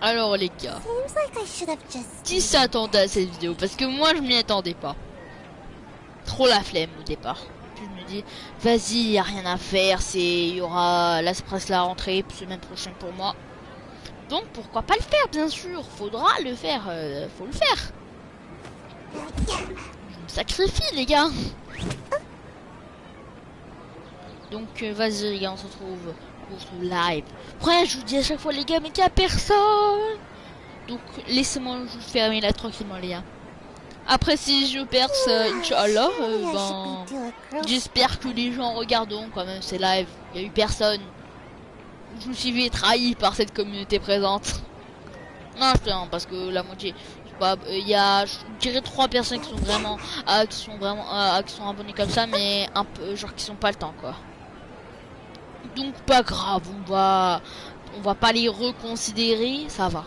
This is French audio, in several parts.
Alors les gars, qui s'attendait à cette vidéo? Parce que moi je m'y attendais pas. Trop la flemme au départ. Puis je me dis, vas-y, y a rien à faire, il y aura la presse la rentrée semaine prochaine pour moi. Donc pourquoi pas le faire, bien sûr. Faudra le faire, faut le faire. Je me sacrifie les gars. Donc vas-y les gars, on se retrouve pour ce live. Après je vous dis à chaque fois les gars, mais qu'il y a personne. Donc laissez-moi juste fermer là tranquillement les gars. Après si je perce, Inch'Allah, ben, j'espère que les gens regarderont quand même ces lives. Il y a eu personne. Je me suis fait trahi par cette communauté présente. Non, je plains parce que la moitié, il y a, je dirais 3 personnes qui sont vraiment, qui sont abonnés comme ça, mais un peu, genre qui sont pas le temps quoi. Donc pas grave, on va pas les reconsidérer, ça va.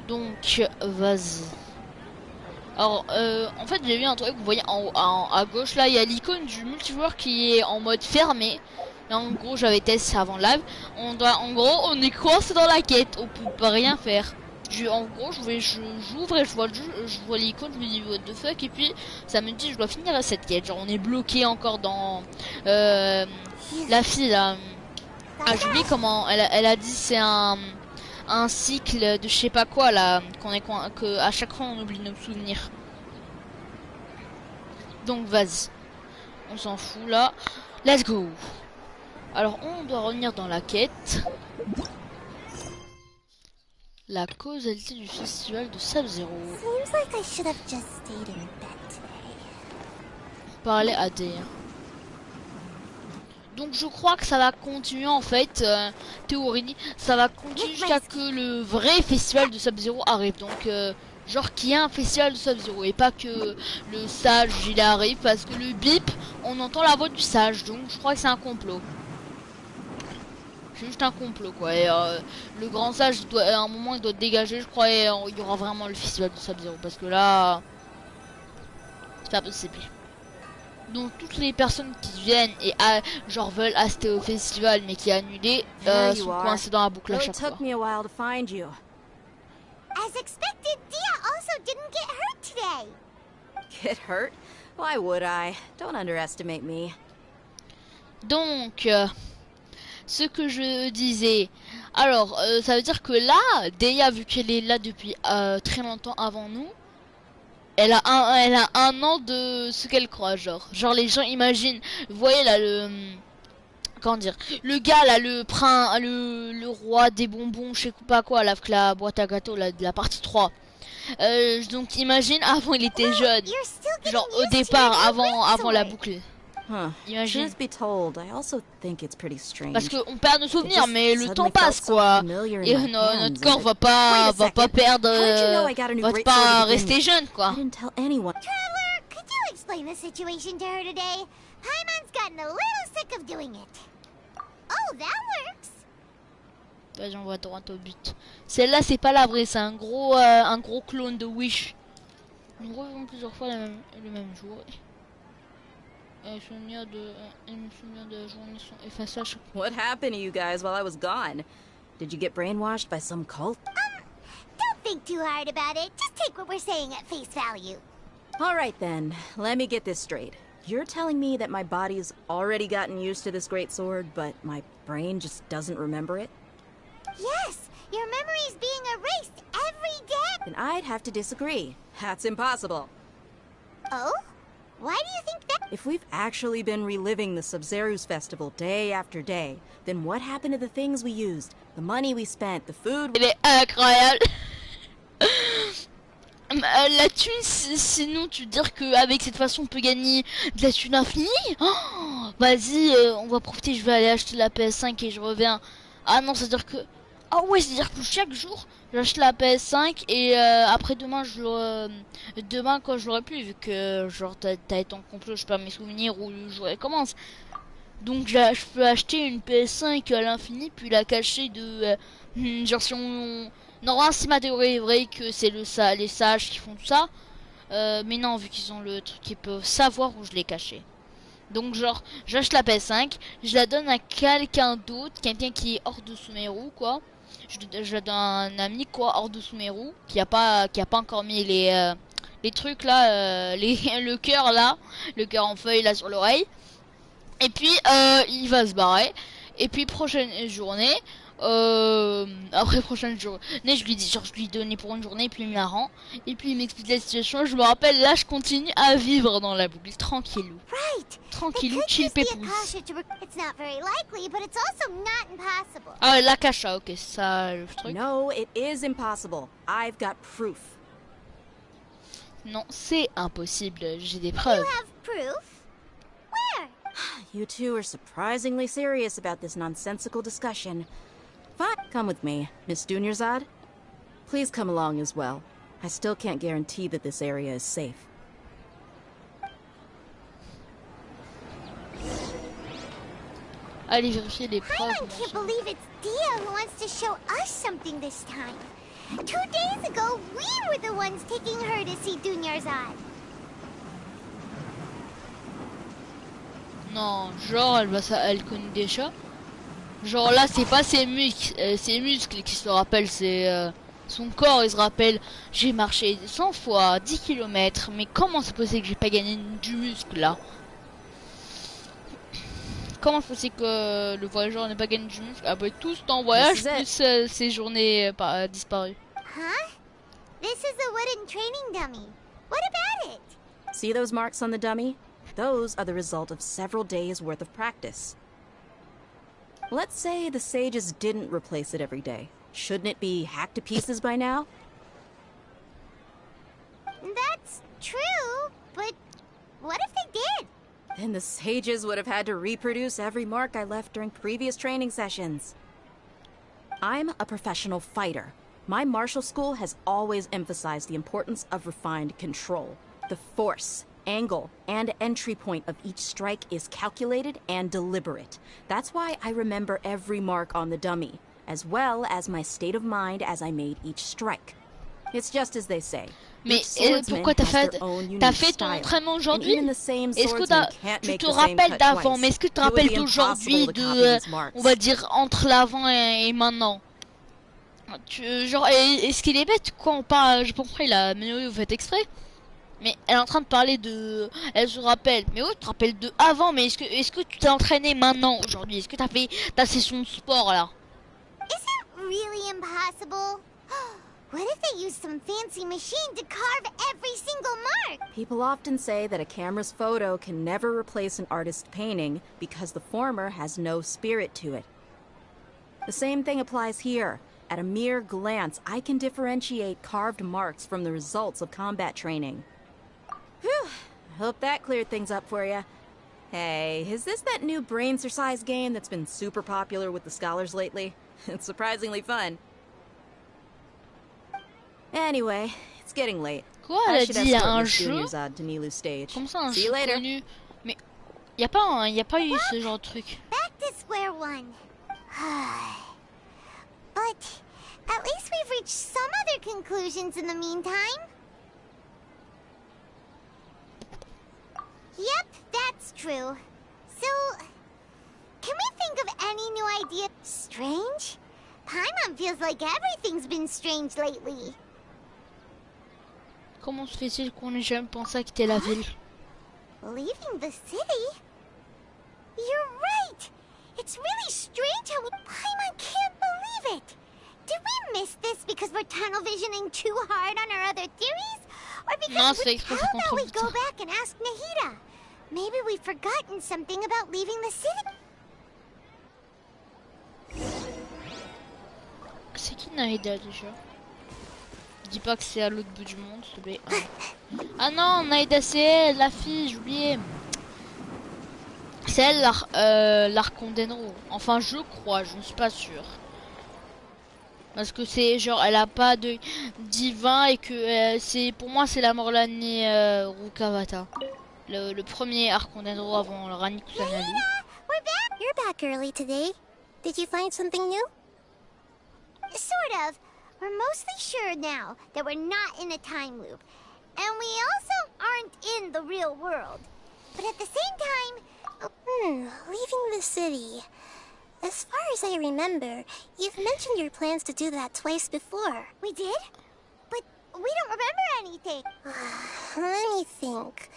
Donc vas-y. Alors en fait j'ai vu un truc, vous voyez à gauche là il y a l'icône du multijoueur qui est en mode fermé. Et en gros j'avais testé avant live. On est coincé dans la quête, on peut pas rien faire. En gros j'ouvre et je vois l'icône, je me dis what the fuck, et puis ça me dit je dois finir cette quête. Genre on est bloqué encore dans la fille là. Ah j'ai oublié comment elle a dit, c'est un cycle de je sais pas quoi là, que à chaque fois on oublie nos souvenirs. Donc vas-y, on s'en fout là, let's go. Alors on doit revenir dans la quête. La causalité du festival de Sub-Zero. Parler à DR. Donc je crois que ça va continuer en fait, théorie, ça va continuer jusqu'à que le vrai festival de Sub-Zero arrive. Donc genre qu'il y a un festival de Sub-Zero et pas que le sage il arrive, parce que le bip, on entend la voix du sage. Donc je crois que c'est un complot. C'est juste un complot quoi. Et le grand sage à un moment il doit dégager, je crois, et il y aura vraiment le festival de Sub-Zero, parce que là c'est pas possible. Donc toutes les personnes qui viennent et genre veulent assister au festival mais qui est annulé sont coincées dans la boucle à chaque fois. As expected, Dia also didn't get hurt today. Get hurt? Why would I? Don't underestimate me. Donc ce que je disais, alors ça veut dire que là, Deya, vu qu'elle est là depuis très longtemps avant nous, elle a un an de ce qu'elle croit, genre les gens imaginent, vous voyez là comment dire, le gars là, le roi des bonbons, je sais pas quoi, là, avec la boîte à gâteaux là, de la partie 3. Donc imagine, avant il était jeune, genre au départ, avant la boucle. Imagine. Parce qu'on perd nos souvenirs, mais le temps passe quoi. Et notre corps va pas perdre, va pas rester jeune quoi. Traveler, could you explain the situation to her today? Paimon's gotten a little sick of doing it. Oh, that works. Vas-y, on va droit au but. Celle-là, c'est pas la vraie, c'est un gros clone de Wish. Nous revenons plusieurs fois le même jour. Les souvenirs de la journée sont effacés à chaque fois. What happened to you guys while I was gone? Did you get brainwashed by some cult? Don't think too hard about it. Just take what we're saying at face value. All right then, let me get this straight. You're telling me that my body's already gotten used to this great sword, but my brain just doesn't remember it? Yes, your memory's being erased every day. Then I'd have to disagree. That's impossible. Oh? Why do you think that? If we've actually been reliving the Sub-Zero's festival day after day, then what happened to the things we used? The money we spent, the food... Il est incroyable. La thune, sinon tu veux dire qu'avec cette façon on peut gagner de la thune infinie. Oh, vas-y, on va profiter, je vais aller acheter la PS5 et je reviens. Ah non, c'est-à-dire que... Ah ouais, c'est-à-dire que chaque jour j'achète la PS5 et après demain demain quand je l'aurai plus, vu que genre t'as été en complot, je sais pas, mes souvenirs, ou le jour commence. Donc je peux acheter une PS5 à l'infini puis la cacher de genre si on... Normalement si ma théorie est vraie que c'est les sages qui font tout ça, mais non, vu qu'ils ont le truc, ils peuvent savoir où je l'ai caché. Donc genre, j'achète la PS5, je la donne à quelqu'un d'autre, quelqu'un qui est hors de Sumeru, quoi. Je la donne à un ami, quoi, hors de Sumeru, qui a pas encore mis les trucs là, le cœur là, le cœur en feuille là sur l'oreille. Et puis il va se barrer. Et puis prochaine journée, après prochaine journée, je lui dis, genre je lui donnais pour une journée, et puis il me la rend. Et puis il m'explique la situation. Je me rappelle, là je continue à vivre dans la boucle, tranquillou. Right. Tranquillou, chill pépouze. It's not very likely, but it's also not impossible. Ah, la cacha, ok, c'est ça le truc. No, it is impossible. I've got proof. Non, c'est impossible, j'ai des You preuves. have proof? Where? You two are surprisingly serious about this nonsensical discussion. Fine, come with me, Miss Dunyarzad. Please come along as well. I still can't guarantee that this area is safe. Allez vérifier les preuves. Paimon can't believe it's Dia who wants to show us something this time. 2 days ago, we were the ones taking her to see Dunyarzad. Non, genre elle connaît déjà. Genre là c'est pas ses muscles qui se rappellent, c'est son corps, il se rappelle. J'ai marché 100 fois 10 km, mais comment c'est possible que j'ai pas gagné du muscle là? Comment c'est possible que le voyageur n'ait pas gagné du muscle après tout ce temps voyage plus ces journées disparues? Huh? This is a wooden training dummy. What about it? See those marks on the dummy? Those are the result of several days' worth of practice. Let's say the sages didn't replace it every day. Shouldn't it be hacked to pieces by now? That's true, but what if they did? Then the sages would have had to reproduce every mark I left during previous training sessions. I'm a professional fighter. My martial school has always emphasized the importance of refined control. The force, angle, and entry point of each strike is calculated and deliberate. That's why I remember every mark on the dummy, as well as my state of mind as I made each strike. It's just as they say. Mais pourquoi t'as fait ton entraînement aujourd'hui? Est-ce que tu te rappelles d'avant? Mais est-ce que tu te rappelles d'aujourd'hui, on va dire entre l'avant et maintenant? Genre, est-ce qu'il est bête quand on parle? J'ai pas compris là, mais oui, vous faites exprès. Mais elle est en train de parler de... Elle se rappelle. Mais oui, tu te rappelles de avant. Mais est-ce que tu t'es entraîné maintenant, aujourd'hui? Est-ce que t'as fait ta session de sport là? Is it really impossible? What if they use some fancy machine to carve every single mark? People often say that a camera's photo can never replace an artist's painting because the former has no spirit to it. The same thing applies here. At a mere glance, I can differentiate carved marks from the results of combat training. Whew, I hope that cleared things up for you. Hey, is this that new brain exercise game that's been super popular with the scholars lately? It's surprisingly fun. Anyway, it's getting late. Quoi, elle a dit il y a un jeu? Comme ça, un jeu connu. Mais y a pas eu ce genre de truc. Back to square one. But at least we've reached some other conclusions in the meantime. Yep, that's true. So, can we think of any new idea? Strange? Paimon feels like everything's been strange lately. Comment se fait-il qu'on ait jamais pensé à quitter la ville? Leaving the city? You're right! It's really strange how Paimon can't believe it! Did we miss this because we're tunnel visioning too hard on our other theories? Or because how about we go back and ask Nahida? Maybe we've forgotten something about leaving the city. C'est qui Nahida déjà? Dis pas que c'est à l'autre bout du monde, s'il te plaît. Ah non, Nahida c'est elle, la fille, j'ai oublié. C'est elle l'Arcondenro. Enfin, je crois, je ne suis pas sûre. Parce que c'est genre, elle a pas de divin et que c'est, pour moi, c'est la Morlani Rukavata. Le premier Arcondenro avant le Rani Kusanali. We're back. You're back early today. Did you find something new? Sort of. We're mostly sure now that we're not in a time loop. And we also aren't in the real world. But at the same time, Leaving the city. As far as I remember, you've mentioned your plans to do that twice before. We did? But we don't remember anything. Let me think.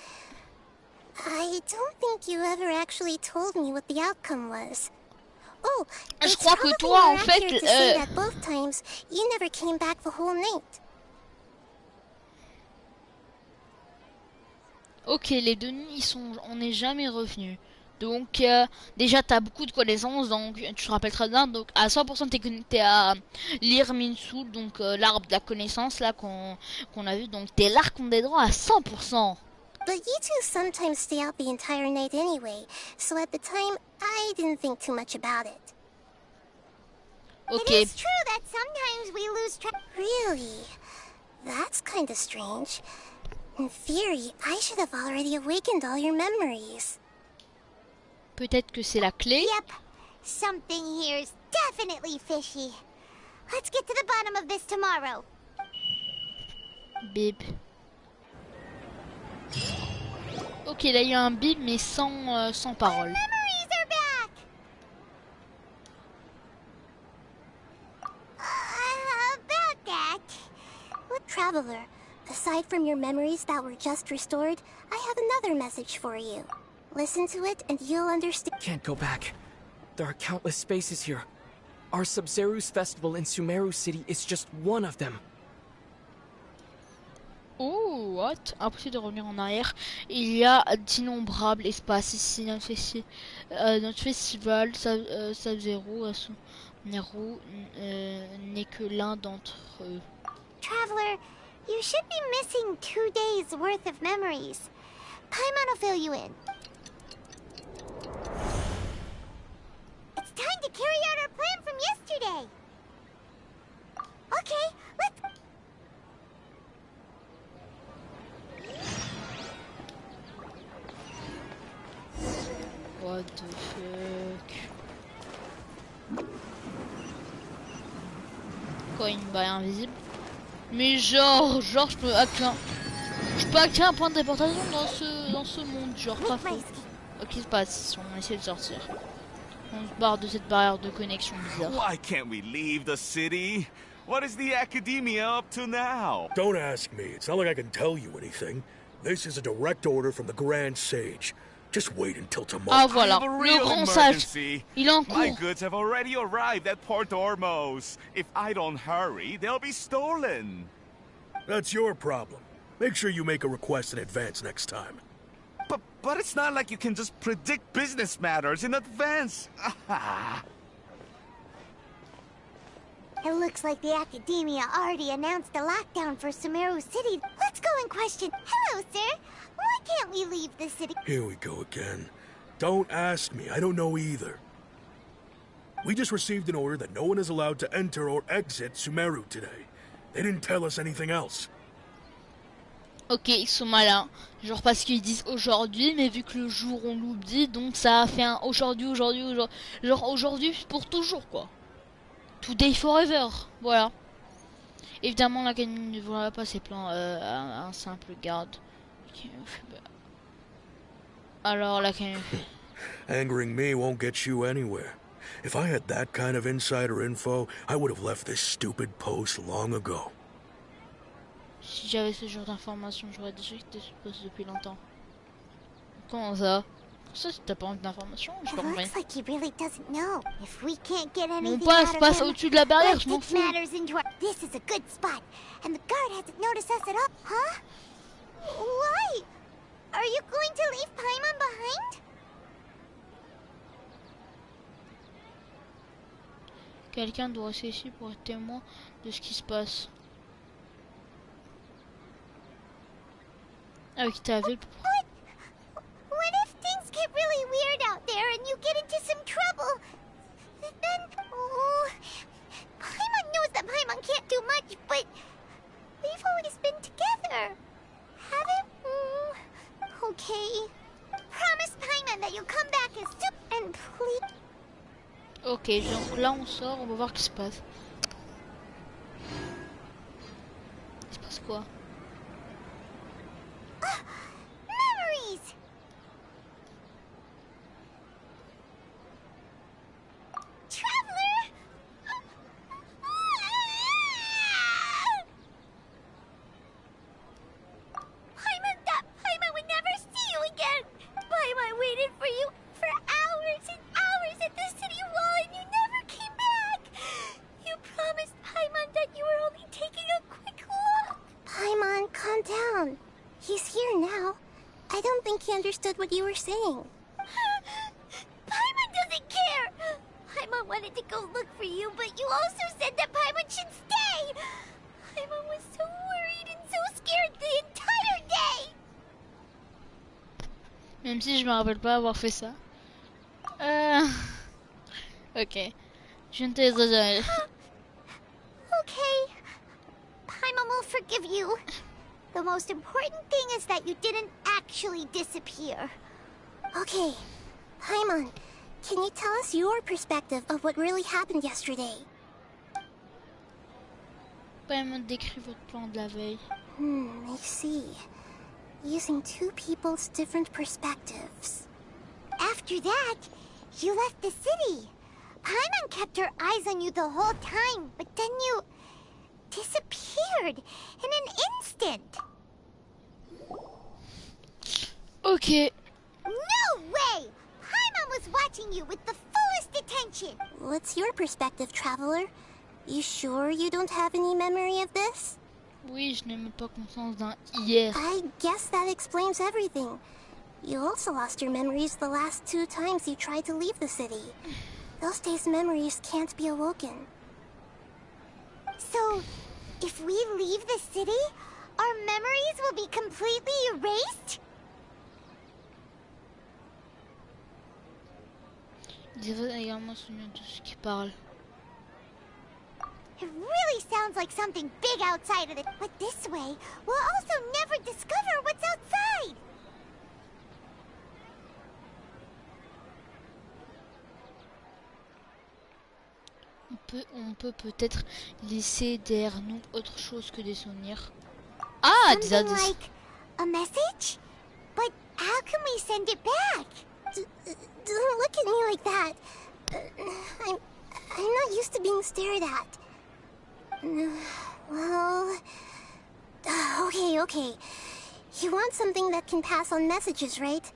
I don't think you ever actually told me what the outcome was. Oh, Je it's crois que probably toi, more en fait, accurate to say that both times you never came back the whole night. ok, les deux nuits, on n'est jamais revenu. Donc, déjà, tu as beaucoup de connaissances, donc tu te rappelles très bien. Donc, à 100%, tu es connecté à l'Irminsul, donc l'arbre de la connaissance, là, qu'on a vu. Donc, tu es l'arc des droits à 100%. But you two sometimes stay out the entire night anyway, so at the time, I didn't think too much about it. Ok. It is true that sometimes we lose track. Really? That's kinda strange. In theory, I should have already awakened all your memories. Peut-être que c'est la clé. Yep. Something here is definitely fishy. Let's get to the bottom of this tomorrow. Bip. Ok, là, il y a un bip, mais sans parole. Memories are back! About that... Traveler, aside from your memories that were just restored, I have another message for you. Listen to it and you'll understand. Can't go back. There are countless spaces here. Our Sub-Zeru's festival in Sumeru City is just one of them. Oh, what? Impossible de revenir en arrière. Il y a d'innombrables espaces ici. Notre festival, Sub-Zero, à Sumeru, n'est que l'un d'entre eux. Traveler, you should be missing 2 days worth of memories. Paimon will fill you in. It's time to carry out our plan from yesterday. Okay, let's... What the fuck? Quoi, une barrière invisible? Mais genre je peux acquérir un point de déportation dans ce monde, genre pas faux. Ok, c'est pas si on essaie de sortir. On se barre de cette barrière de connexion bizarre. Why can't we leave the city? What is the academia up to now? Don't ask me. It's not like I can tell you anything. This is a direct order from the Grand Sage. Just wait until tomorrow. Ah voilà, I have a le real grand sage. emergency. Il est en My cours. goods have already arrived at Port Ormos. If I don't hurry, they'll be stolen. That's your problem. Make sure you make a request in advance next time. But it's not like you can just predict business matters in advance. It looks like the Academia already announced a lockdown for Sumeru City. Let's go and question. Hello, sir. Why can't we leave the city? Here we go again. Don't ask me. I don't know either. We just received an order that no one is allowed to enter or exit Sumeru today. They didn't tell us anything else. Ok, ils sont malins. Genre parce qu'ils disent aujourd'hui, mais vu que le jour on l'oublie, donc ça a fait un aujourd'hui. Genre aujourd'hui pour toujours quoi. Today forever. Voilà. Évidemment l'académie ne voudra pas ses plans à un simple garde. Alors l'académie... Angering me won't get you anywhere. If I had that kind of insider info, I would have left this stupid post long ago. Si j'avais ce genre d'informations, j'aurais déjà quitté ce poste depuis longtemps. Comment ça? Ça, t'as pas envie d'informations? Je It comprends. looks like he really doesn't know. If we can't get Mon anything pas out se of passe him, au-dessus de la barrière, let's je m'en get fous. matters into our... This is a good spot, and the guard hasn't noticed us at all. Huh? Why? Are you going to leave Paimon behind? Quelqu'un doit rester ici pour être témoin de ce qui se passe. Avec ta ville. What if things get really weird out there and you get into some trouble? Then, oh, Paimon knows that Paimon can't do much, but we've always been together, haven't? Okay. Promise Paimon that you'll come back as soon and please. Ok, donc là on sort, on va voir ce qui se passe. Il se passe quoi? Memories. think he understood what you were saying. Paimon doesn't care! Paimon wanted to go look for you, but you also said that Paimon should stay! Paimon was so worried and so scared the entire day! Même si je me rappelle pas avoir fait ça. Ok. Je ne t'exagère. Okay. Paimon will forgive you. The most important thing is that you didn't actually disappear. Okay. Paimon, can you tell us your perspective of what really happened yesterday? Paimon, décrit votre plan de la veille. I see. Using two people's different perspectives. After that, you left the city. Paimon kept her eyes on you the whole time, but then you disappeared in an instant. Ok. No way! Paimon was watching you with the fullest attention. What's your perspective, traveler? You sure you don't have any memory of this? Oui, je n'ai même pas conscience d'un hier. I guess that explains everything. You also lost your memories the last 2 times you tried to leave the city. Those days' memories can't be awoken. So, if we leave the city, our memories will be completely erased? Il devrait également se souvenir de ce qu'il parle. It really sounds like something big outside of it. But this way, we'll also never discover what's outside. On peut peut-être laisser derrière nous autre chose que des souvenirs. Ah, des Something indices. like a message? But how can we send it back? Don't look at me like that. I'm not used to being stared at. Well, okay. You want something that can pass on messages, right?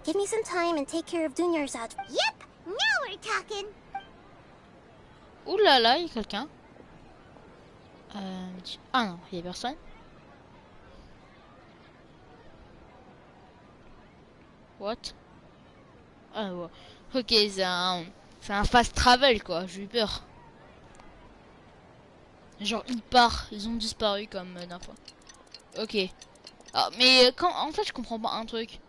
Give me some time and take care of Dunya's out. Yep, now we're talking. Ouh là là, il y a quelqu'un. Ah non, il y a personne. What? Ah ouais. Ok, c'est un fast travel quoi, j'ai eu peur. Genre il part, ils ont disparu comme d'un fois. Ok. Ah, mais en fait je comprends pas un truc.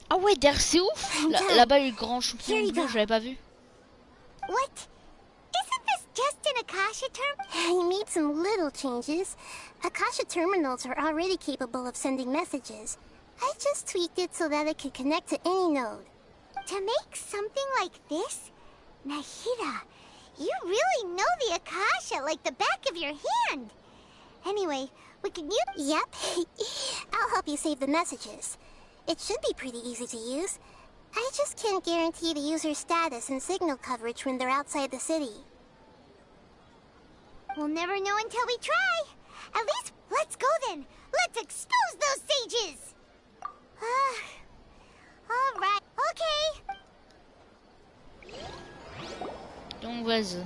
Ah ouais, derrière c'est ouf. Là-bas il y a eu le grand champion bleu, je l'avais pas vu. What? Isn't this just an Akasha term? I made some little changes. Akasha terminals are already capable of sending messages. I just tweaked it so that it could connect to any node. To make something like this? Nahida, you really know the Akasha like the back of your hand. Anyway, we can use... Yep. I'll help you save the messages. It should be pretty easy to use. I just can't guarantee the user's status and signal coverage when they're outside the city. We'll never know until we try. At least, let's go then. Let's expose those sages. All right. Okay. Donc vas-y.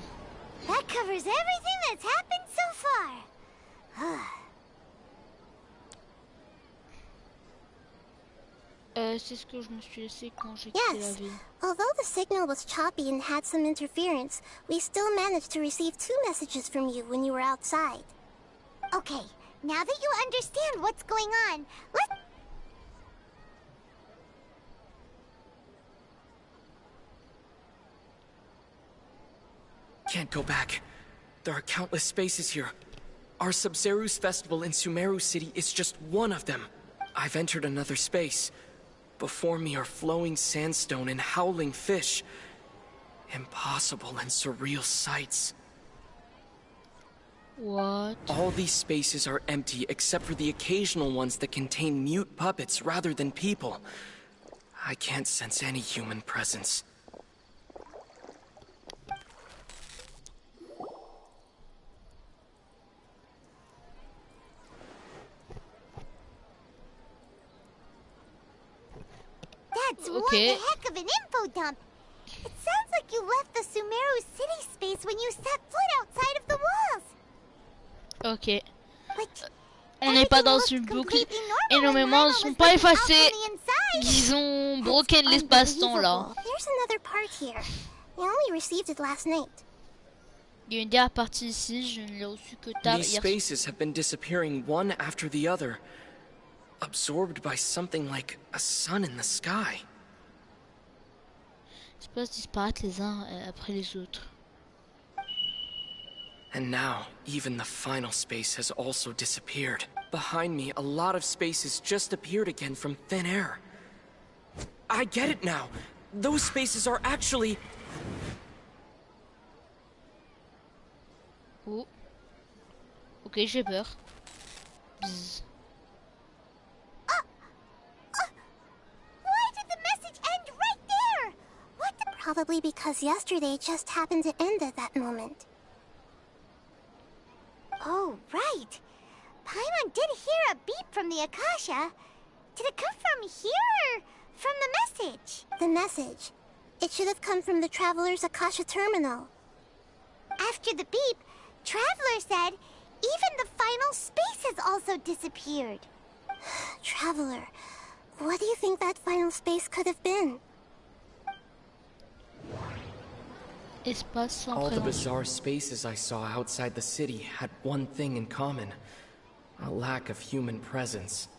That covers everything that's happened so far. C'est ce que je me suis laissé quand j'ai quitté la Yes. ville. Although the signal was choppy and had some interference, we still managed to receive 2 messages from you when you were outside. Okay, now that you understand what's going on, let's... Can't go back. There are countless spaces here. Our Sub-Zeru's festival in Sumeru City is just one of them. I've entered another space. Before me are flowing sandstone and howling fish. Impossible and surreal sights. What? All these spaces are empty except for the occasional ones that contain mute puppets rather than people. I can't sense any human presence. That's one heck of an info dump. It sounds like you left the Sumeru City space when you set foot outside of the walls. Ok. But On n'est pas dans une boucle et nos mémoires ne sont pas effacées. Ils ont broken l'espace-temps là. There's another part here. We only received it last night. Il y a une dernière partie ici, je ne l'ai reçue que tard These hier. spaces have been disappearing one after the other, absorbed by something like a sun in the sky. Les espaces disparaissent les uns après les autres. And now, even the final space has also disappeared. Behind me, a lot of spaces just appeared again from thin air. I get it now. Those spaces are actually... Oh. Ok, j'ai peur. Bzz. Why did the message end right there? What the... Probably because yesterday just happened to end at that moment. Oh, right. Paimon did hear a beep from the Akasha. Did it come from here or from the message? The message. It should have come from the Traveler's Akasha terminal. After the beep, Traveler said even the final space has also disappeared. Traveler, what do you think that final space could have been? Espace sans All the prénom. bizarre spaces I saw outside the city had one thing in common. A lack of human presence.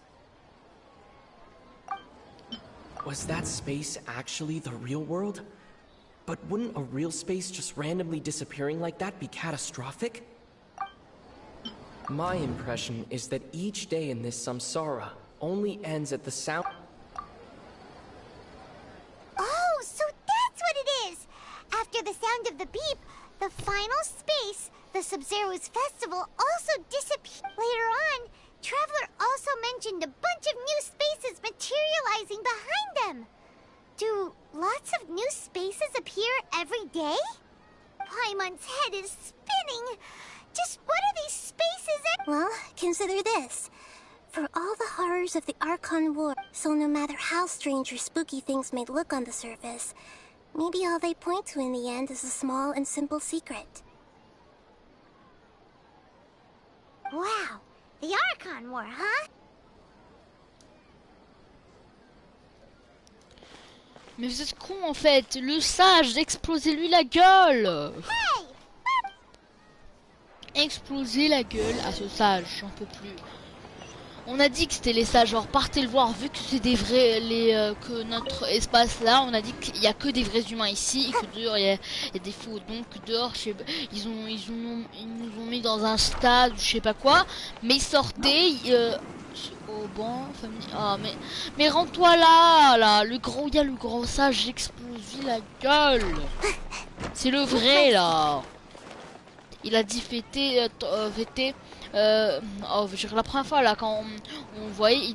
Was that space actually the real world? But wouldn't a real space just randomly disappearing like that be catastrophic? My impression is that each day in this samsara only ends at the sound... Oh, so that's what it is! After the sound of the beep, the final space, the Sub-Zero's festival, also disappeared. Later on, Traveler also mentioned a bunch of new spaces materializing behind them. Do lots of new spaces appear every day? Paimon's head is spinning. Just what are these spaces? Well, consider this. For all the horrors of the Archon War, so no matter how strange or spooky things may look on the surface, maybe all they point to in the end is a small and simple secret. Wow, the Archon War, huh? Mais vous êtes con en fait, le sage, explosez-lui la gueule. Hey! Exploser la gueule à ce sage, j'en peux plus. On a dit que c'était les sages, genre partez le voir, vu que c'est des vrais, que notre espace là, on a dit qu'il y a que des vrais humains ici et que dehors il y a des faux. Donc dehors, je sais pas, ils nous ont mis dans un stade, je sais pas quoi, mais ils sortaient, au banc, famille. Ah mais rends-toi là, le grand, il y a le grand sage, j'explose la gueule. C'est le vrai là. Il a dit fêter, la première fois là quand on voyait,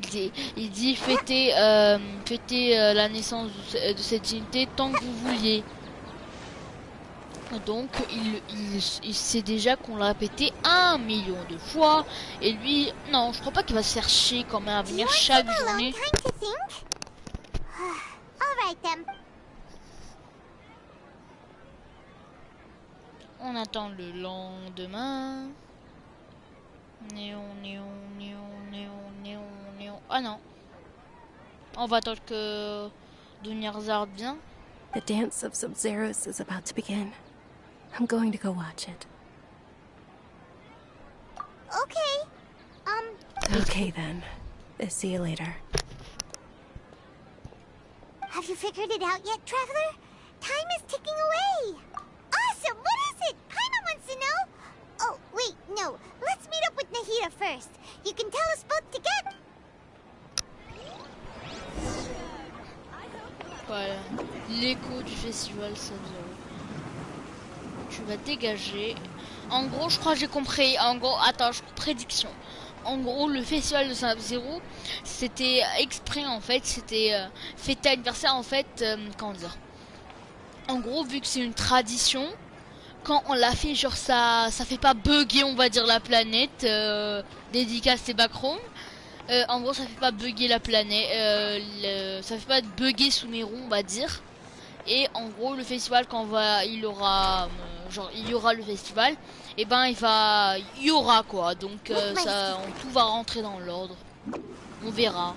il dit fêter, la naissance de cette divinité tant que vous vouliez. Donc il sait déjà qu'on l'a répété 1 million de fois. Et lui, non, je crois pas qu'il va se faire chier quand même à venir chaque journée. On attend le lendemain. Néon. Ah non. On va attendre que Dunyarzad vienne. The dance of Sub-Zeros is about to begin. I'm going to go watch it. Okay. Okay then. See you later. Have you figured it out yet, Traveler? Time is ticking away. Awesome! What is it? Paimon wants to know. Oh, wait, no. Let's meet up with Nahida first. You can tell us both together. Voilà. L'écho du festival Sub-Zero. Tu vas dégager. En gros, je crois que j'ai compris. En gros, attends, prédiction. En gros, le festival de Sub-Zero, c'était exprès en fait. C'était fête anniversaire en fait. Comment dire? En gros, vu que c'est une tradition, quand on l'a fait, genre ça fait pas bugger, on va dire, la planète. Dédicace et Backroom. En gros, ça fait pas bugger la planète. Ça fait pas bugger Sumeru, on va dire. Et en gros, le festival, quand il y aura le festival, et ben il y aura quoi. Donc tout va rentrer dans l'ordre. On verra.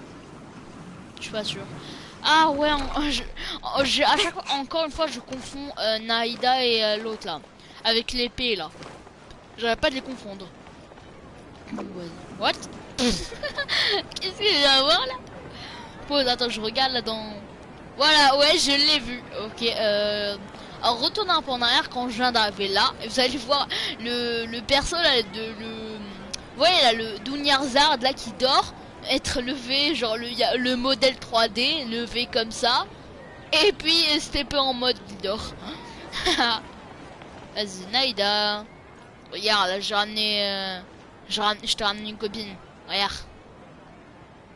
suis pas sûr. Ah ouais, à chaque fois, encore une fois, je confonds Naïda et l'autre là, avec l'épée là. J'arrête pas de les confondre. What? Qu'est-ce que j'ai à voir là? Pause, attends, je regarde là dans... Voilà, ouais, je l'ai vu. Ok, alors retournez un peu en arrière quand je viens d'arriver là. Et vous allez voir le perso là, vous voyez là, le Dunyarzad là qui dort, être levé, genre le modèle 3D, levé comme ça. Et puis c'était peu en mode il dort. Vas-y, Naïda. Regarde, là, je t'ai ramené une copine. Regarde.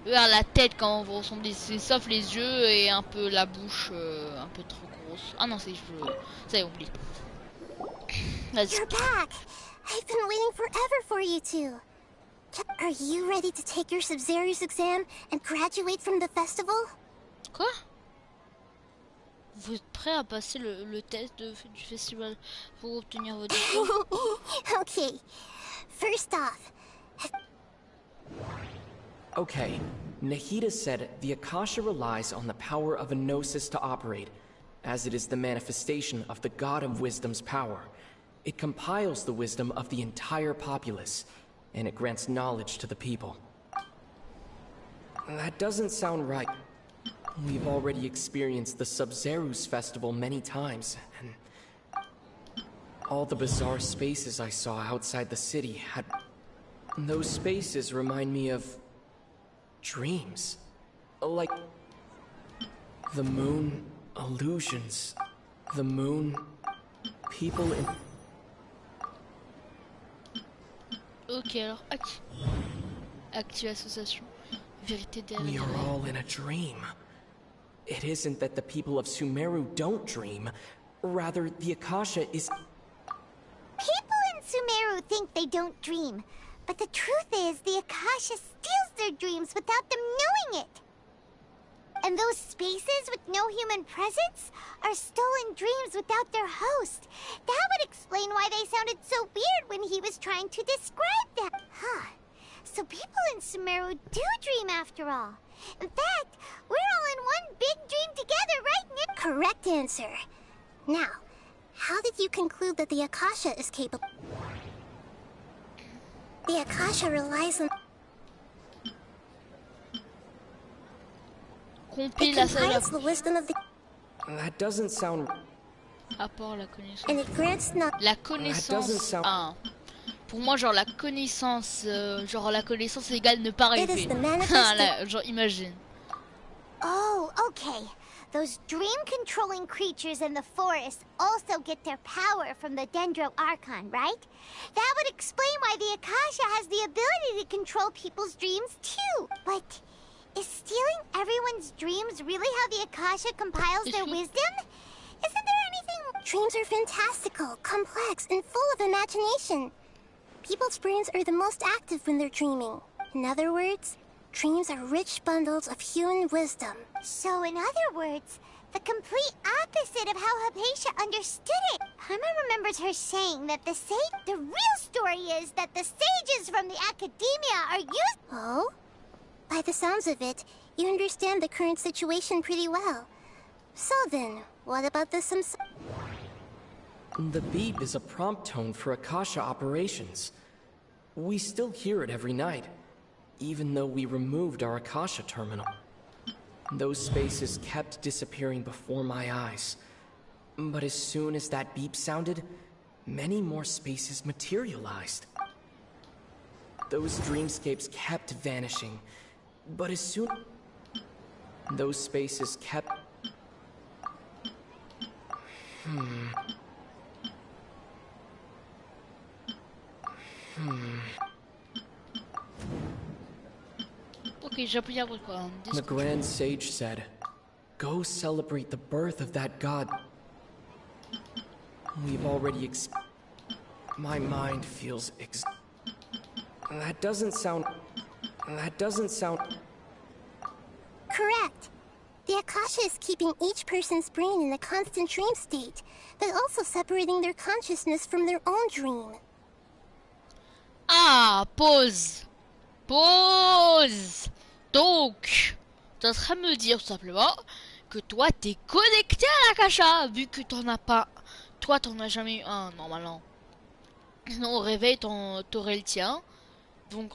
Regarde la tête quand vous ressemblez, c'est sauf les yeux et un peu la bouche un peu trop grosse. Ah non, c'est les cheveux. Ça y est, oublie. Vas-y. You're back. I've been waiting forever for you two. Are you ready to take your Sub-Zero's exam and graduate from the festival? Quoi? Vous êtes prêt à passer le test du festival pour obtenir vos diplômes? Okay. First off, Okay, Nahida said the Akasha relies on the power of a gnosis to operate, as it is the manifestation of the God of Wisdom's power. It compiles the wisdom of the entire populace, and it grants knowledge to the people. That doesn't sound right. We've already experienced the Sub-Zeru's festival many times, and all the bizarre spaces I saw outside the city had... Those spaces remind me of... dreams. Like... the moon, illusions, the moon, people in... Ok, alors active association. Vérité derrière. We are all in a dream. It isn't that the people of Sumeru don't dream. Rather, the Akasha is... people in Sumeru think they don't dream. But the truth is, the Akasha steals their dreams without them knowing it. And those spaces with no human presence are stolen dreams without their host. That would explain why they sounded so weird when he was trying to describe them. Huh. So people in Sumeru do dream after all. In fact, we're all in one big dream together, right, Nick? Correct answer. Now, how did you conclude that the Akasha is capable? The Akasha relies on... It compiles the wisdom of the... That doesn't sound... Apport la connaissance. And it grants not... La connaissance 1. Pour moi, genre la connaissance égale ne pas rêver. Là, genre imagine. Oh, okay. Those dream-controlling creatures in the forest also get their power from the Dendro Archon, right? That would explain why the Akasha has the ability to control people's dreams too. But is stealing everyone's dreams really how the Akasha compiles their wisdom? Isn't there anything... Dreams are fantastical, complex, and full of imagination. People's brains are the most active when they're dreaming. In other words, dreams are rich bundles of human wisdom. So in other words, the complete opposite of how Hypatia understood it. Paimon remembers her saying that the real story is that the sages from the academia are used... Oh? By the sounds of it, you understand the current situation pretty well. So then, what about the The beep is a prompt tone for Akasha operations. We still hear it every night, even though we removed our Akasha terminal. Those spaces kept disappearing before my eyes. But as soon as that beep sounded, many more spaces materialized. Those dreamscapes kept vanishing, but as soon... Those spaces kept... Ok, j'ai appris après quoi. The Grand Sage said, "Go celebrate the birth of that god." We've already My mind feels That doesn't sound... Correct. The Akasha is keeping each person's brain in a constant dream state, but also separating their consciousness from their own dream. Ah, pause. Pause. Donc, t'es en train de me dire tout simplement que toi t'es connecté à l'Akasha, vu que t'en as pas. Toi t'en as jamais eu un normalement. Sinon au réveil t'aurais le tien. Donc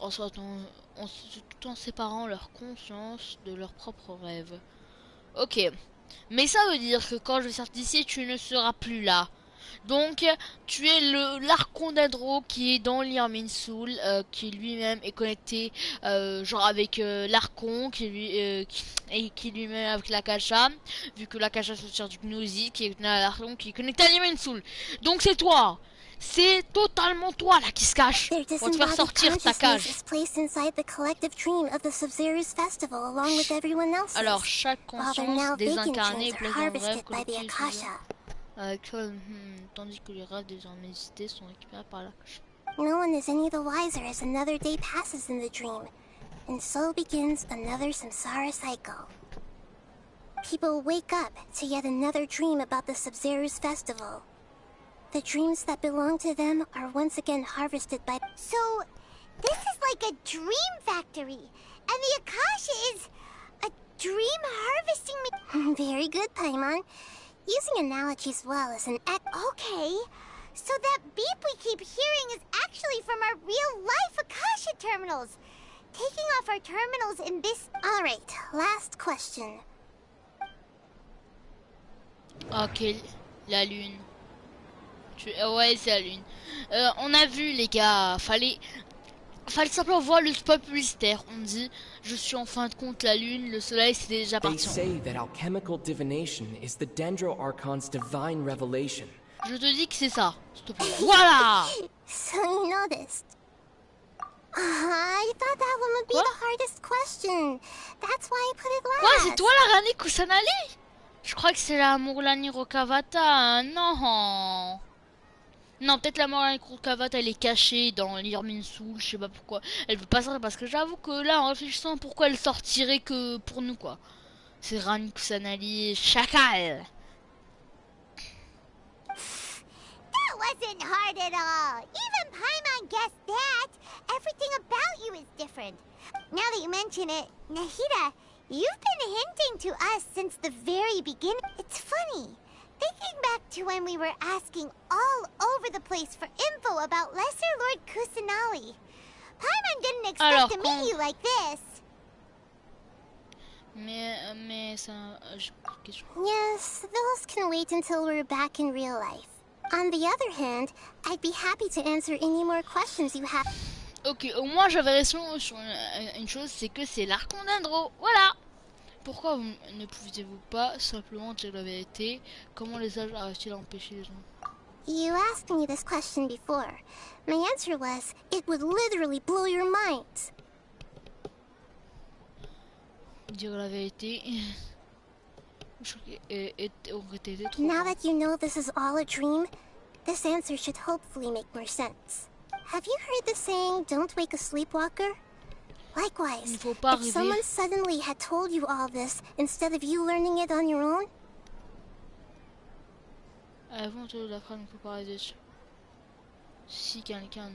tout en séparant leur conscience de leurs propres rêves. Ok. Mais ça veut dire que quand je vais sortir d'ici, tu ne seras plus là. Donc, tu es l'archon d'Adro qui est dans l'Irmin Soul, qui lui-même est connecté, genre avec l'archon, qui lui-même avec l'Akasha, vu que l'Akasha se sert du Gnosis, qui est l'archon qui est connecté à l'Irmin Soul. Donc c'est toi. C'est totalement toi là qui se cache. Their On va te faire disembodied sortir ta consciousness cage. is placed inside the collective dream of the Sub-Zero's festival along with everyone else's. Alors, chaque while their conscience now vacant désincarnée est dreams placée are dans un rêve harvested by the collectif. Akasha. Tandis que les rêves désormais hésités sont récupérés par l'Akasha. No one is any the wiser as another day passes in the dream, and so begins another samsara cycle. People wake up to yet another dream about the Sub-Zero's festival. The dreams that belong to them are once again harvested by... So, this is like a dream factory, and the Akasha is a dream harvesting... Very good, Paimon. Using analogies well as an okay, so that beep we keep hearing is actually from our real-life Akasha terminals. Taking off our terminals in this... Alright, last question. Ok, la lune. Ouais, c'est la lune. On a vu les gars, fallait simplement voir le spot publicitaire. On dit, je suis en fin de compte la lune, le soleil c'est déjà They parti. say that alchemical divination is the Dendro Archon's divine revelation. Je te dis que c'est ça, s'il te plaît. Voilà. So you noticed. I thought that one would be Quoi? the hardest question. That's why I put it last. Quoi, c'est toi la Rani Kusanali? Je crois que c'est la Mourlani Rokavata. Non. Non, peut-être la Mourlani Rokavata elle est cachée dans l'Irmin Soul, je sais pas pourquoi. Elle veut pas sortir parce que j'avoue que là en réfléchissant pourquoi elle sortirait que pour nous quoi. C'est Rani Kusanali chacal. That wasn't hard at all. Even Paimon guessed that. Everything about you is different. Now that you mention it, Nahida, you've been hinting to us since the very beginning. It's funny. Thinking back to when we were asking all over the place for info about Lesser Lord Kusanali. Paimon didn't expect Alors, to meet you like this. Mais ça... Yes, those can wait until we're back in real life. On the other hand, I'd be happy to answer any more questions you have. Ok, au moins j'avais raison sur une chose, c'est que c'est l'archon d'Andro. Voilà. Pourquoi ne pouviez-vous pas simplement dire la vérité? Comment les âges arrivent-ils à empêcher les gens? You asked me this question before. My answer was, it would literally blow your mind. Dire la vérité. Now that you know this is all a dream, this answer should hopefully make more sense. Have you heard the saying, don't wake a sleepwalker? Likewise, if someone suddenly had told you all this instead of you learning it on your own... Avant de la phrase, il ne faut pas arrêter dessus. Si quelqu'un...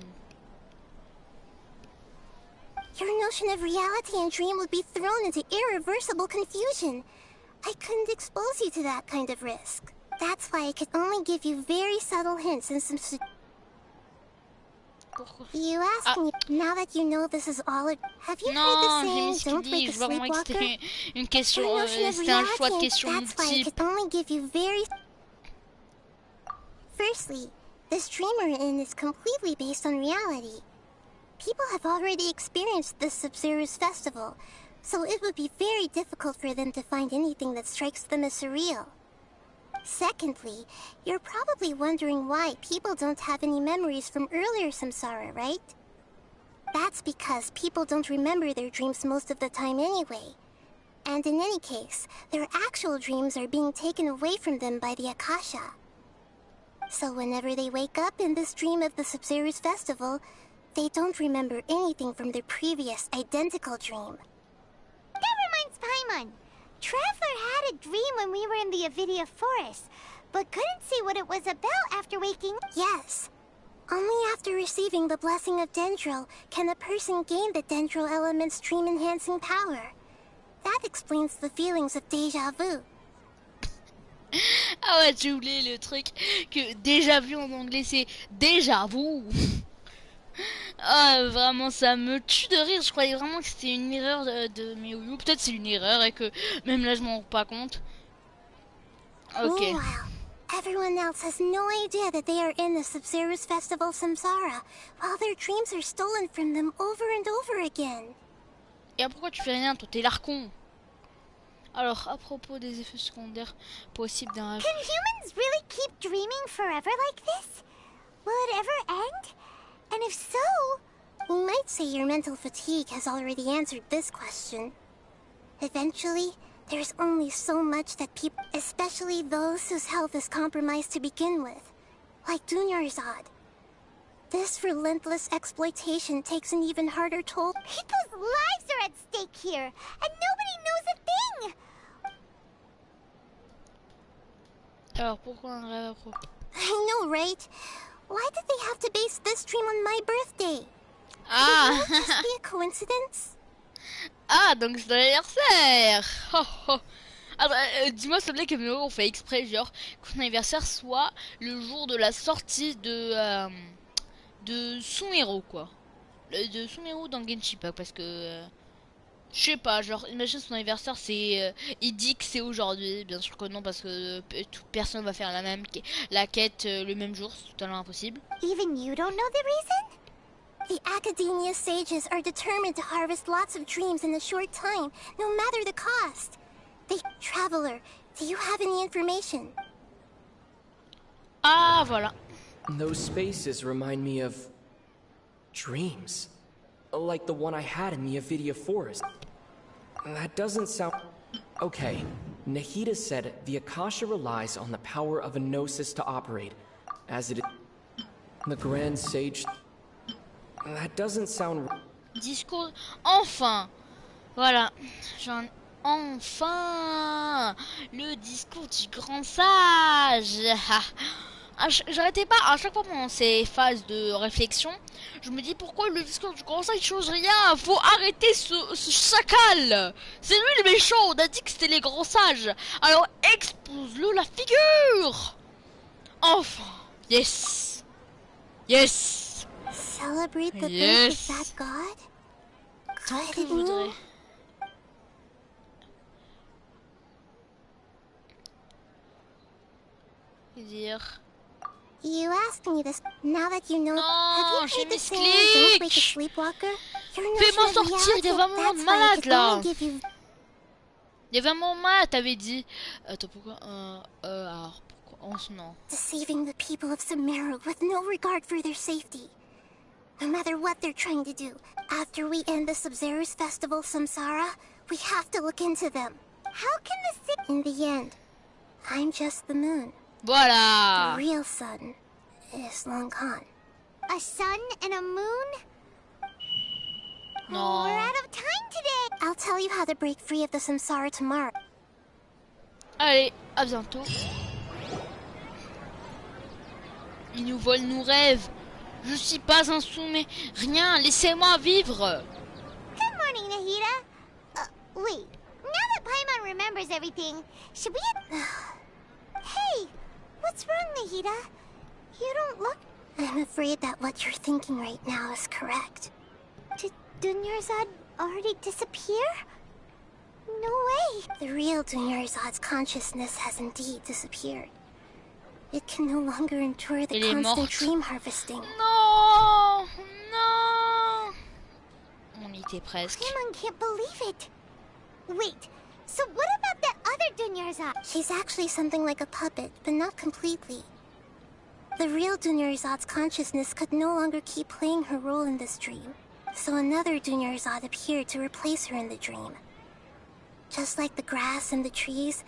Your notion of reality and dream would be thrown into irreversible confusion. I couldn't expose you to that kind of risk. That's why I could only give you very subtle hints and some... You asked me, now that you know this is all a... Have you heard the saying, don't wake a sleepwalker? Une question, Your notion of c'était un choix de reality, question that's why I could only give you very... Firstly, this dream we're in is completely based on reality. People have already experienced the Sub-Zero's festival, so it would be very difficult for them to find anything that strikes them as surreal. Secondly, you're probably wondering why people don't have any memories from earlier samsara, right? That's because people don't remember their dreams most of the time anyway. And in any case, their actual dreams are being taken away from them by the Akasha. So whenever they wake up in this dream of the Sub-Zero's festival, they don't remember anything from their previous identical dream. That reminds Paimon. Traveler had a dream when we were in the Avidia Forest, but couldn't see what it was about after waking. Yes. Only after receiving the blessing of Dendro can a person gain the Dendro element's dream-enhancing power. that explains the feelings of déjà vu. Ah ouais, j'ai oublié le truc que déjà vu en anglais c'est déjà vu. Ah, vraiment, ça me tue de rire. Je croyais vraiment que c'était une erreur de Miyu. Peut-être c'est une erreur et que même là je m'en rends pas compte. Ok. Meanwhile, everyone else has no idea that they are in the Sumeru Festival Samsara, while their dreams are stolen from them over and over again. Et pourquoi tu fais rien, toi? T'es l'arcon. Alors, à propos des effets secondaires possibles d'un rêve. Can humans really keep dreaming forever like this? Will it ever end? And if so, you might say your mental fatigue has already answered this question. Eventually, there's only so much that people, especially those whose health is compromised to begin with, like Dunyarzad. This relentless exploitation takes an even harder toll. People's lives are at stake here, and nobody knows a thing! Alors, pourquoi un rêve à propos? I know, right? Why did they have to base this dream on my birthday? Ah. Could it just be a coincidence? Ah, donc c'est l'anniversaire. Oh, oh. Alors, dis-moi s'il te plaît que nous on fait exprès, genre, que ton anniversaire soit le jour de la sortie de Sumeru, quoi. De Sumeru dans Genshin Impact, parce que... je sais pas, genre, imagine son anniversaire, c'est... il dit que c'est aujourd'hui, bien sûr que non, parce que toute personne va faire la quête le même jour, c'est totalement impossible. Even you don't know the reason? The Academia sages are determined to harvest lots of dreams in a short time, no matter the cost. Traveler, do you have any information? Ah, voilà. Those spaces remind me of... dreams. Like the one I had in the Avidia Forest. That doesn't sound... Okay, Nahida said the Akasha relies on the power of a gnosis to operate, as it is... The Grand Sage... That doesn't sound... Discours... Enfin. Voilà. Enfin le discours du grand sage. J'arrêtais pas, à chaque fois pendant ces phases de réflexion, je me dis pourquoi le discours du grand sage change rien. Faut arrêter ce chacal. C'est lui le méchant, on a dit que c'était les grands sages. Alors expose-le la figure. Enfin. Yes. Yes. Celebrate the Yes. birth of that god? Tant que je voudrais. Dire. You asked me this. Now that you know, Non, have j'ai you heard the mes saying, "Don't wake a clics. sleepwalker"? Your Fais-moi notion of sortir, il y reality, avait un moment that's de why I malade can là. only give you... Il y avait un moment de malade, t'avais dit. Attends, pourquoi alors, pourquoi non. Deceiving the people of Sumeru with no regard for their safety. No matter what they're trying to do, after we end the Sub-Zero's festival Samsara, we have to look into them. How can the city... In the end, I'm just the moon. Voilà. The real sun is long gone. A sun and a moon? Non. We're out of time today. I'll tell you how to break free of the samsara tomorrow. Allez, à bientôt. Ils nous volent nos rêves. Je suis pas un soumet. Rien, laissez-moi vivre. Good morning, Nahida. Wait. Now that Paimon remembers everything, should we... Hey, what's wrong, Nahida? You don't look... I'm afraid that what you're thinking right now is correct. Did Dunyarzad already disappear? No way! The real Dunyarzad's consciousness has indeed disappeared. It can no longer endure the constant dream harvesting. Non, non. On y était presque. Paimon can't believe it. Wait, so what about that other Dunyarzad? She's actually something like a puppet, but not completely. The real Dunyarzad's consciousness could no longer keep playing her role in this dream. So another Dunyarzad appeared to replace her in the dream. Just like the grass and the trees,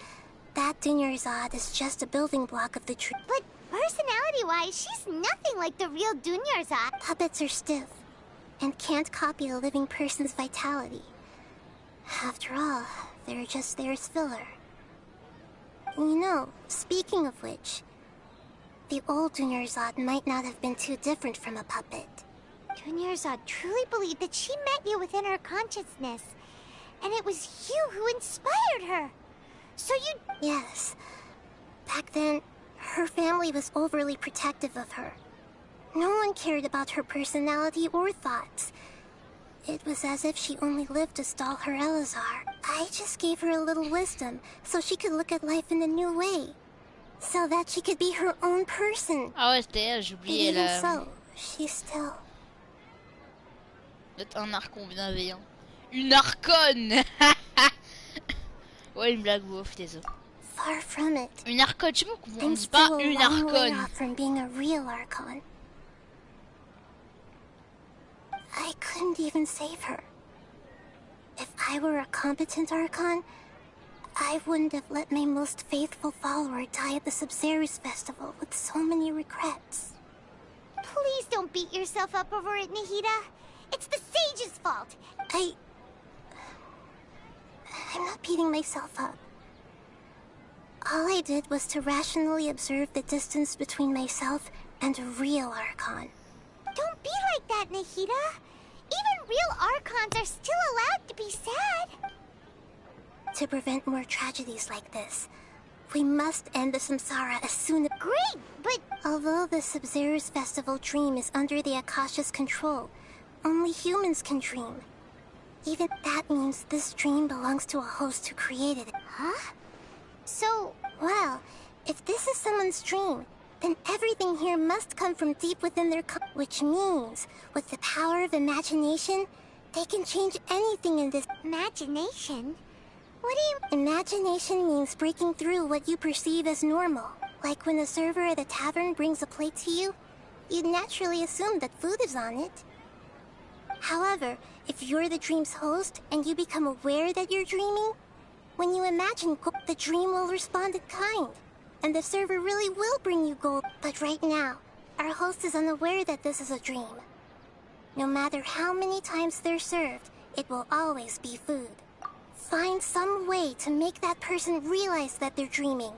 that Dunyarzad is just a building block of the tree. But personality-wise, she's nothing like the real Dunyarzad. Puppets are stiff, and can't copy a living person's vitality. After all, they're just there as filler. You know, speaking of which, the old Dunyarzad might not have been too different from a puppet. Dunyarzad truly believed that she met you within her consciousness. And it was you who inspired her. So you... Yes. Back then, her family was overly protective of her. No one cared about her personality or thoughts. It was as if she only lived to stall her Elazar. I just gave her a little wisdom so she could look at life in a new way. So that she could be her own person. Ah ouais, c'était elle, j'ai oublié Even la... so, she's still... D'être un archon bienveillant. Une arconne. Ouais, une blague, ouf, désolé. Far from it. Une arconne, je sais pas comment on I'm dit pas still a une long way arconne. off from being a real Archon. I couldn't even save her. If I were a competent Archon, I wouldn't have let my most faithful follower die at the Sumeru4 festival with so many regrets. Please don't beat yourself up over it, Nahida. It's the sage's fault. I'm not beating myself up. All I did was to rationally observe the distance between myself and a real Archon. Don't be like that, Nahida. Even real Archons are still allowed to be sad. To prevent more tragedies like this, we must end the samsara as soon as... Great, but... Although the Sumeru4 festival dream is under the Akasha's control, only humans can dream. Even that means this dream belongs to a host who created it. Huh? So... Well, if this is someone's dream, then everything here must come from deep within their which means, with the power of imagination, they can change anything in this... Imagination? What do you... Imagination means breaking through what you perceive as normal. Like when the server at a tavern brings a plate to you, you'd naturally assume that food is on it. However, if you're the dream's host and you become aware that you're dreaming, when you imagine the dream will respond in kind, and the server really will bring you gold. But right now, our host is unaware that this is a dream. No matter how many times they're served, it will always be food. Find some way to make that person realize that they're dreaming.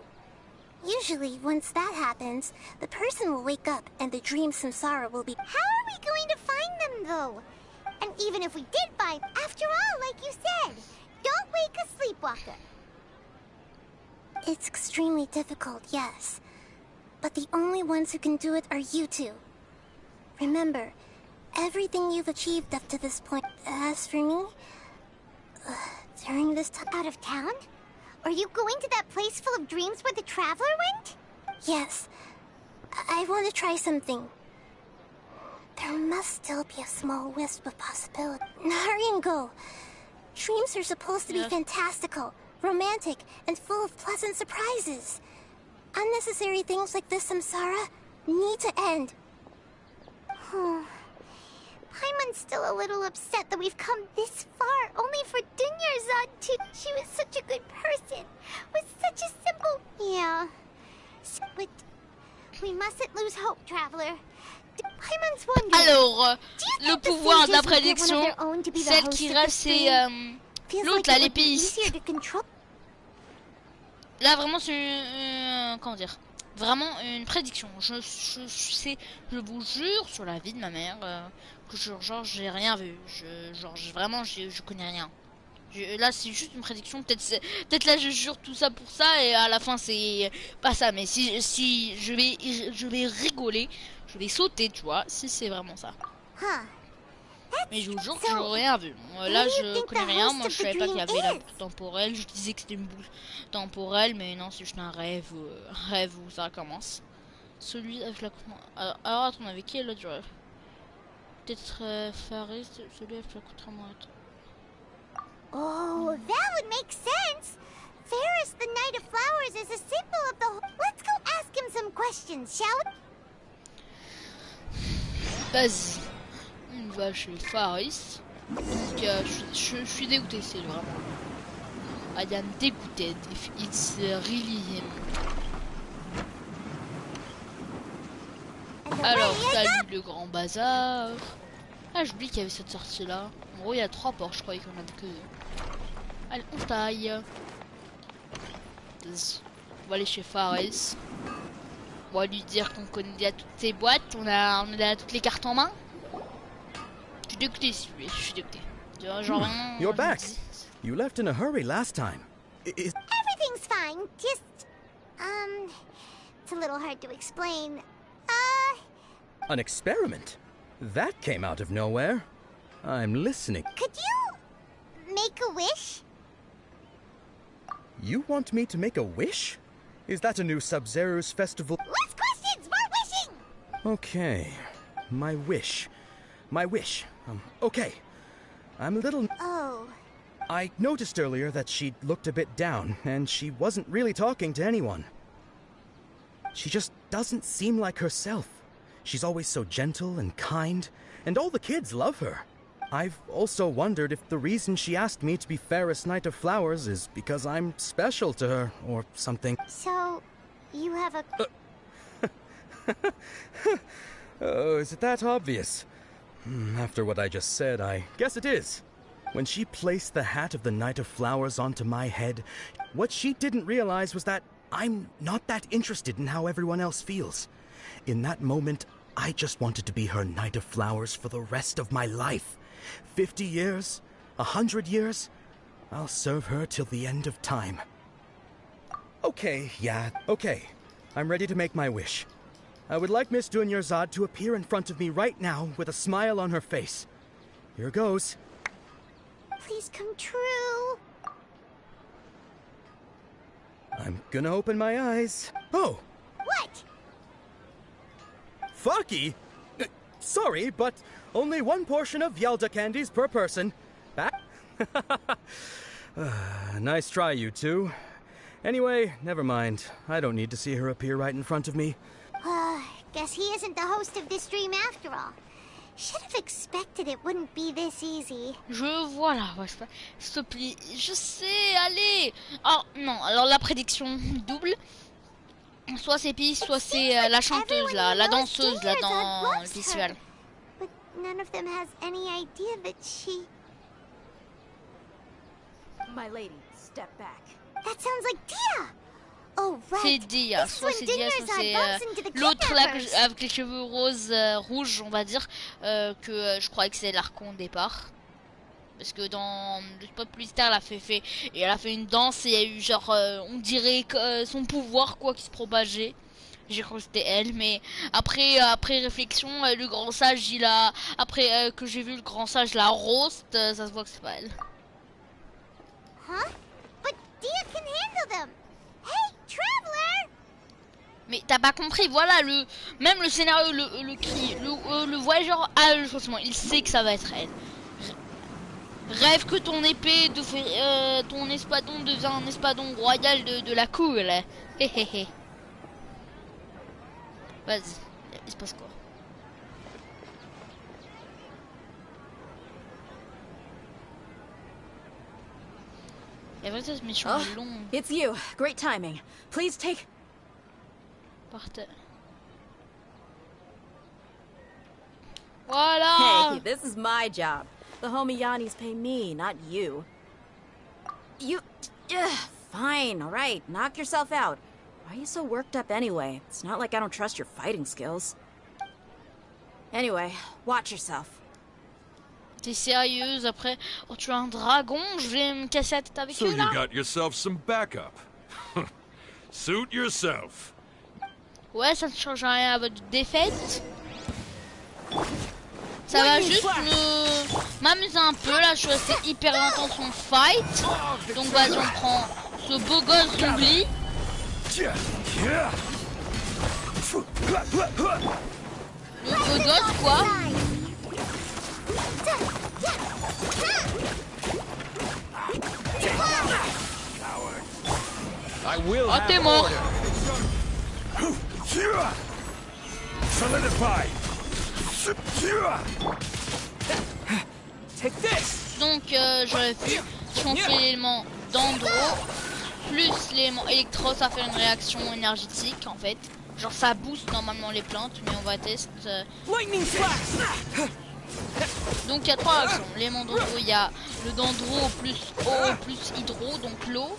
Usually, once that happens, the person will wake up and the dream samsara will be... How are we going to find them, though? And even if we did find... After all, like you said, don't wake a sleepwalker. It's extremely difficult, yes. But the only ones who can do it are you two. Remember, everything you've achieved up to this point. As for me, during this time... Out of town? Are you going to that place full of dreams where the Traveler went? Yes. I want to try something. There must still be a small wisp of possibility. Hurry and go. Dreams are supposed to be fantastical, romantic, and full of pleasant surprises. Unnecessary things like this samsara need to end. Paimon's still a little upset that we've come this far, only for Dunyarzad to... She was such a good person, was such a simple... Yeah. But we mustn't lose hope, Traveler. Paimon's wondering... Alors, le pouvoir de la prédiction, celle qui reste, c'est l'autre, là, l'épée ici. Là, vraiment, c'est comment dire, vraiment une prédiction. Je sais, je vous jure sur la vie de ma mère que genre j'ai rien vu. Vraiment, je connais rien. Là, c'est juste une prédiction. Peut-être là, je jure tout ça pour ça et à la fin, c'est pas ça. Mais si je vais rigoler, je vais sauter, tu vois, si c'est vraiment ça. Mais je vous jure que je n'ai rien vu. Là, je connais rien. Moi, je savais pas qu'il y avait la boucle temporelle. Je disais que c'était une boucle temporelle, mais non, c'est juste un rêve où ça commence. Celui avec la... Alors, attends, avec qui est l'autre joueur? Peut-être Faris, celui avec la contre-montre. Oh, that would make sense. Ferris, the Knight of Flowers, is a symbol of the... Let's go ask him some questions, shall we? Vas-y. On va chez Faris. Je suis dégoûté, c'est vraiment. I am dégoûté. It's really him. Alors, salut le grand bazar. Ah, j'oublie qu'il y avait cette sortie là. En gros, il y a 3 portes, je croyais qu'on avait que 2. Allez, on taille. On va aller chez Faris. On va lui dire qu'on connaît déjà toutes ses boîtes. On a déjà toutes les cartes en main. Je suis dégoûté, je suis dégoûté. Genre vraiment. You're back. You left in a hurry last time. Everything's fine. Just, it's a little hard to explain. An experiment? That came out of nowhere. I'm listening. Could you make a wish? You want me to make a wish? Is that a new Sub-Zero's festival? Less questions! More wishing! Okay. My wish. Okay. I'm a little... Oh. I noticed earlier that she looked a bit down, and she wasn't really talking to anyone. She just doesn't seem like herself. She's always so gentle and kind, and all the kids love her. I've also wondered if the reason she asked me to be Fairest Knight of Flowers is because I'm special to her, or something. So, you have a... Oh, is it that obvious? After what I just said, I guess it is. When she placed the hat of the Knight of Flowers onto my head, what she didn't realize was that I'm not that interested in how everyone else feels. In that moment, I just wanted to be her Knight of Flowers for the rest of my life. 50 years, 100 years, I'll serve her till the end of time. Okay. I'm ready to make my wish. I would like Miss Dunyarzad to appear in front of me right now with a smile on her face. Here goes. Please come true. I'm gonna open my eyes. Oh! What? Fucky? Sorry, but only one portion of Yalda candies per person. Nice try, you two. Anyway, never mind. I don't need to see her appear right in front of me. Guess he isn't the host of this stream after all. Should have expected it wouldn't be this easy. Voilà, s'il te plaît, je sais, allez. Oh non, alors la prédiction double. Soit c'est Peace, soit c'est la chanteuse là, la danseuse là dans le visual. But none of them has any idea that she... My lady, step back. That sounds like Dia! Oh, right. C'est Dia, soit c'est Dia, soit c'est l'autre là avec les cheveux roses, rouges, on va dire, que je croyais que c'est l'Archon au départ. Parce que dans le spot publicitaire, elle a fait une danse et il y a eu genre, on dirait que son pouvoir quoi qui se propageait. J'ai cru que c'était elle, mais après réflexion, le grand sage, après que j'ai vu le grand sage la roast, ça se voit que c'est pas elle. Huh? But Dia can handle them. Hey, Traveler! Mais t'as pas compris, voilà, même le scénario le voyageur a le changement, il sait que ça va être elle. Rêve que ton épée ton espadon devient un espadon royal de la cour là. Hehehe. Vas-y, il se passe quoi? Il y a vraiment ce méchant long. It's you. Great timing. Please take... Par terre. Voilà. Hey, this is my job. The homie Yannis pay me, not you. Fine, alright. Knock yourself out. Why are you so worked up anyway? It's not like I don't trust your fighting skills. Anyway, watch yourself. T'es sérieuse après? Oh, tu as un dragon? Je vais me casser la tête avec So eux là? you got yourself some backup. Suit yourself. Ouais, ça ne change rien à votre défaite. Ça va juste m'amuser un peu là, je suis resté hyper intense en fight. Donc vas-y, on prend ce beau gosse zombie. Le beau gosse quoi. Oh, t'es mort. Solidify. Donc j'aurais pu, si on fait l'élément d'Andro plus l'élément électro, ça fait une réaction énergétique en fait. Genre ça booste normalement les plantes, mais on va tester. Donc il y a trois réactions. L'élément d'Andro, il y a le d'Andro plus eau plus hydro, donc l'eau.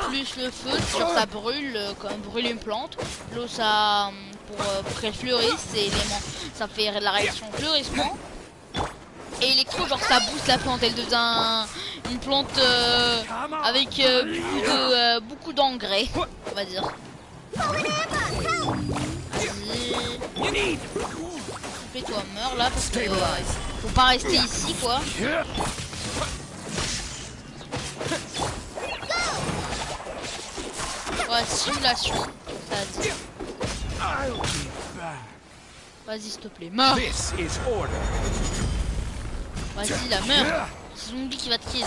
Plus le feu, genre ça brûle comme brûler une plante. L'eau ça pour qu'elle fleurisse, c'est l'élément, ça fait la réaction fleurissement. Et électro genre ça booste la plante, elle devient Une plante avec beaucoup d'engrais, on va dire. Vas-y. Fais-toi meurs là parce que faut pas rester ici quoi. Ouais, simulation, ça a dit. Vas-y s'il te plaît, meurs. Vas-y la meurs. C'est zombie qui va te kill.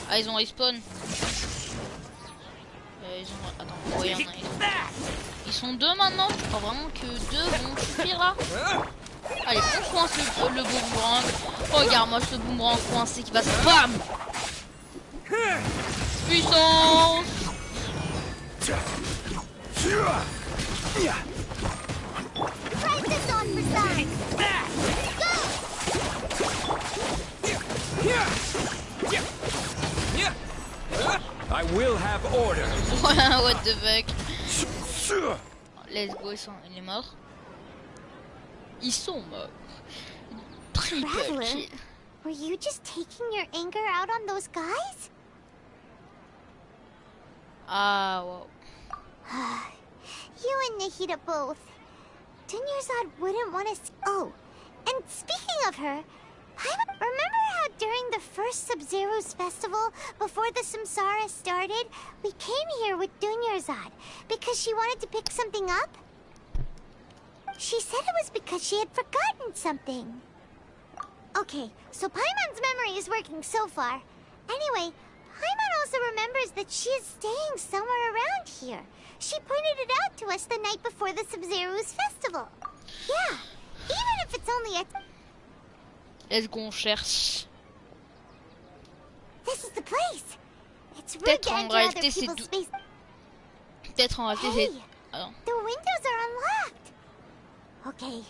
Ah ils ont respawn. Ils ont... Attends, ouais, il y en a. Ils sont deux maintenant. Je crois vraiment que deux vont suffire là. Allez, on coince le boomerang. Regarde-moi ce boomerang coincé qui va se bam. Puissance. I will have order. What the fuck. Let's go, il est mort. Ils sont morts. Triple kill. Were you just taking your anger out on those guys? Ah, wow. You and Nahida both. Dunyarzad wouldn't want to. Oh, and speaking of her, remember how during the first Sub-Zero's festival, before the Samsara started, we came here with Dunyarzad because she wanted to pick something up? She said it was because she had forgotten something. Okay, so Paimon's memory is working so far. Anyway, Paimon also remembers that she is staying somewhere around here. She pointed it out to us the night before the Sub-Zero's festival. Yeah, even if it's only a... Est-ce qu'on cherche? This is the place. It's rude Peut-être to en enter other réalité c'est people's space. Peut-être en réalité Hey, c'est... Ah non. the windows are unlocked. Okay.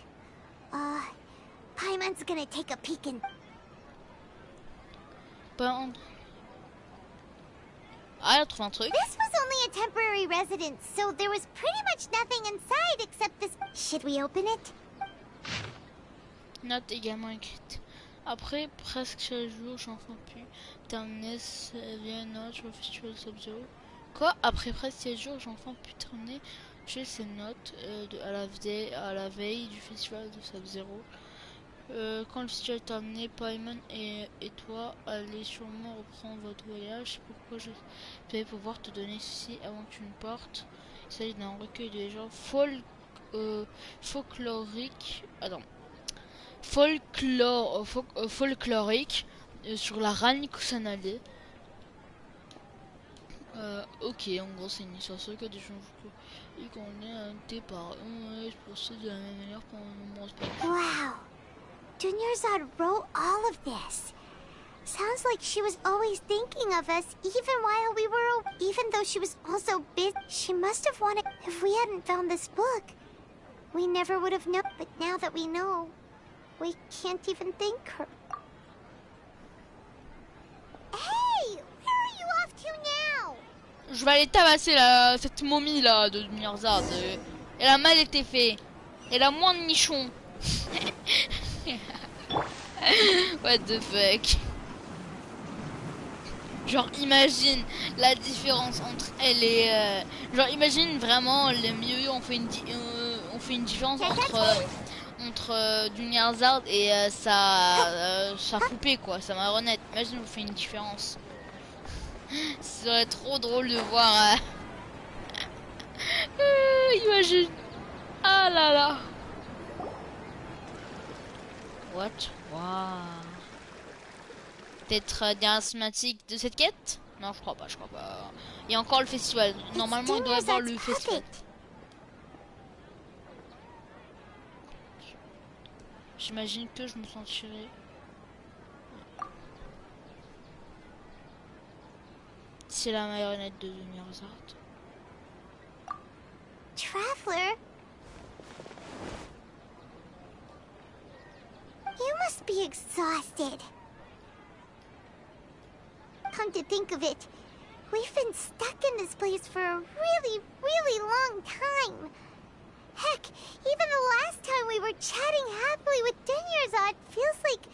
Paimon's gonna take a peek in. Pas... Ah, elle a trouvé un truc. This was only a temporary residence, so there was pretty much nothing inside except this. Should we open it? Note également écrite. Après presque 16 jours, j'en fais plus. Terminé, c'est bien note sur le festival Sub-Zero. Quoi? Après presque 16 jours, j'en fais plus terminé. J'ai ces notes à la veille du festival de Sub-Zero. Quand le festival est terminé, Paimon et toi allez sûrement reprendre votre voyage. Pourquoi je vais pouvoir te donner ceci avant que tu ne partes. Il s'agit d'un recueil de légendes folkloriques. Attends. Folklorique sur la Rani Kusanale. Ok, en gros c'est une histoire sur que des gens et qu'on est hanté par je procède de la même manière pendant de nombreuses pages. Wow. Dunyarzad wrote all of this. Sounds like she was always thinking of us, even though she was also busy. She must have wanted. If we hadn't found this book, we never would have known. But now that we know, we can't even thank her. Hey, where are you off to now? Je vais aller tabasser cette momie là de Dunyarzad. Elle a mal été fait. Elle a moins de nichons. What the fuck. Genre imagine la différence entre elle et genre imagine vraiment le milieu on fait une différence entre Dunyarzad et sa poupée quoi, sa marionnette. Imagine on fait une différence. Ce serait trop drôle de voir imagine. Ah là là. What? Wow. Peut-être dernière cinématique de cette quête? Non, je crois pas. Il y a encore le festival. Normalement, il doit y avoir le festival. J'imagine que je me sentirais... C'est la marionnette de Dunyarzad. Traveler? You must be exhausted. Come to think of it, we've been stuck in this place for a really, really long time. Heck, even the last time we were chatting happily with Denyerzad feels like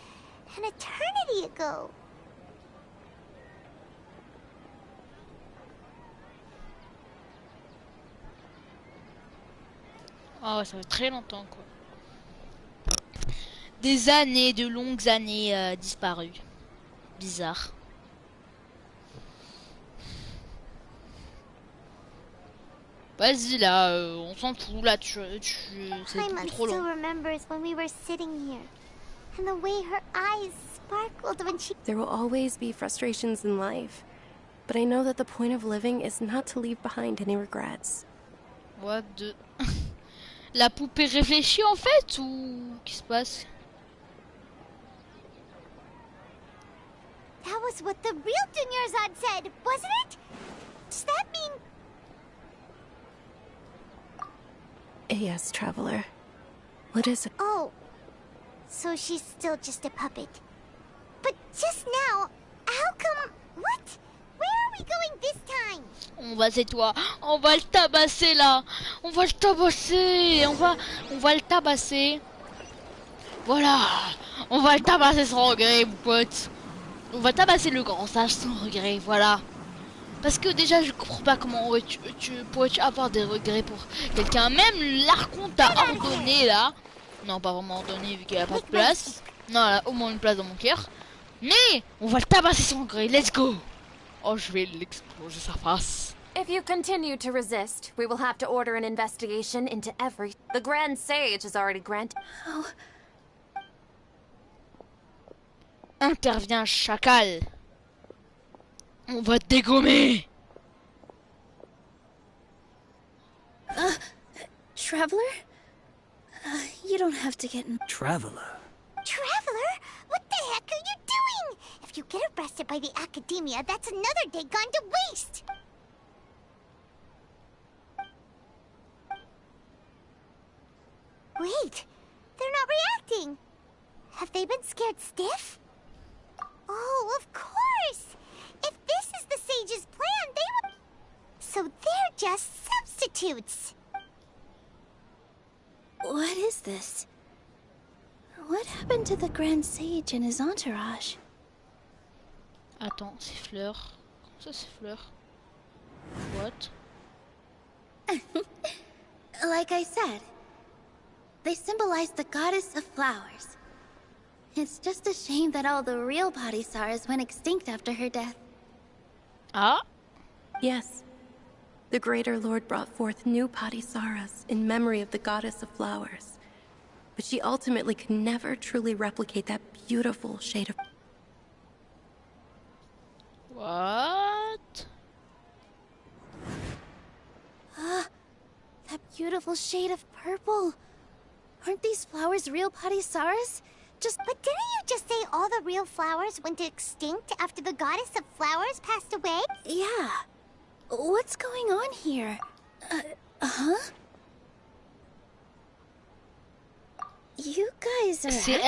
an eternity ago. Oh, ça fait très longtemps, quoi. Des années, de longues années disparues. Bizarre. Vas-y là, on s'en fout là, c'est Paimon trop still long. remembers when we were sitting here, and the way her eyes sparkled when she... There will always be frustrations in life, but I know that the point of living is not to leave behind any regrets. What the... La poupée réfléchit en fait, ou... Qu'est-ce qui se passe? That was what the real Denyerzad said, wasn't it? Does that mean... Yes, traveler. What is it? Oh, so she's still just a puppet. But just now, how come... What? Where are we going this time? On va, c'est toi. On va le tabasser là. On va le tabasser. On va le tabasser. Voilà. On va le tabasser sans regret, mon pote. On va tabasser le grand sage sans regret, voilà. Parce que déjà, je comprends pas comment tu pourrais avoir des regrets pour quelqu'un. Même l'Archonte t'a ordonné là. Non, pas vraiment ordonné vu qu'il n'y a pas de place. Non, elle a au moins une place dans mon cœur. Mais on va le tabasser sans regret. Let's go. Oh, je vais l'exploser sa face. If you continue to resist, we will have to order an investigation into every... The Grand Sage has already granted... Oh. Intervient chacal. On va te dégommer. Traveler? You don't have to get in... Traveler? Traveler? What the heck are you doing? If you get arrested by the Academia, that's another day gone to waste. Wait, they're not reacting. Have they been scared stiff? Oh, of course! If this is the Sage's plan, they would... So they're just substitutes. What is this? What happened to the Grand Sage and his entourage? Attends, c'est fleurs. Comment ça, c'est fleurs? What? Like I said, they symbolize the goddess of flowers. It's just a shame that all the real Padisaras went extinct after her death. Ah? Yes. The Greater Lord brought forth new Padisaras in memory of the goddess of flowers. But she ultimately could never truly replicate that beautiful shade of... What? That beautiful shade of purple. Aren't these flowers real Padisaras? But didn't you just say all the real flowers went extinct after the goddess of flowers passed away? Yeah. What's going on here? Huh? You guys are C'est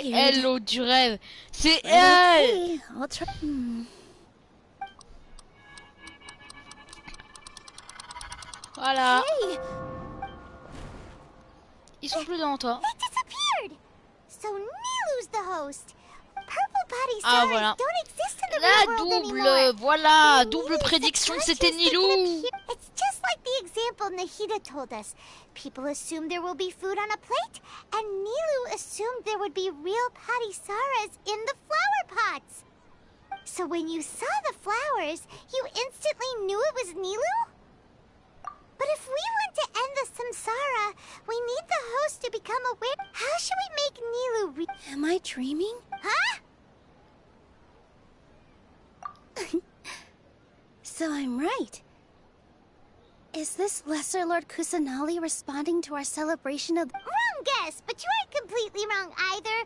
elle l'eau du rêve. C'est elle. Okay, I'll try. Voilà. Hey! Ils sont plus dans toi. They disappeared! So Nilu's the host. Purple Padisaras Ah voilà. don't exist in the La real world double, anymore. voilà, We double needed prédiction, the c'était conscious to Nilou. get appear- It's just like the example Nahida told us. People assumed there will be food on a plate, and Nilu assumed there would be real Padisaras in the flower pots. So when you saw the flowers, you instantly knew it was Nilu? But if we want to end the samsara, we need the host to become aware. How should we make Nilu Am I dreaming? Huh? So I'm right. Is this Lesser Lord Kusanali responding to our celebration of... Wrong guess, but you aren't completely wrong either.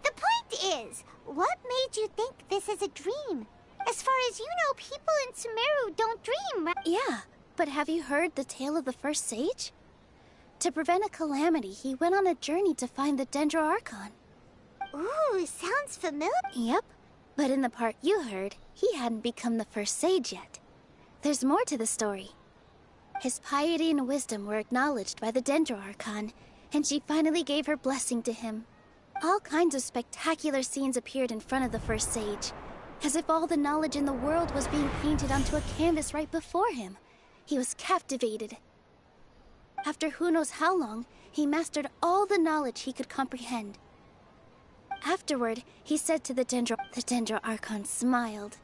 The point is, what made you think this is a dream? As far as you know, people in Sumeru don't dream, right? Yeah, but have you heard the tale of the first sage? To prevent a calamity, he went on a journey to find the Dendro Archon. Ooh, sounds familiar. Yep, but in the part you heard, he hadn't become the first sage yet. There's more to the story. His piety and wisdom were acknowledged by the Dendro Archon, and she finally gave her blessing to him. All kinds of spectacular scenes appeared in front of the first sage, as if all the knowledge in the world was being painted onto a canvas right before him. He was captivated. After who knows how long, he mastered all the knowledge he could comprehend. Afterward, he said to the Dendro Archon smiled.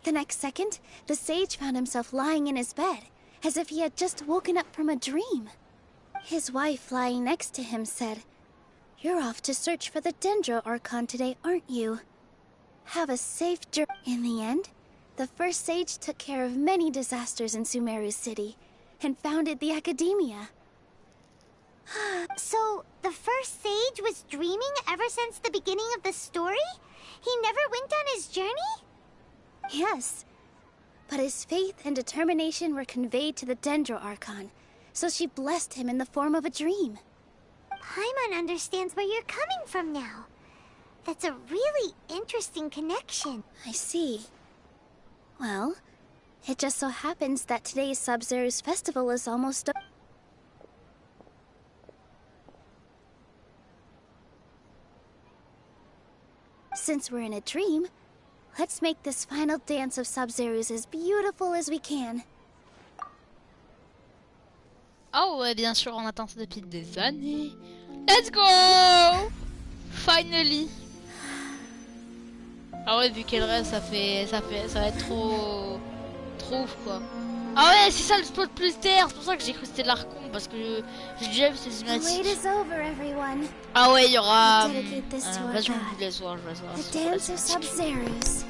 The next second, the sage found himself lying in his bed, as if he had just woken up from a dream. His wife lying next to him said, "You're off to search for the Dendro Archon today, aren't you? Have a safe journey." In the end, the first sage took care of many disasters in Sumeru City, and founded the Academia. So, the first sage was dreaming ever since the beginning of the story? He never went on his journey? Yes, but his faith and determination were conveyed to the Dendro Archon, so she blessed him in the form of a dream. Paimon understands where you're coming from now. That's a really interesting connection. I see. Well, it just so happens that today's Sub-Zero's festival is almost over. Since we're in a dream, let's make this final dance of Sub-Zero's as beautiful as we can. Oh ouais, bien sûr, on attend ça depuis des années. Let's go! Finally! Ah ouais, vu qu'elle reste, ça va être trop ouf quoi. Ah ouais, c'est ça le spot plus terre, c'est pour ça que j'ai cru que c'était l'Archon, parce que j'ai déjà vu ces cinématiques. Ah ouais, il y aura... vas-y, je vous laisse voir, je vais voir. The dance of Sub-Zero's.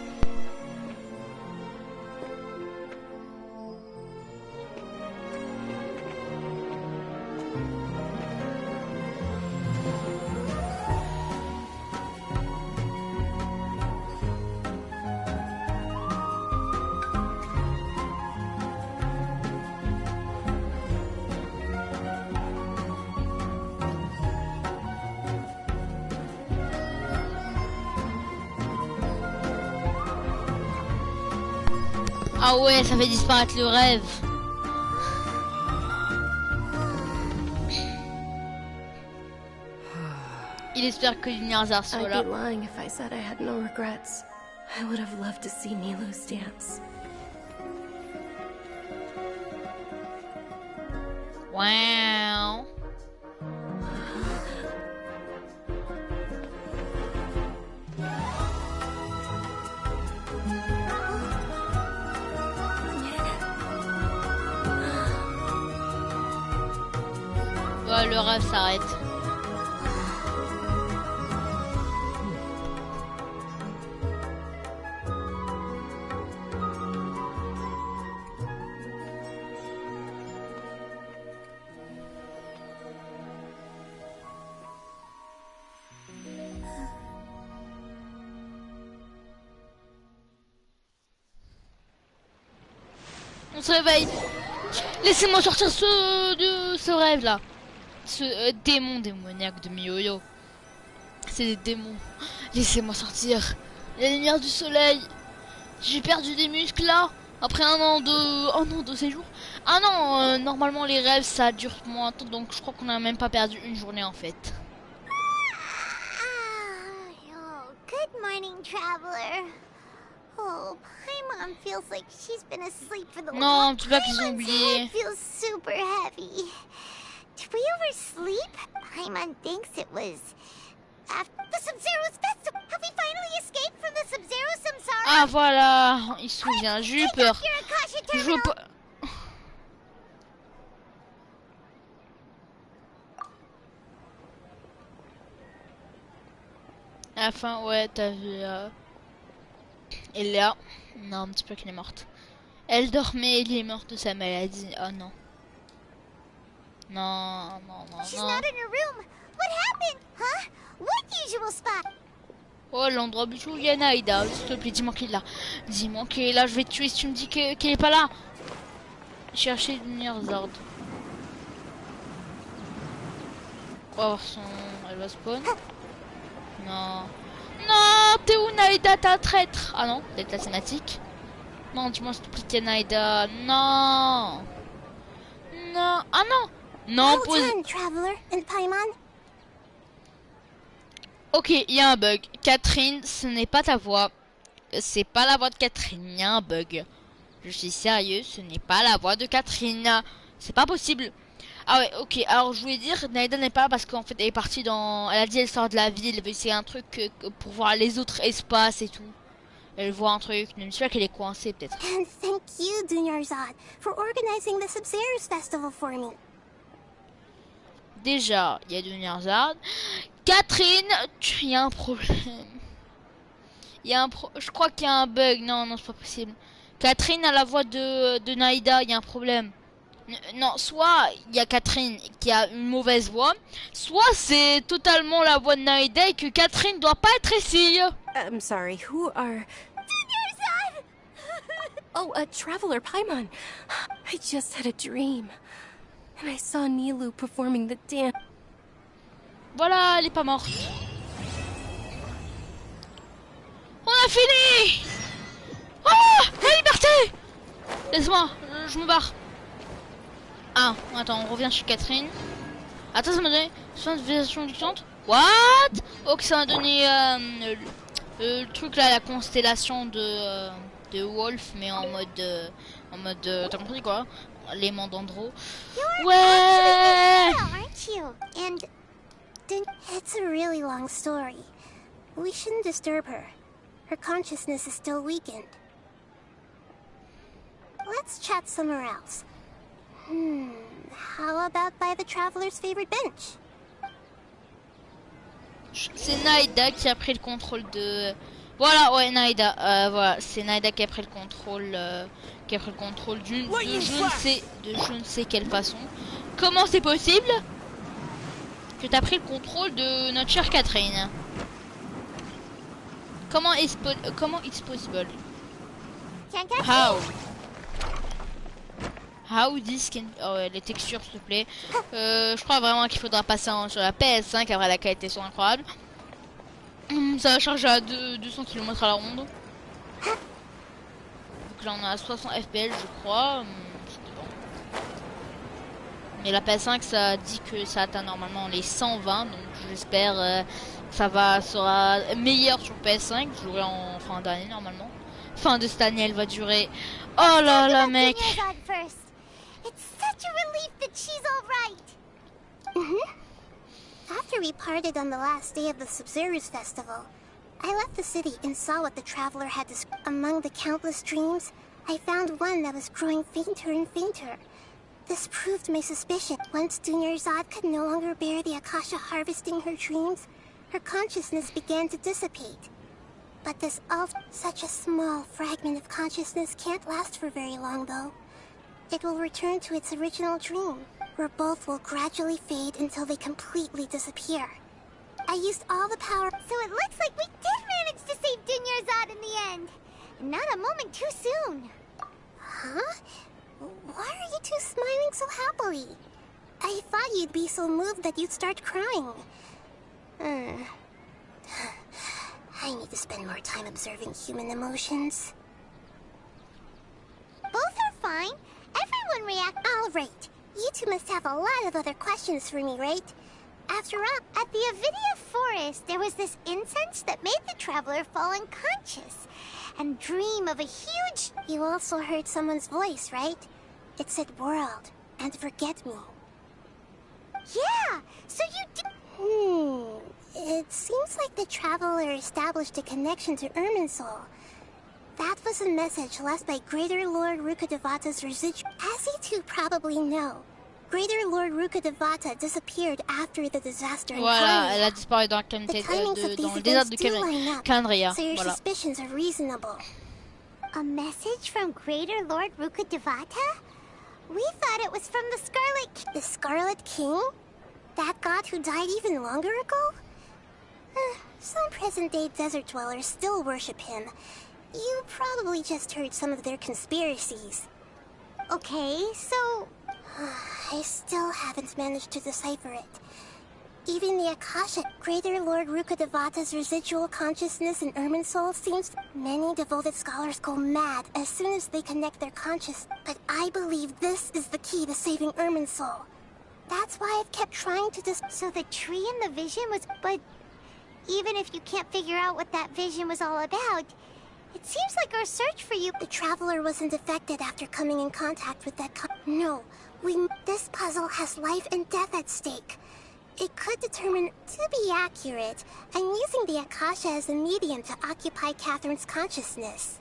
Ah ouais, ça fait disparaître le rêve. Il espère que Lumière soit là. I'd be lying if I said I had no regrets. I would have loved to see Nilou's dance. Wow. Ouais, le rêve s'arrête. On se réveille. Laissez-moi sortir de ce rêve là. Ce démon démoniaque de Miyoyo. C'est des démons. Laissez-moi sortir. La lumière du soleil. J'ai perdu des muscles là. Après un an de séjour. Ah non, normalement les rêves ça dure moins de temps. Donc je crois qu'on a même pas perdu une journée en fait. Oh, good morning, traveler. Oh, Paimon feels like she's been asleep for the Non, tu vois qu'ils ont oublié. It feels super heavy. Did we oversleep? Paimon thinks it was after the Sub-Zero's festival. Have we finally escaped from the Sub-Zero Samsara? Ah voilà, il se souvient. J'ai eu peur. Je veux pas. À la fin, ouais, t'as vu. Elia. Non, un petit peu qu'elle est morte. Elle dormait, elle est morte de sa maladie. Oh non. Non, non, non, She's non. not in her room. What happened? Huh? What usual spot? Oh, l'endroit où il y a Naïda. S'il te plaît, dis-moi qu'elle est là. Dis-moi qu'elle est là, je vais te tuer si tu me dis qu'elle est pas là. Chercher une Zard. On va voir son... Elle va spawn. Non. Non, t'es où Naïda, ta traître? Ah non, peut-être la cinématique. Non, dis-moi s'il te plaît, t'es Naïda. Non. non. Ah non. Non, pose. Well done, Traveler and Paimon. Ok, il y a un bug. Catherine, ce n'est pas ta voix. C'est pas la voix de Catherine. Il y a un bug. Je suis sérieux, ce n'est pas la voix de Catherine. C'est pas possible. Ah ouais, ok. Alors je voulais dire, Naïda n'est pas là parce qu'en fait elle est partie dans... Elle a dit elle sort de la ville. C'est un truc pour voir les autres espaces et tout. Elle voit un truc. Même si qu'elle est coincée peut-être. And thank you, Dunyarzad, for organizing the Subzerus Festival for me. Déjà, il y a Dunyarzad. Catherine, il y a un problème. Je crois qu'il y a un bug. Non, non, c'est pas possible. Catherine a la voix de Naïda, il y a un problème. Non, soit il y a Catherine qui a une mauvaise voix, soit c'est totalement la voix de Naïda et que Catherine doit pas être ici. I'm sorry, who are... Oh, a Traveler Paimon. I just had a dream. And I saw Nilu performing the dance. Voilà, elle est pas morte. On a fini. Oh, la liberté. Laisse-moi, je me barre. Ah, attends, on revient chez Catherine. Attends, ça m'a donné soin de visualisation luxante. What? Ok, ça m'a donné le truc là, la constellation de Wolf, mais en mode t'as compris quoi? L'aimant d'Andro. Ouais. Aren't you? And it's a really long story. We shouldn't disturb her. Her consciousness is still weakened. Let's chat somewhere else. How about by the Traveler's favorite bench? C'est Naïda qui a pris le contrôle de... Voilà, ouais, Naïda. Voilà, c'est Naïda qui a pris le contrôle, de je ne sais quelle façon. Comment c'est possible que tu as pris le contrôle de notre chère Catherine? Comment it's possible? How this can... Oh ouais, les textures s'il te plaît. Je crois vraiment qu'il faudra passer sur la PS5, après la qualité sont incroyables. Ça va charger à 200 km à la ronde. Donc là on a 60 fps je crois. Mais la PS5 ça dit que ça atteint normalement les 120. Donc j'espère que sera meilleur sur PS5. Je jouerai en fin d'année normalement. Fin de cette année elle va durer. Oh là là mec. It's such a relief that she's all right. After we parted on the last day of the Subzerus Festival, I left the city and saw what the Traveler had described. Among the countless dreams, I found one that was growing fainter and fainter. This proved my suspicion. Once Dunyarzad could no longer bear the Akasha harvesting her dreams, her consciousness began to dissipate. But this such a small fragment of consciousness can't last for very long though. It will return to its original dream, where both will gradually fade until they completely disappear. I used all the power... So it looks like we did manage to save Dunyarzad in the end. Not a moment too soon. Huh? Why are you two smiling so happily? I thought you'd be so moved that you'd start crying. I need to spend more time observing human emotions. Both are fine. Everyone reacts. All right. You two must have a lot of other questions for me, right? After all, at the Avidia Forest, there was this incense that made the Traveler fall unconscious and dream of a huge... You also heard someone's voice, right? It said world and forget me. Yeah, so you did... It seems like the Traveler established a connection to Irminsul. That was a message left by Greater Lord Rukkhadevata's residual. As you two probably know, Greater Lord Rukkhadevata disappeared after the disaster in Voilà, Kandria. elle a disparu dans le désert de Kandria. So your Voilà. suspicions are reasonable. A message from Greater Lord Rukkhadevata? We thought it was from the Scarlet King. The Scarlet King? That god who died even longer ago? Some present-day desert dwellers still worship him. You probably just heard some of their conspiracies. Okay, so... I still haven't managed to decipher it. Even the Akasha, Greater Lord Rukkhadevata's residual consciousness in Irminsul seems... Many devoted scholars go mad as soon as they connect their conscious. But I believe this is the key to saving Irminsul. That's why I've kept trying to So the tree in the vision was... But even if you can't figure out what that vision was all about, it seems like our search for you... The Traveler wasn't affected after coming in contact with that No, this puzzle has life and death at stake. It could determine... To be accurate, I'm using the Akasha as a medium to occupy Catherine's consciousness.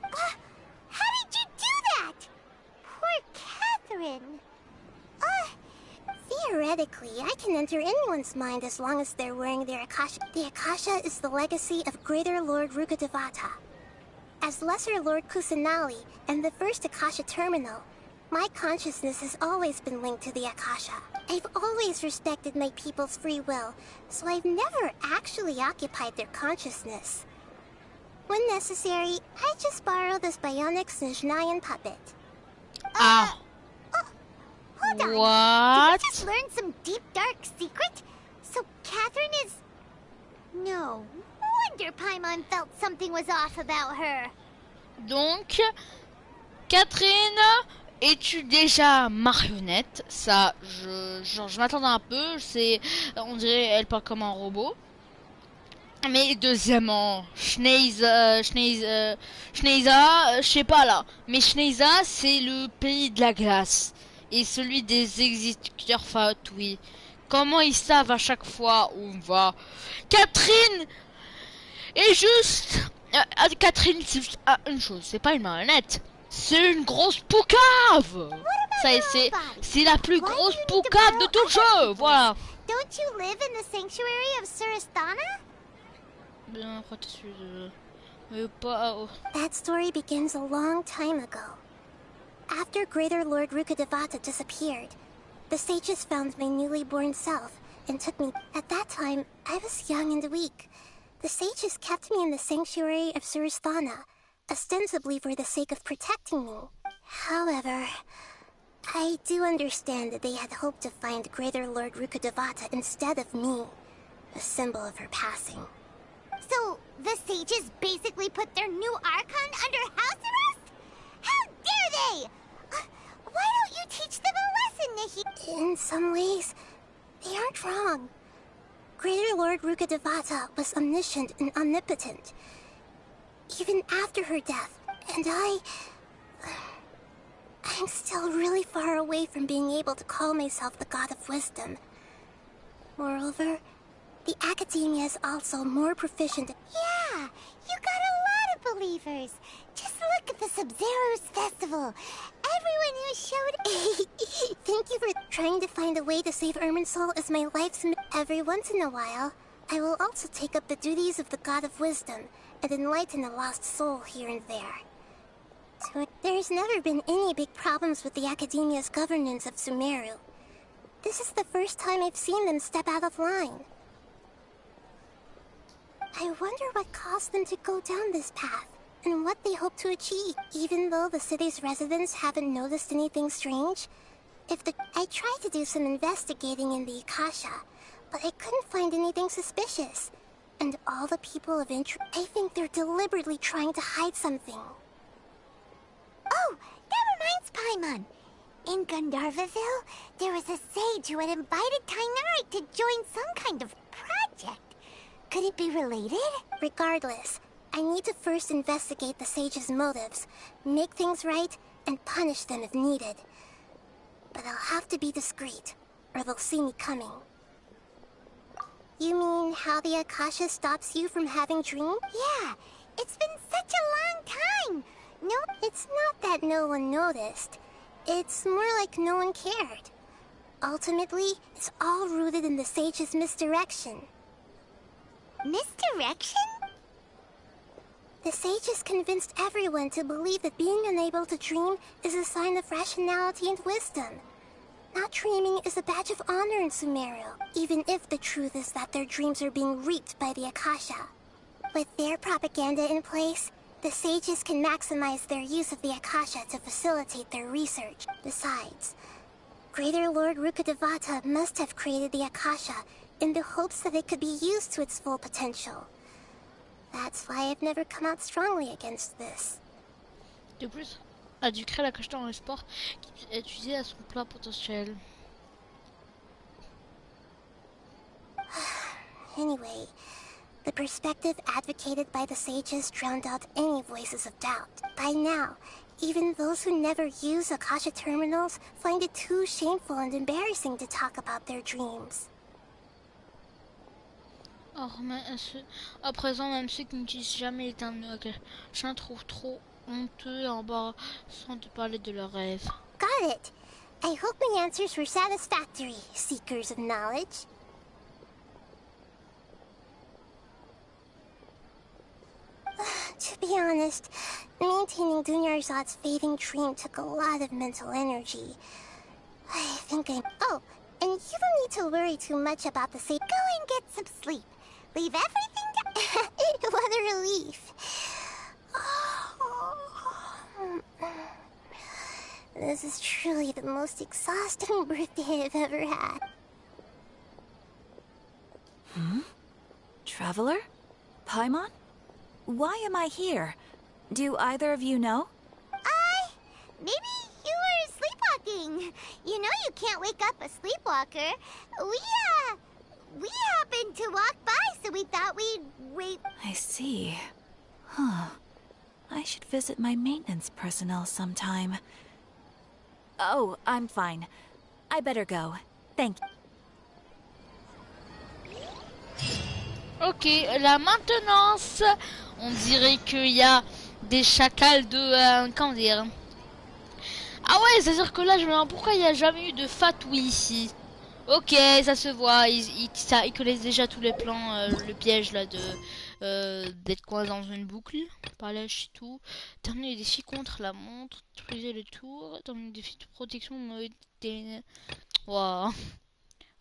How did you do that? Poor Catherine. Theoretically, I can enter anyone's mind as long as they're wearing their Akasha. The Akasha is the legacy of Greater Lord Rukkhadevata. As Lesser Lord Kusanali and the first Akasha terminal, my consciousness has always been linked to the Akasha. I've always respected my people's free will, so I've never actually occupied their consciousness. When necessary, I just borrow this bionic Snezhnayan puppet. Hold on. What? Did we just learn some deep, dark secret? So Catherine is... No wonder Paimon felt something was off about her. Donc, Catherine, es-tu déjà marionnette? Ça, je m'attendais un peu. On dirait, elle parle comme un robot. Mais deuxièmement, Schneiza, je sais pas là. Mais Schneiza, c'est le pays de la glace. Et celui des exécuteurs fatouis. Comment ils savent à chaque fois où on va? Catherine est juste... Catherine, c'est juste une chose, c'est pas une marionnette. C'est une grosse poucave. C'est la plus grosse poucave de tout le jeu, voilà. Don't you live in the sanctuary of Surasthana? Bien, protestus mais pas... That story begins a long time ago. After Greater Lord Rukkhadevata disappeared, the sages found my newly born self and took me. At that time, I was young and weak. The sages kept me in the sanctuary of Surasthana, ostensibly for the sake of protecting me. However, I do understand that they had hoped to find Greater Lord Rukkhadevata instead of me, a symbol of her passing. So, the sages basically put their new Archon under house arrest? How dare they! Why don't you teach them a lesson, Nihi? In some ways, they aren't wrong. Greater Lord Rukkhadevata was omniscient and omnipotent, even after her death, and I'm still really far away from being able to call myself the God of Wisdom. Moreover, the Academia is also more proficient. Yeah, you got a lot of believers. Just look at the Sub-Zero's festival. Everyone who showed... Thank you for trying to find a way to save Irminsul as my life's... Every once in a while, I will also take up the duties of the God of Wisdom and enlighten a lost soul here and there. So there's never been any big problems with the Academia's governance of Sumeru. This is the first time I've seen them step out of line. I wonder what caused them to go down this path, and what they hope to achieve. Even though the city's residents haven't noticed anything strange, I tried to do some investigating in the Akasha, but I couldn't find anything suspicious. And all the people of interest, I think they're deliberately trying to hide something. Oh, that reminds Paimon. In Gandharvaville, there was a sage who had invited Tainari to join some kind of project. Could it be related? Regardless, I need to first investigate the sage's motives, make things right, and punish them if needed. But I'll have to be discreet, or they'll see me coming. You mean how the Akasha stops you from having dreams? Yeah, it's been such a long time. No, it's not that no one noticed. It's more like no one cared. Ultimately, it's all rooted in the sage's misdirection. Misdirection? The sages convinced everyone to believe that being unable to dream is a sign of rationality and wisdom. Not dreaming is a badge of honor in Sumeru, even if the truth is that their dreams are being reaped by the Akasha. With their propaganda in place, the sages can maximize their use of the Akasha to facilitate their research. Besides, Greater Lord Rukkhadevata must have created the Akasha in the hopes that it could be used to its full potential. That's why I've never come out strongly against this. De plus, a dû créer la cache dans l'espoir qui puisse être utilisée à son plein potentiel. Anyway, the perspective advocated by the sages drowned out any voices of doubt. By now, even those who never use Akasha terminals find it too shameful and embarrassing to talk about their dreams. Or, à présent, même ceux qui n'utilisent jamais les termes Akasha trouvent trop honteux et embarrassant de parler de leurs rêves. Got it. I hope my answers were satisfactory, seekers of knowledge. To be honest, maintaining Dunyarzad's fading dream took a lot of mental energy. I think I'm... Oh, and you don't need to worry too much about the safe. Go and get some sleep. Leave everything to... What a relief. This is truly the most exhausting birthday I've ever had. Traveler? Paimon? Why am I here? Do either of you know? Maybe you were sleepwalking. You know you can't wake up a sleepwalker. We happened to walk by, so we thought we'd wait. I see. Huh. I should visit my maintenance personnel sometime. Oh, I'm fine. I better go. Thank you. Ok, la maintenance. On dirait qu'il y a des chacals de... comment dire? Ah ouais, c'est-à-dire que là, je me demande pourquoi il n'y a jamais eu de fatouille ici. Ok, ça se voit, ils connaissent déjà tous les plans, le piège là de d'être coincé dans une boucle. Par là, je tout. Terminer les défis contre la montre, triser le tour, terminer les défis de protection, Waouh.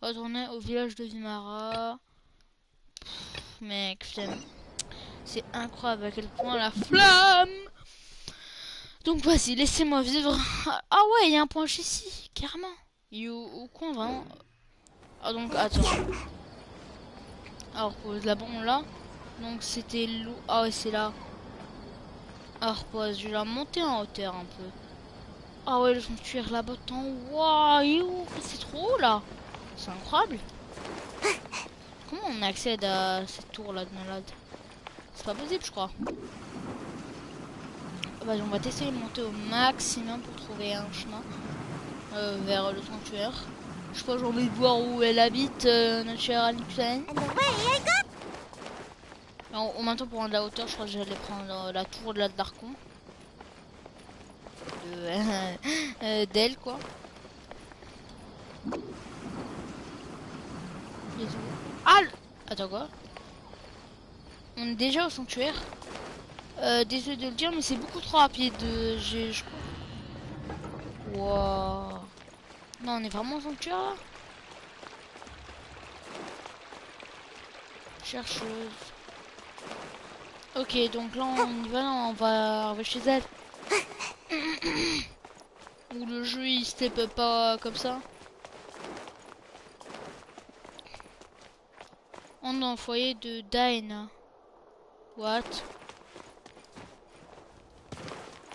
Retourner au village de Vimara. Mec, flemme. C'est incroyable à quel point la flamme. Donc vas-y, laissez-moi vivre. Ah ouais, il y a un point ici, carrément. Il est au coin vraiment. Ah donc attends. Alors pose la bombe là. Donc c'était l'eau. Ah ouais, c'est là. Alors pose, je vais la monter en hauteur un peu. Ah ouais, le sanctuaire là-bas en haut. Waouh, il est où? C'est trop haut là. C'est incroyable. Comment on accède à cette tour là de malade? C'est pas possible, je crois. Vas-y, on va tester de monter au maximum pour trouver un chemin vers le sanctuaire. Je sais pas, j'ai envie de voir où elle habite, notre chère Anixane. En même temps, pour prendre la hauteur, je crois que j'allais prendre la tour de l'Archon. D'elle, quoi. Ah! Attends, quoi? On est déjà au sanctuaire. Désolé de le dire, mais c'est beaucoup trop rapide. Je crois. Wow. Non, on est vraiment au sanctuaire là. Chercheuse. Ok, donc là on y va, on va arriver chez elle. Ou le jeu il step pas comme ça. On est dans le foyer de Daina. What?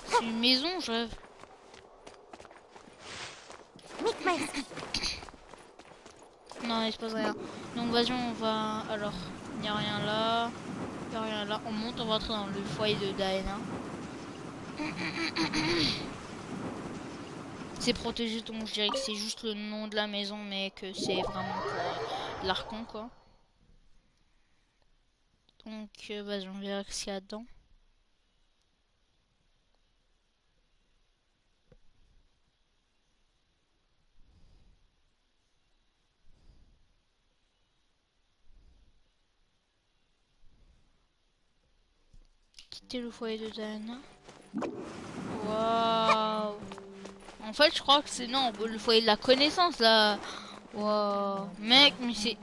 C'est une maison, je rêve. Non, il se passe rien. Donc vas-y, on va... Alors, il n'y a rien là. Il n'y a rien là. On monte, on va entrer dans le foyer de Daina. C'est protégé, donc je dirais que c'est juste le nom de la maison, mais que c'est vraiment pour l'Archon, quoi. Donc, vas-y, on verra ce qu'il y a dedans. Quitter le foyer de Diana. Waouh. En fait, je crois que c'est... Non, le foyer de la connaissance, là. Waouh. Mec, mais c'est...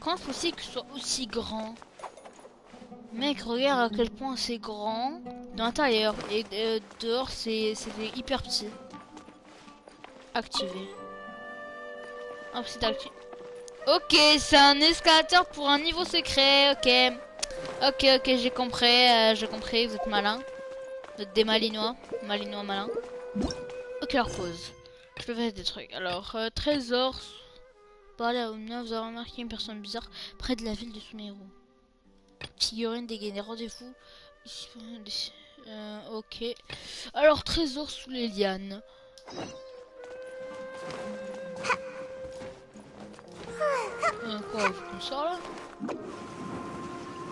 Comment c'est possible que ce soit aussi grand? Mec, regarde à quel point c'est grand de l'intérieur. Et dehors, c'était hyper petit. Activé. Un petit actif. Ok, c'est un escalateur pour un niveau secret. Ok. Ok, j'ai compris. Vous êtes malin. Vous êtes des malinois. Malinois malins. Ok, alors pause. Je peux faire des trucs. Alors, trésor. Parlez à Omnia, vous avez remarqué une personne bizarre près de la ville de Sumeru. Figurine dégainée, rendez-vous. Ok. Alors, trésor sous les lianes. Quoi, on sort là?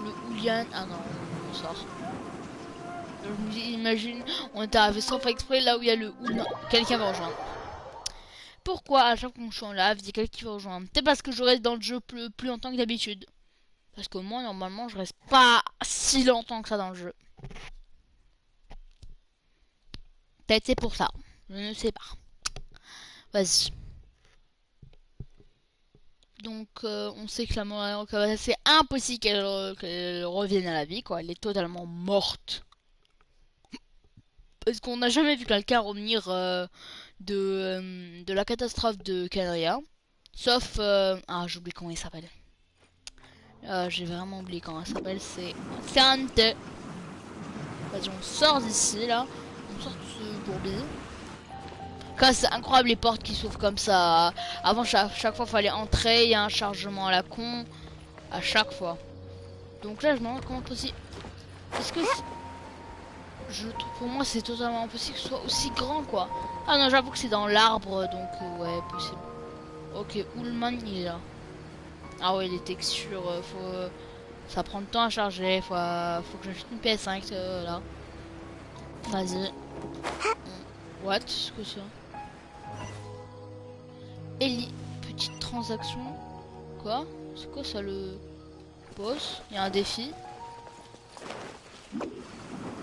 Le Oulian. Ah non, on sort. Je me dis, imagine, on est arrivé sans faire exprès là où il y a le Oulian. Quelqu'un va rejoindre. Pourquoi à chaque fois que je suis en live, il y a quelqu'un qui va rejoindre? Peut-être parce que je reste dans le jeu plus longtemps que d'habitude. Parce que moi, normalement, je reste pas si longtemps que ça dans le jeu. Peut-être c'est pour ça. Je ne sais pas. Vas-y. Donc, on sait que la mort, c'est impossible qu'elle revienne à la vie, quoi. Elle est totalement morte. Parce qu'on n'a jamais vu quelqu'un revenir de la catastrophe de Canaria. Sauf... ah, j'oublie comment il s'appelle. J'ai vraiment oublié comment il s'appelle. C'est Ante. Vas-y, on sort d'ici, là. On sort de ce bourbier. C'est incroyable les portes qui s'ouvrent comme ça. Avant, chaque fois, fallait entrer. Il y a un chargement à la con. À chaque fois. Donc là, je me demande comment possible. Est-ce que... Je trouve, pour moi, c'est totalement impossible que ce soit aussi grand, quoi. Ah non, j'avoue que c'est dans l'arbre, donc ouais, possible. Ok, Ullman, il est là. Ah ouais, les textures, ça prend le temps à charger. Faut que j'achète une PS5, là. Vas-y. What? Qu'est-ce que c'est? Ellie, petite transaction. Quoi? C'est quoi ça, le boss? Il y a un défi.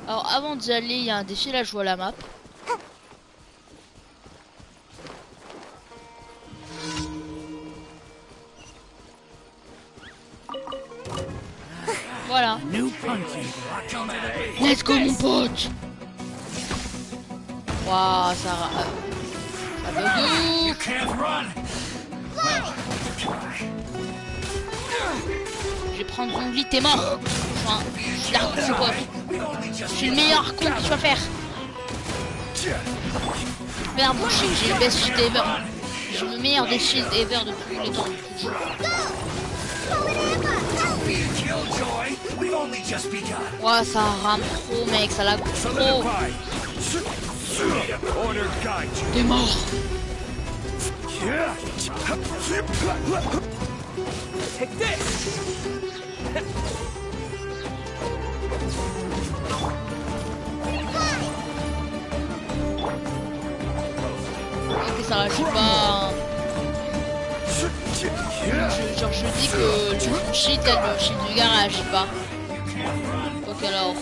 Alors avant d'y aller, il y a un défi, là je vois la map. Voilà. Let's go mon pote. Waouh, ça bug. Je vais prendre ton vie, t'es mort. Enfin, je suis là, c'est quoi? Je suis le meilleur con que tu vas faire. Merde, j'ai le best shield ever. J'ai le meilleur des shields ever de tous les temps. Ouah, ça rame trop, mec, ça lag trop. T'es mort. Ok, ça lâche pas. Genre je dis que tu fais shit à le shit du garage, je sais pas. Ok alors.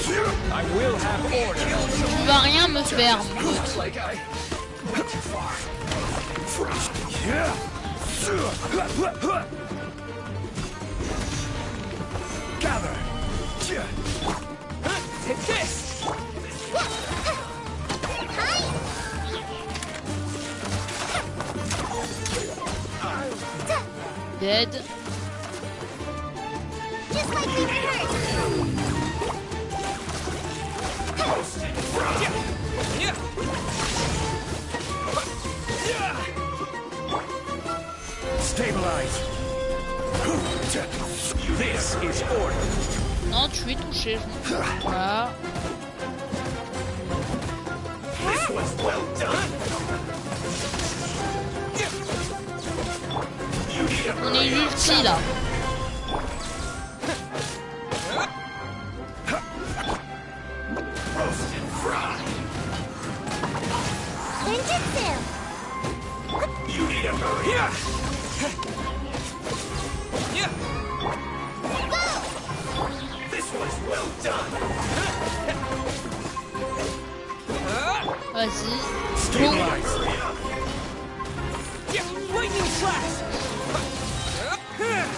Tu vas rien me faire, mon pote. Dead. Just like we heard. Stabilize. This is order. Non, tu es touché. Voilà. This was well done. On est ulti là. You need a hurry. This was well done. Vas-y. Stabilize.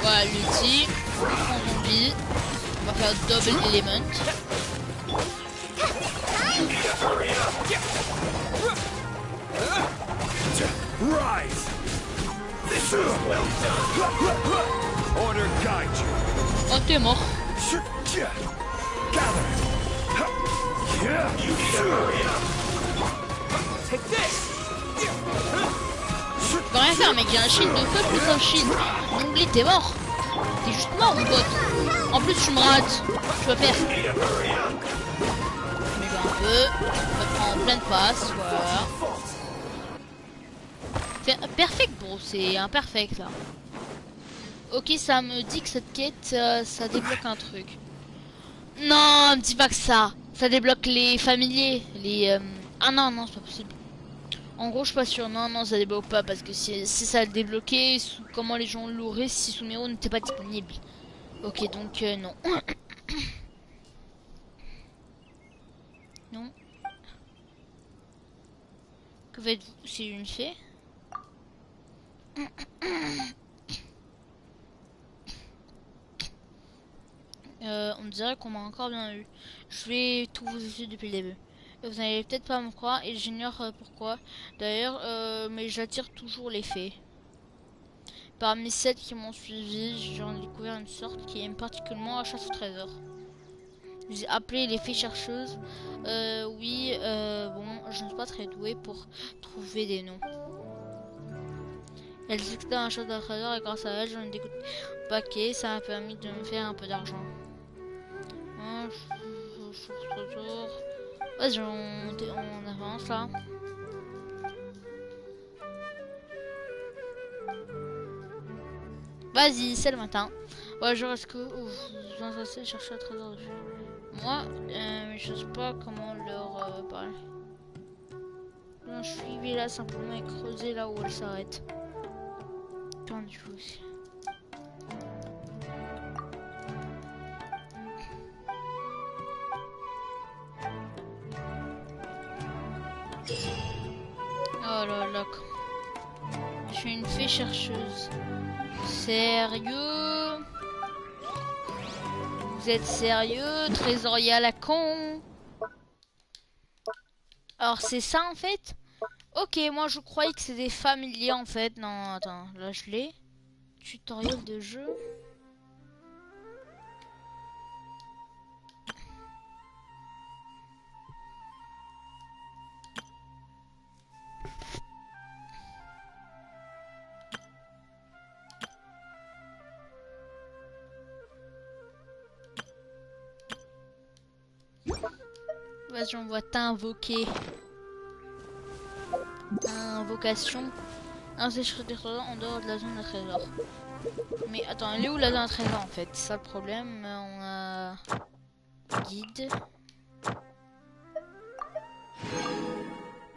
Voilà, l'ulti. On prend zombie. On va faire double element. Rise! This is well done! Order guide you! Oh, t'es mort. Gather! Take this! Tu peux rien faire, mec. J'ai un shield de feu plus un shield. Donc, lui, t'es mort. T'es juste mort, mon pote. En plus, tu me rates. Tu vas faire. Mais un peu. On va te prendre en pleine face. Voilà. C'est perfect, bro. C'est imperfect, là. Ok, ça me dit que cette quête, ça débloque un truc. Non, me dis pas que ça. Ça débloque les familiers. Les... Ah non, non, c'est pas possible. En gros, je suis pas sûre. Non, non, ça débloque pas. Parce que si ça le débloquait, comment les gens l'auraient si Sumeru n'était pas disponible. Ok, donc non. Non. Que faites-vous? C'est une fée? On dirait qu'on m'a encore bien eu. Je vais tout vous expliquer depuis le début. Vous n'allez peut-être pas me croire et j'ignore pourquoi. D'ailleurs, mais j'attire toujours les fées. Parmi celles qui m'ont suivi, j'en ai découvert une sorte qui aime particulièrement la chasse au trésor. J'ai appelé les fées chercheuses. Oui, bon, je ne suis pas très douée pour trouver des noms. Elles excitent un chasse au trésor et grâce à elles, j'en ai des paquets. Ça m'a permis de me faire un peu d'argent. Vas-y, on avance là. Vas-y, c'est le matin. Ouais, je reste que vous intéressez chercher un trésor dessus. Moi, je sais pas comment leur parler. Je suis là simplement et creuser là où elle s'arrête. Quand du coup aussi. Oh là là. Je suis une fée chercheuse. Sérieux? Vous êtes sérieux? Trésorier à la con? Alors c'est ça en fait? Ok, moi je croyais que c'est des familiers en fait. Non, attends, là je l'ai. Tutoriel de jeu. Vas-y, on va t'invoquer. Invocation. Un sécheresse des trésors en dehors de la zone de trésor. Mais attends, elle est où la zone de trésor en fait? C'est ça le problème. On a guide.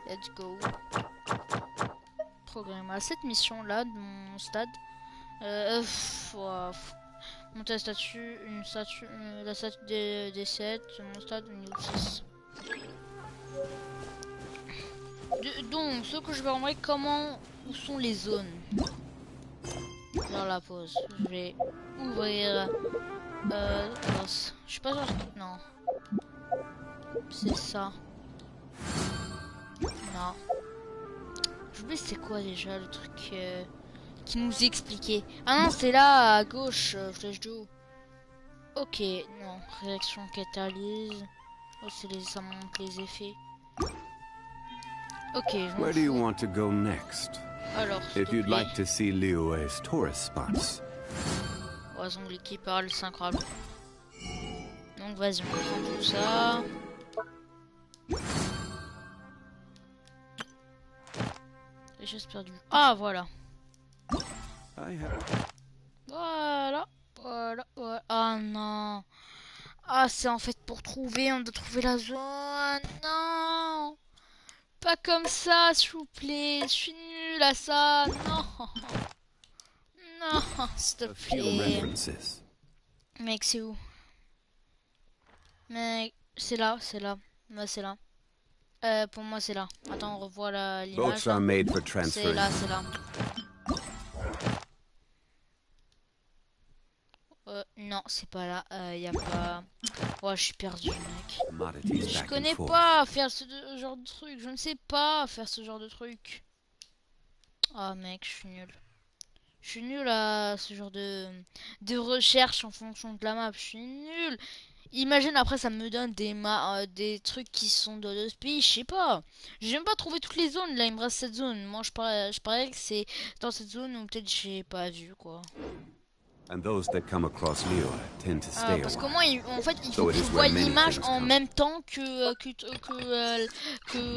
Let's go. Programme à cette mission là de mon stade. Monter la statue, la statue des 7, mon stade niveau 6. Donc, ce que je vais remarquer, où sont les zones? Dans la pause, je vais ouvrir. Je sais pas genre, non. C'est ça. Non. J'oublie c'est quoi déjà le truc qui nous expliquait. Ah non, c'est là à gauche, flèche de haut. Ok, non, réaction catalyse. Oh, ça montre les effets. Ok, Where do you want to go next? Alors, If you'd like to see Liyue's tourist spots. Ouais, onglet qui parle, c'est incroyable. Donc vas-y, on prend tout ça. Les choses perdues. Ah, voilà. Voilà. Voilà. Ah non. Ah, c'est en fait pour trouver, on doit trouver la zone. Non. Pas comme ça, s'il vous plaît. Je suis nulle à ça. Non. Non, s'il te plaît. Mec, c'est où? Mec, c'est là, c'est là. Ouais, c'est là. Pour moi, c'est là. Attends, on revoit l'image. C'est là, c'est là. Non, c'est pas là. Y a pas... Ouais, je suis perdu, mec. Je connais pas faire ce genre de truc. Je ne sais pas faire ce genre de truc. Ah mec, je suis nul. Je suis nul à ce genre de recherche en fonction de la map. Je suis nul. Imagine après ça me donne des trucs qui sont de d'autres pays, je sais pas. J'ai même pas trouvé toutes les zones. Là il me reste cette zone. Moi je parie que c'est dans cette zone où peut-être j'ai pas vu quoi. And those that come across Liyue tend to Ah, stay a parce que while. moi en fait il So faut it que je is vois where many l'image things en come. même temps que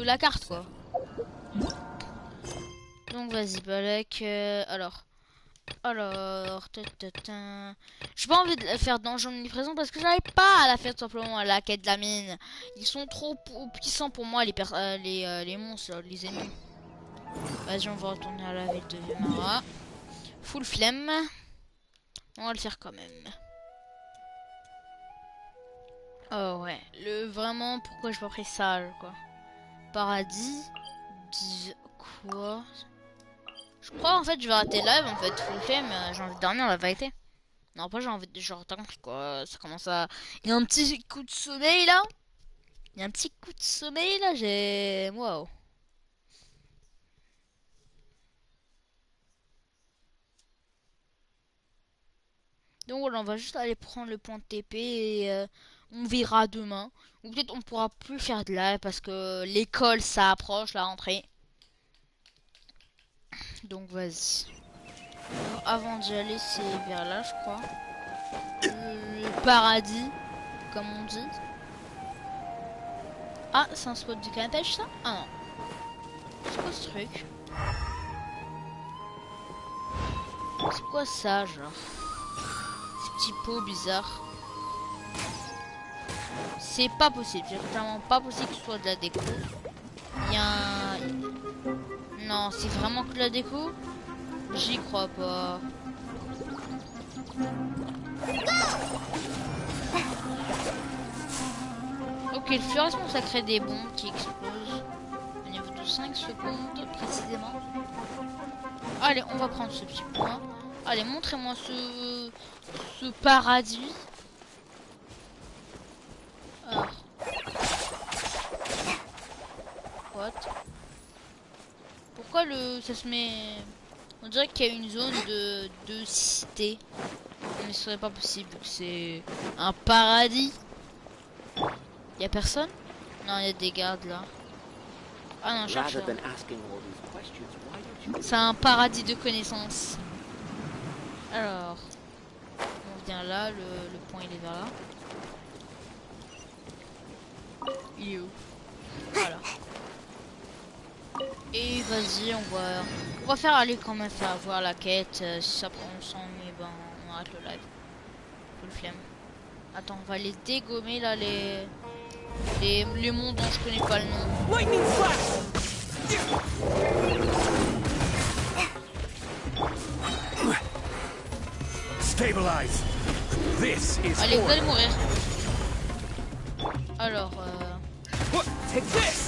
la carte quoi. Donc vas-y Balek. Alors, j'ai pas envie de la faire donjon omniprésent parce que j'arrive pas à la faire tout simplement à la quête de la mine. Ils sont trop puissants pour moi les monstres, là, les ennemis. Vas-y, on va retourner à la ville de Vimara. Full flemme. On va le faire quand même. Oh ouais, vraiment pourquoi j'ai pas pris ça quoi. Paradis. Quoi? Je crois en fait je vais arrêter live en fait, full flemme, j'ai envie de dormir la vérité. Non, après j'ai envie de... Genre, t'as compris quoi, ça commence à... Il y a un petit coup de sommeil là. Il y a un petit coup de sommeil là, j'ai... Waouh. Donc voilà, on va juste aller prendre le point de TP et on verra demain. Ou peut-être on pourra plus faire de live parce que l'école ça approche, la rentrée. Donc vas-y. Avant d'y aller, c'est vers là, je crois. Le paradis, comme on dit. Ah, c'est un spot de canne-pêche ça? Ah non. C'est quoi ce truc? C'est quoi ça, genre? Ces petits pots bizarres. C'est pas possible, c'est vraiment pas possible que ce soit de la déco. Il y a un... Non, c'est vraiment que de la déco? J'y crois pas. Ok, le fluorescent ça crée des bombes qui explosent. Au niveau de 5 secondes précisément. Allez, on va prendre ce petit point. Allez, montrez-moi ce paradis. Alors. What? Pourquoi ça se met... On dirait qu'il y a une zone de cité. Mais ce serait pas possible que c'est un paradis. Y a personne? Non, il y a des gardes là. Ah non, cherche. C'est un paradis de connaissances. Alors, on vient là, le point il est vers là. Il est où? Voilà. Et vas-y, on va faire aller quand même faire voir la quête. Si ça prend le sang, mais ben on arrête le live. Full flemme. Attends, on va les dégommer là les mondes dont je connais pas le nom. Lightning flash! Stabilize. This is Allez, vous allez mourir. Alors, take this.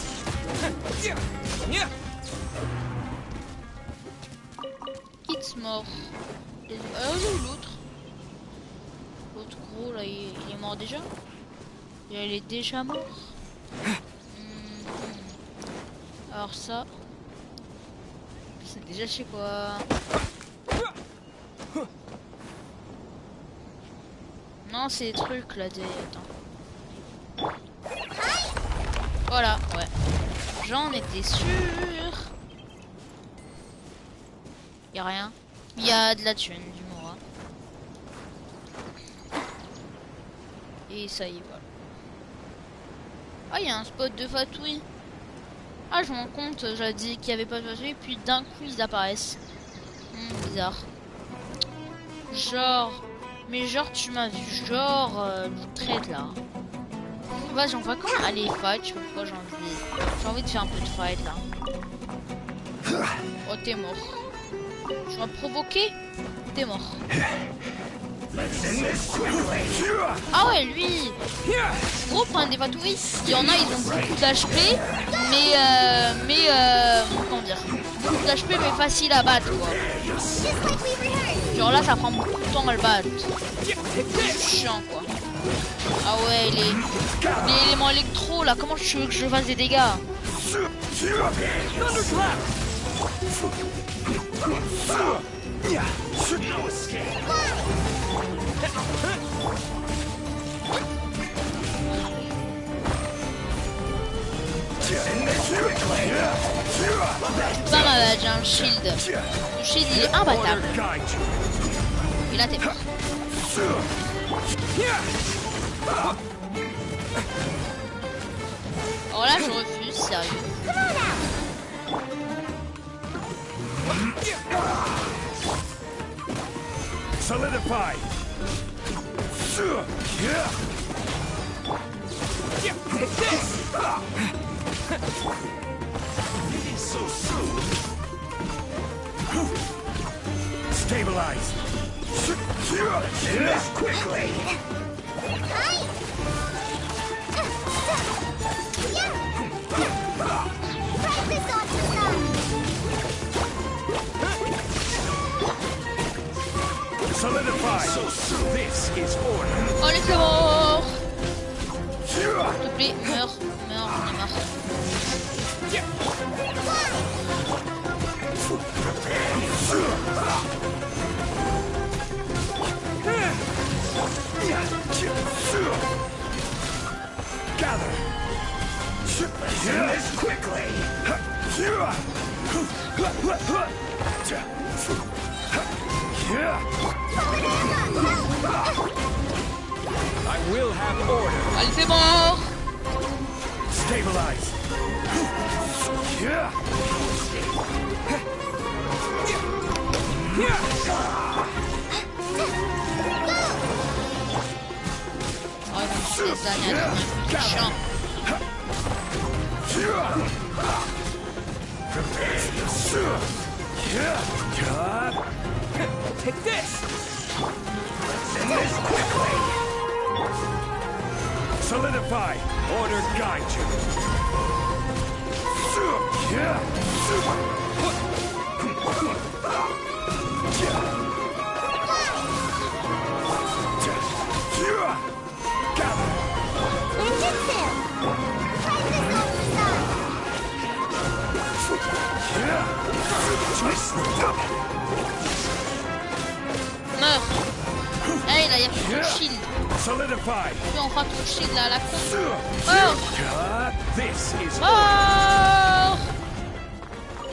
it's mort. L'autre. L'autre gros là, il est mort déjà. Il est déjà mort. Alors ça, c'est déjà chez quoi? Non, c'est des trucs là. Attends. Voilà, ouais. J'en étais sûr. Y'a rien. Il y a de la thune, du Mora. Et ça y est, voilà. Ah, il y a un spot de fatouille. Ah, je me rends compte, j'ai dit qu'il n'y avait pas de fatouille, puis d'un coup ils apparaissent. Bizarre. Genre... Mais genre, tu m'as vu, genre, le trade là. Vas-y, on va quand même aller fight, je sais pas pourquoi j'ai envie de faire un peu de fight là. Oh, t'es mort. Tu m'as provoqué? T'es mort. Ah ouais, lui, gros point des patouilles. Il y en a, ils ont beaucoup d'HP, comment dire, beaucoup d'HP mais facile à battre quoi. Genre là, ça prend beaucoup de temps à le battre. Chiant quoi. Ah ouais, les éléments électro là, comment tu veux que je fasse des dégâts? No escape. Pas malade, j'ai un shield. Le shield il est imbattable. Et là t'es mort. Alors là je refuse, sérieux. Solidify. So soon. Stabilize. This quickly. Solidify. So soon. This is order. Oh les morts. S'il te plaît, meurs, meurs, j'en ai marre. Gather. This quickly. I will have order. Allez, c'est mort. Stabilize. Oh, ils vont prendre des années à devenir plus chiant. Take this. Send this quickly. Solidify. Order guide you. Meurs. Hey, là, il y a plus de shield. Solidify. Tu enfin ton shield là, à la con. Mort. This is Mort.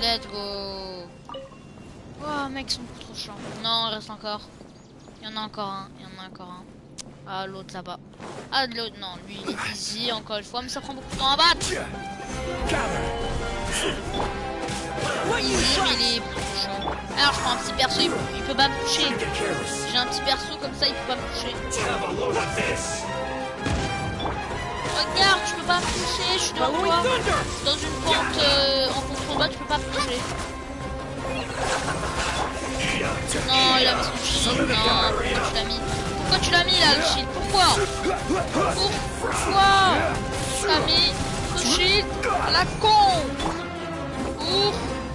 Let's go. Oh, mec, ils sont trop chiants. Non, il reste encore. Il y en a encore un. Il y en a encore un. Ah, l'autre là-bas. Ah, l'autre, non, lui il est easy encore une fois, mais ça prend beaucoup de temps à battre. Easy, mais il est chiant. Alors, je prends un petit perso, il peut pas me toucher. J'ai un petit perso comme ça, il peut pas me toucher. Regarde, tu peux pas me toucher, je suis devant toi. Dans une pente en contrebas, tu peux pas me toucher. Non, il a mis son shield. Non, pourquoi tu l'as mis? Pourquoi tu l'as mis là, le shield? Pourquoi? Pourquoi t'as mis ce shield à la con?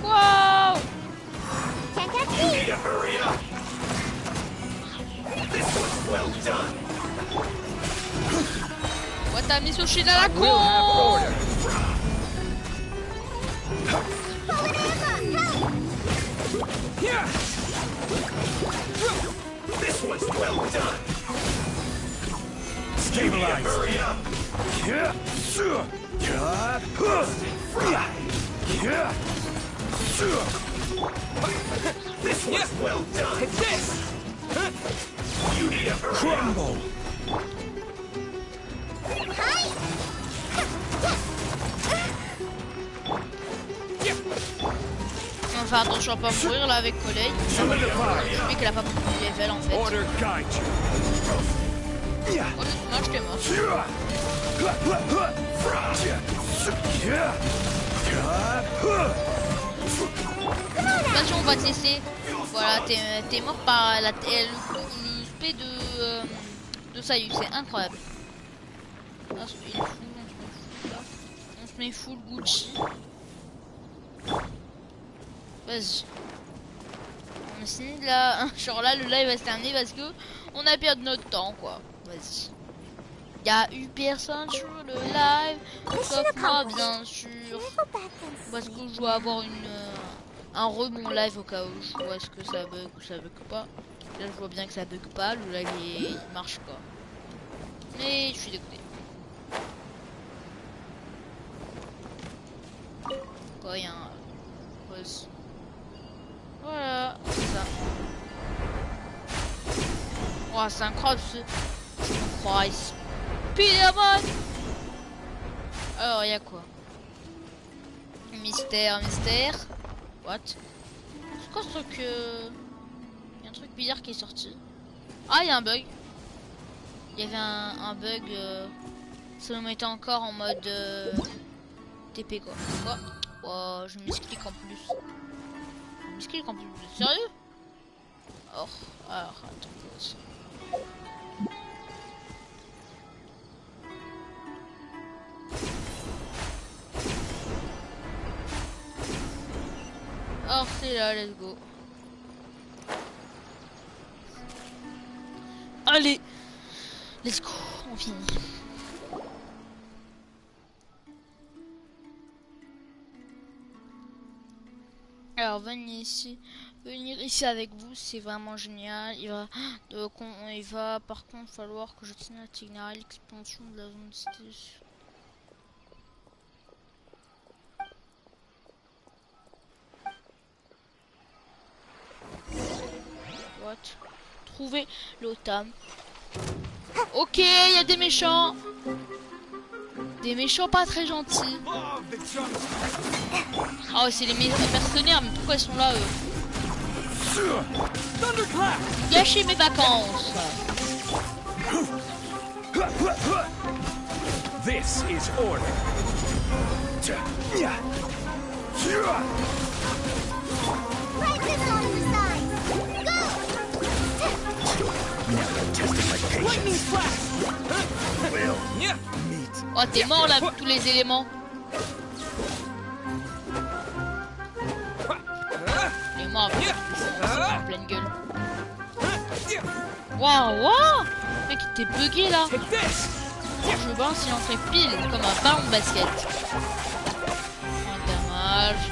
Pourquoi? Pourquoi t'as mis ce shield à la con? This one's well done. Stabilize. Hurry up. This one's well done. Take this. You need a crumble. On va faire attention à pas mourir là avec collègue. Je sais qu'elle a pas beaucoup de level en fait. Moi je t'ai mort. Vas-y, on va te laisser. Voilà, t'es mort par le spé de Sayu, c'est incroyable. On se met full Gucci. Vas-y. On finit là. Genre là, le live va se terminer parce que on a perdu notre temps, quoi. Vas-y. Il y a eu personne sur le live, sauf moi, bien sûr. Parce que je dois avoir un rebond live au cas où je vois ce que ça bug ou ça bug pas. Là je vois bien que ça bug pas, le live il marche pas. Mais je suis dégoûté. Quoi, il y a un pause. Voilà, c'est ça. Oh, c'est incroyable ce. Je crois ici. Pilamon. Alors, il y a quoi? Mystère, mystère. What? C'est quoi ce truc? Il y a un truc bizarre qui est sorti. Ah, il y a un bug. Il y avait un bug. Ça me mettait encore en mode TP quoi. Quoi? Oh, je m'explique en plus. Je m'explique en plus. Vous êtes sérieux? Oh, alors, attends. Alors c'est là, let's go. Allez, let's go, on finit. Alors venir ici avec vous, c'est vraiment génial. Il va par contre falloir que je tienne à ignorer l'expansion de la zone de cité. What? Trouver l'OTAM. Ok, il y a des méchants. Des méchants pas très gentils. Ah, c'est les mercenaires, mais pourquoi ils sont là eux? Gâcher mes vacances. This is order. Right this on the side. Oh, t'es mort là avec tous les éléments. Il est mort avec en pleine gueule. Waouh, waouh. Mec, t'es bugué là. Je balance, il entrait pile comme un ballon de basket. Oh, dommage.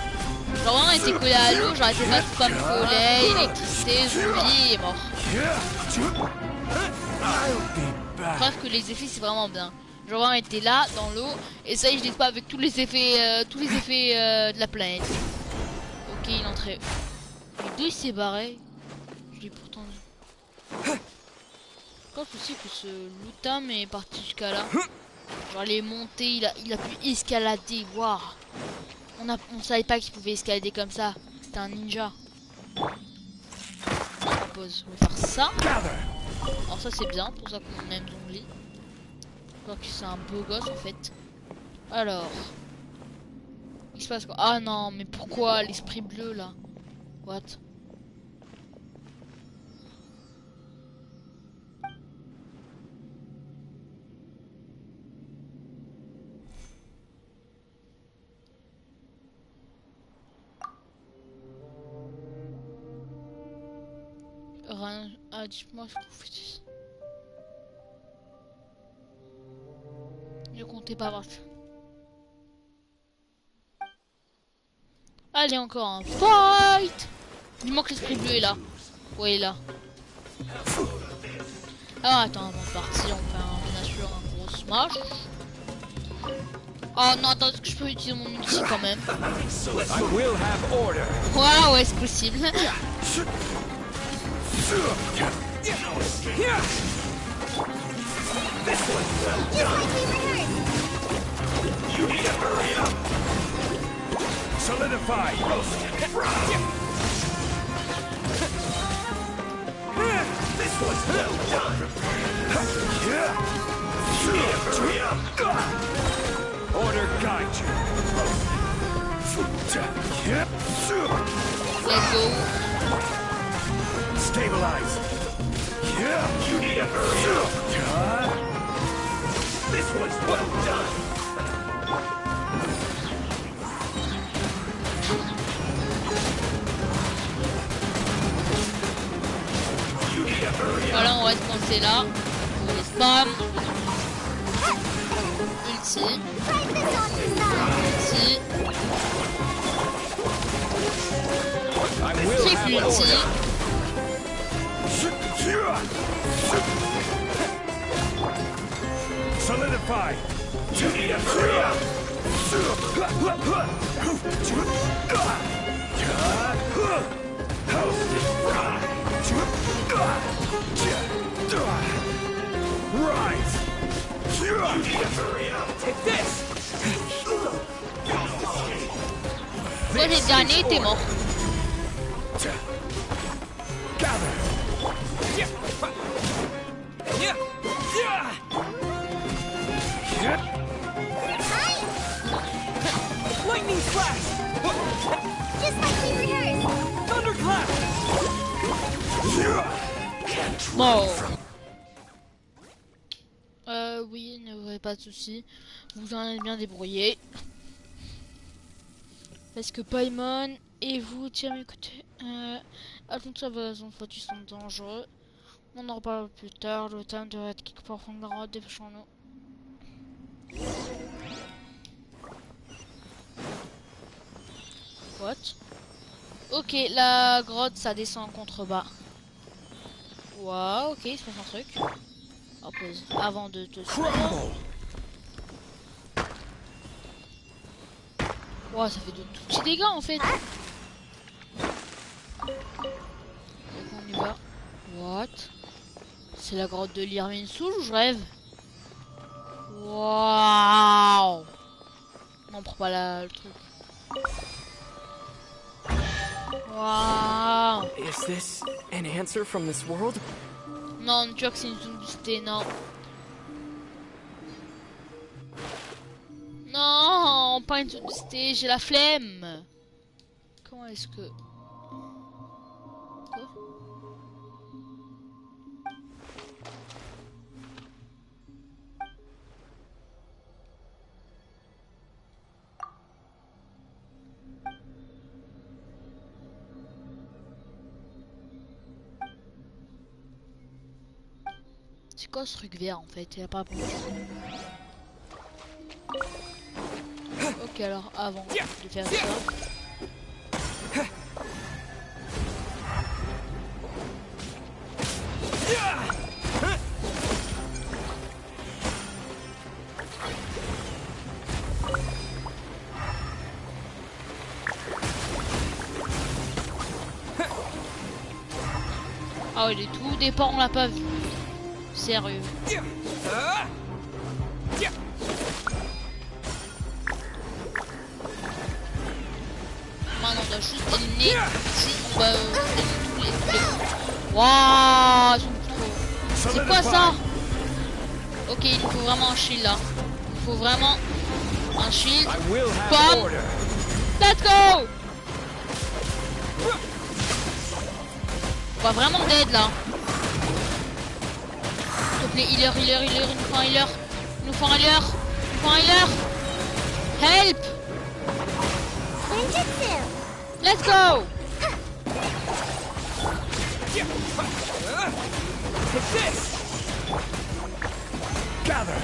Genre vraiment, il était collé à l'eau, j'arrêtais pas de pas me coller, électricité, zombie, il est mort. Bref que les effets c'est vraiment bien. Genre vraiment était là dans l'eau et ça je dis pas avec tous les effets de la planète. Ok, il entrait. Mais d'où il s'est barré? Je l'ai pourtant dit. Quoi aussi que ce Loutam est parti jusqu'à là. Genre les montées, il a pu escalader. Waouh. On savait pas qu'il pouvait escalader comme ça. C'était un ninja. Je propose, on va faire ça. Alors ça c'est bien, pour ça qu'on aime Zombie. Je crois que c'est un beau gosse en fait. Alors. Il se passe quoi? Ah non, mais pourquoi l'esprit bleu là? What? Ah, dites-moi ce que vous faites ici. Je comptais pas voir ça. Allez, encore un fight. Dis-moi que l'esprit bleu est là. Ouais, il est là. Alors attends, avant de partir, on fait bien sûr un gros smash. Oh non, attends, est-ce que je peux utiliser mon ulti quand même? Ouais, ouais, c'est possible. Solidify. This was well done. Order guide you. Let's go. Stabilize. You need to hurry up. This was well done. Voilà, on reste coincé là. On les spam. Ulti. Ulti. C'est plus petit. Solidify. You need a hurry up. Rise. You need a hurry up. Take this. Toi, les derniers, t'es mort. Gather. Lightning flash. Just like we rehearsed. Thunderclap. Bon. Oui, ne vous pas de soucis. Vous en êtes bien débrouillé. Parce que Paimon et vous, tiens, écoutez, attention à vos enfants, ils sont dangereux. On en reparle plus tard. Le temps de être quelque part en grotte, dépêchons-nous. What? Ok, la grotte, ça descend en contrebas. Waouh, ok, il se passe un truc. Oh, pause. Avant de te suivre. Wow, ça fait de tout petits dégâts en fait. Donc on y va. What? C'est la grotte de l'Irmine Soul ou je rêve? Waouh! Non, prends pas le truc. Waouh! Is this an answer from this world? Non, tu vois que c'est une zone boostée, non. Non, pas une zone boostée, j'ai la flemme. Comment est-ce que... Quoi? C'est quoi ce truc vert en fait? Il a pas répondu. Ok, alors avant de faire ça. Ah ouais, il est tout départ, on l'a pas vu. Sérieux. Maintenant on doit juste éliminer tous les... Waouh, ils sont trop... C'est quoi ça? Ok, il faut vraiment un shield là. Il faut vraiment un shield. Bam. Let's go. On va vraiment d'aide là. S'il te plaît, healer, il nous faut un healer. Il nous faut un healer. Il nous faut un healer. Help. Let's go. Take this. Gather.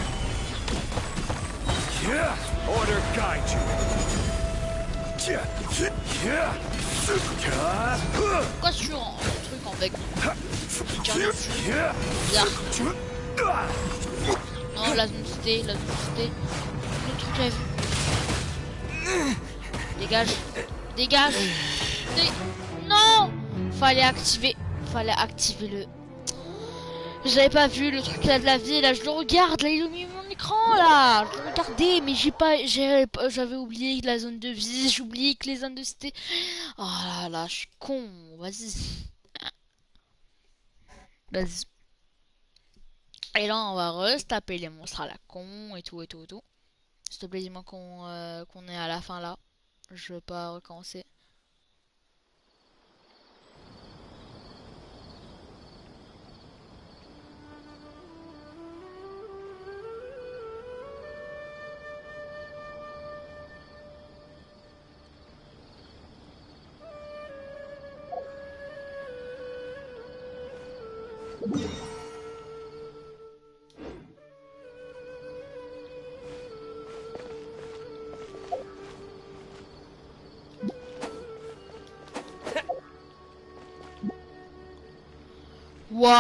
Yeah. Order guide you. Yeah. Pourquoi sur un truc en bec? Bizarre. Non, la zone cité. Le truc à vue. Dégage. Non. Fallait activer le... J'avais pas vu le truc là de la vie, là je le regarde, là il illumine mon écran là. Je le regardais mais j'avais oublié la zone de vie, j'ai oublié que les zones de cité. Oh là là, je suis con, vas-y. Vas-y. Et là on va restaper les monstres à la con et tout. S'il te plaît, dis-moi qu'on est à la fin là. Je veux pas recommencer. What?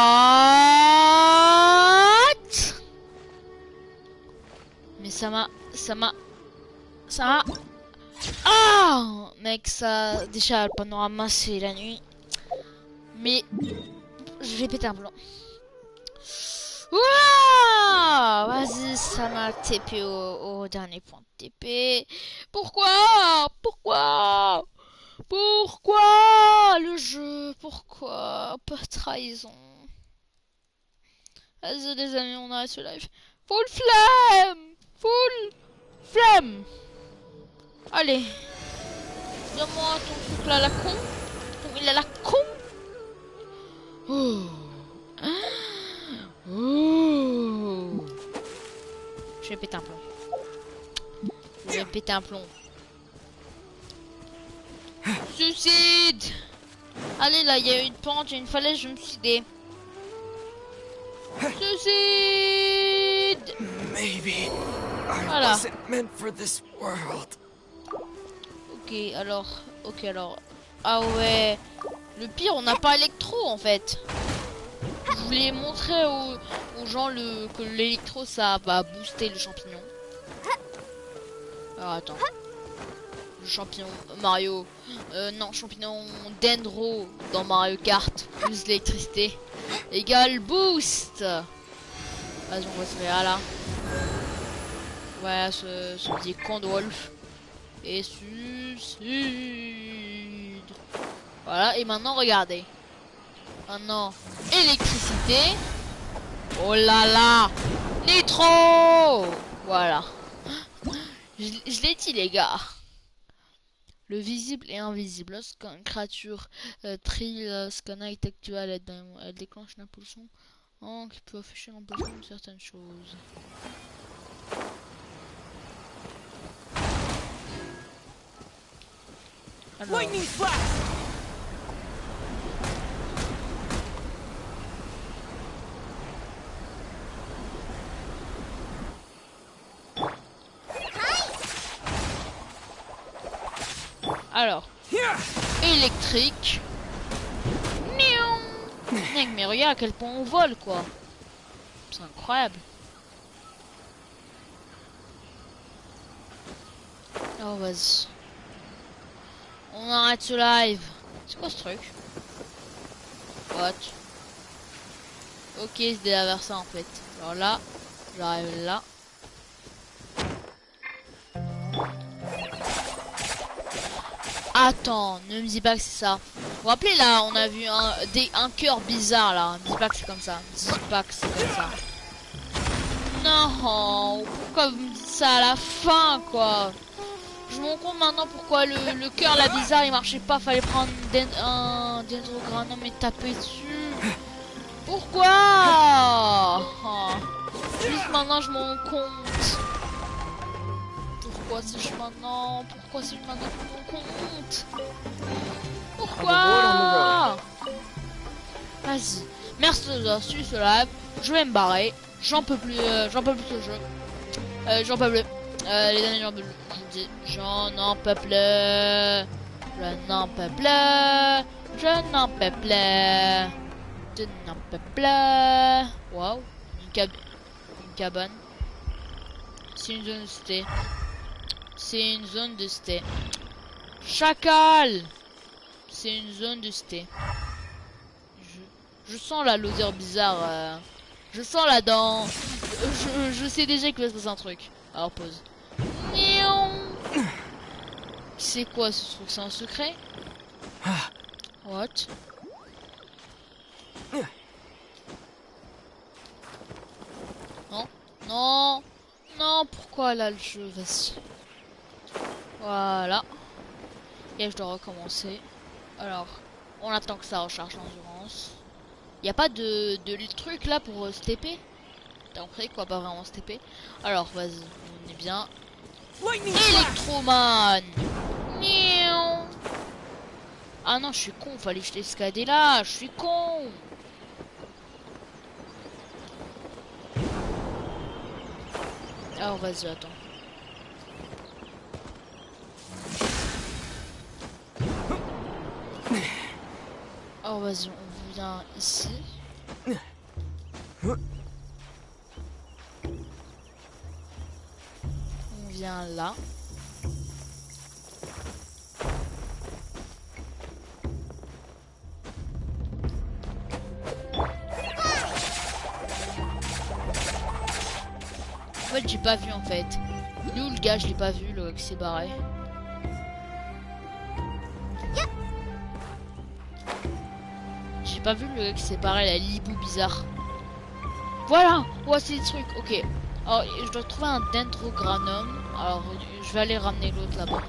Mais ça m'a... Ah mec, ça... Déjà, le panorama, c'est la nuit. Mais... Je vais péter un plomb. Ouah, vas-y, ça m'a TP au dernier point de TP. Pourquoi le jeu? Pourquoi? Pas trahison. Vas-y les amis, on arrête ce live. Full flemme. Allez. Donne-moi ton truc là, la con. Il a la con. Oh. Je vais péter un plomb. Suicide. Allez là, il y a une pente, il y a une falaise, je me suis dit. Suicide. Maybe I Voilà. wasn't meant for this world. Ok, alors. Ah ouais. Le pire, on n'a pas électro en fait. Je voulais montrer aux gens que l'électro ça va booster le champignon. Alors attends. Le champignon Mario. Non, champignon Dendro dans Mario Kart. Plus l'électricité. Égale boost. Vas-y, on va se faire là. Voilà ce petit con de Wolf. Et suicide. Voilà, et maintenant regardez. Maintenant, électricité. Oh là là. Nitro. Voilà. Je l'ai dit les gars. Le visible et invisible. Lorsqu'une créature trille, lorsqu'un acte actuel, elle déclenche une impulsion qui peut afficher l'emplacement de certaines choses. Alors. Alors, électrique. Mec, mais regarde à quel point on vole quoi. C'est incroyable. Oh vas-y. On arrête ce live. C'est quoi ce truc? What? Ok, c'est déjà vers ça en fait. Alors là, j'arrive là. Attends, ne me dis pas que c'est ça. Vous vous rappelez là, on a vu un cœur bizarre là. Ne me dis pas que c'est comme ça. Ne me dis pas que c'est comme ça. Non, pourquoi vous me dites ça à la fin quoi? Je me rends compte maintenant pourquoi le cœur là bizarre il marchait pas. Fallait prendre un dendrogranum et taper dessus. Pourquoi? Juste maintenant je me rends compte. Pourquoi c'est maintenant que je me rends compte? Pourquoi? Vas-y. Merci d'avoir suivi ce live. Je vais me barrer. J'en peux plus ce jeu. J'en peux plus. Les amis, j'en peux plus. Je vous dis, j'en peux plus. Je n'en peux plus. Waouh. Une cabane. C'est une zone de cité. C'est une zone de cité. Chacal. C'est une zone de cité. Je sens là l'odeur bizarre. Je sens là dans... Je sais déjà qu'il va se passer un truc. Alors pause. C'est quoi ce truc? C'est un secret? What? Non. Non, pourquoi là le jeu? Vas-y. Voilà. Et je dois recommencer. Alors, on attend que ça recharge l'endurance. Y a pas de truc là pour se TP? T'as compris quoi? Pas vraiment se TP. Alors, vas-y, on est bien. Electroman. Ah non, je suis con, fallait que je l'escadais là, je suis con. Alors vas-y, attends. Alors vas-y, on vient ici. On vient là. En fait, j'ai pas vu en fait. Il est où le gars? Je l'ai pas vu, le gars qui s'est barré. J'ai pas vu le gars qui s'est barré, la libou bizarre. Voilà! Ouais, c'est des trucs, ok. Alors, je dois trouver un dendrogranum. Alors, je vais aller ramener l'autre là-bas.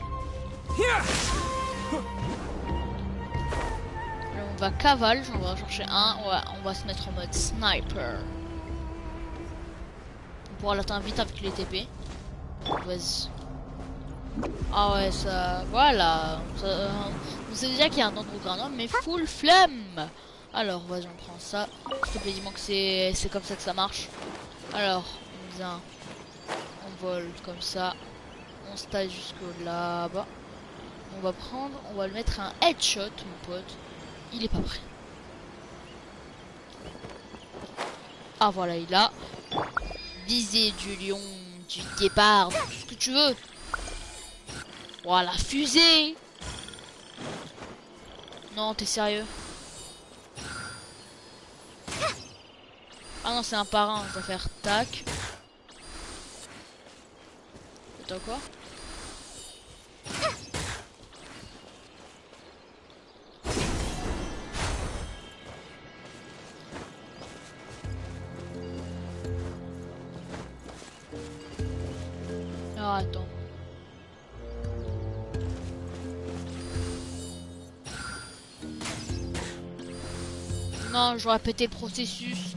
On va cavale, on va chercher un. Ouais, on va se mettre en mode sniper. On pourra l'atteindre vite avec les TP. Vas-y. Ah ouais, ça... Voilà. On sait déjà qu'il y a un dendrogranum, mais full flemme. Alors, vas-y, on prend ça. S'il te plaît, dis-moi que c'est comme ça que ça marche. Alors, on vient. On vole comme ça. On se taille jusqu'au là-bas. On va prendre, on va le mettre un headshot, mon pote. Il est pas prêt. Ah voilà, il a visé du lion, du guépard, tout ce que tu veux. Voilà, fusée. Non, t'es sérieux? Ah non, c'est un parrain, je dois faire tac. Attends quoi? Ah, attends. Non, je dois répéter le processus.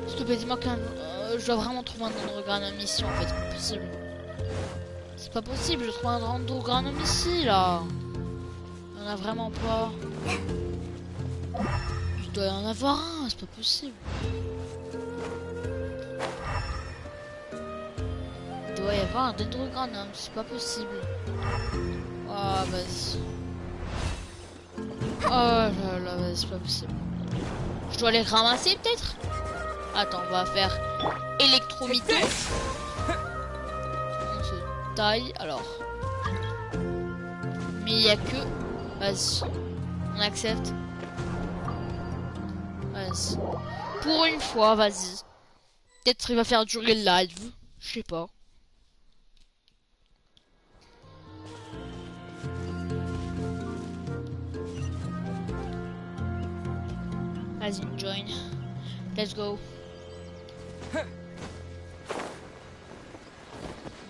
S'il te plaît, dis-moi qu'un... je dois vraiment trouver un dendrogranum ici, en fait. C'est pas possible. C'est pas possible, je trouve un dendrogranum ici, là. Il y en a vraiment pas. Il doit y en avoir un, c'est pas possible. Il doit y avoir un dendrogranum, c'est pas possible. Oh, vas-y. Oh là là, vas-y, c'est pas possible. Je dois les ramasser, peut-être? Attends, on va faire électromito. On se taille, alors. Mais il y a que... Vas-y. On accepte. Vas-y. Pour une fois, vas-y. Peut-être qu'il va faire durer le live. Je sais pas. Vas-y, join. Let's go.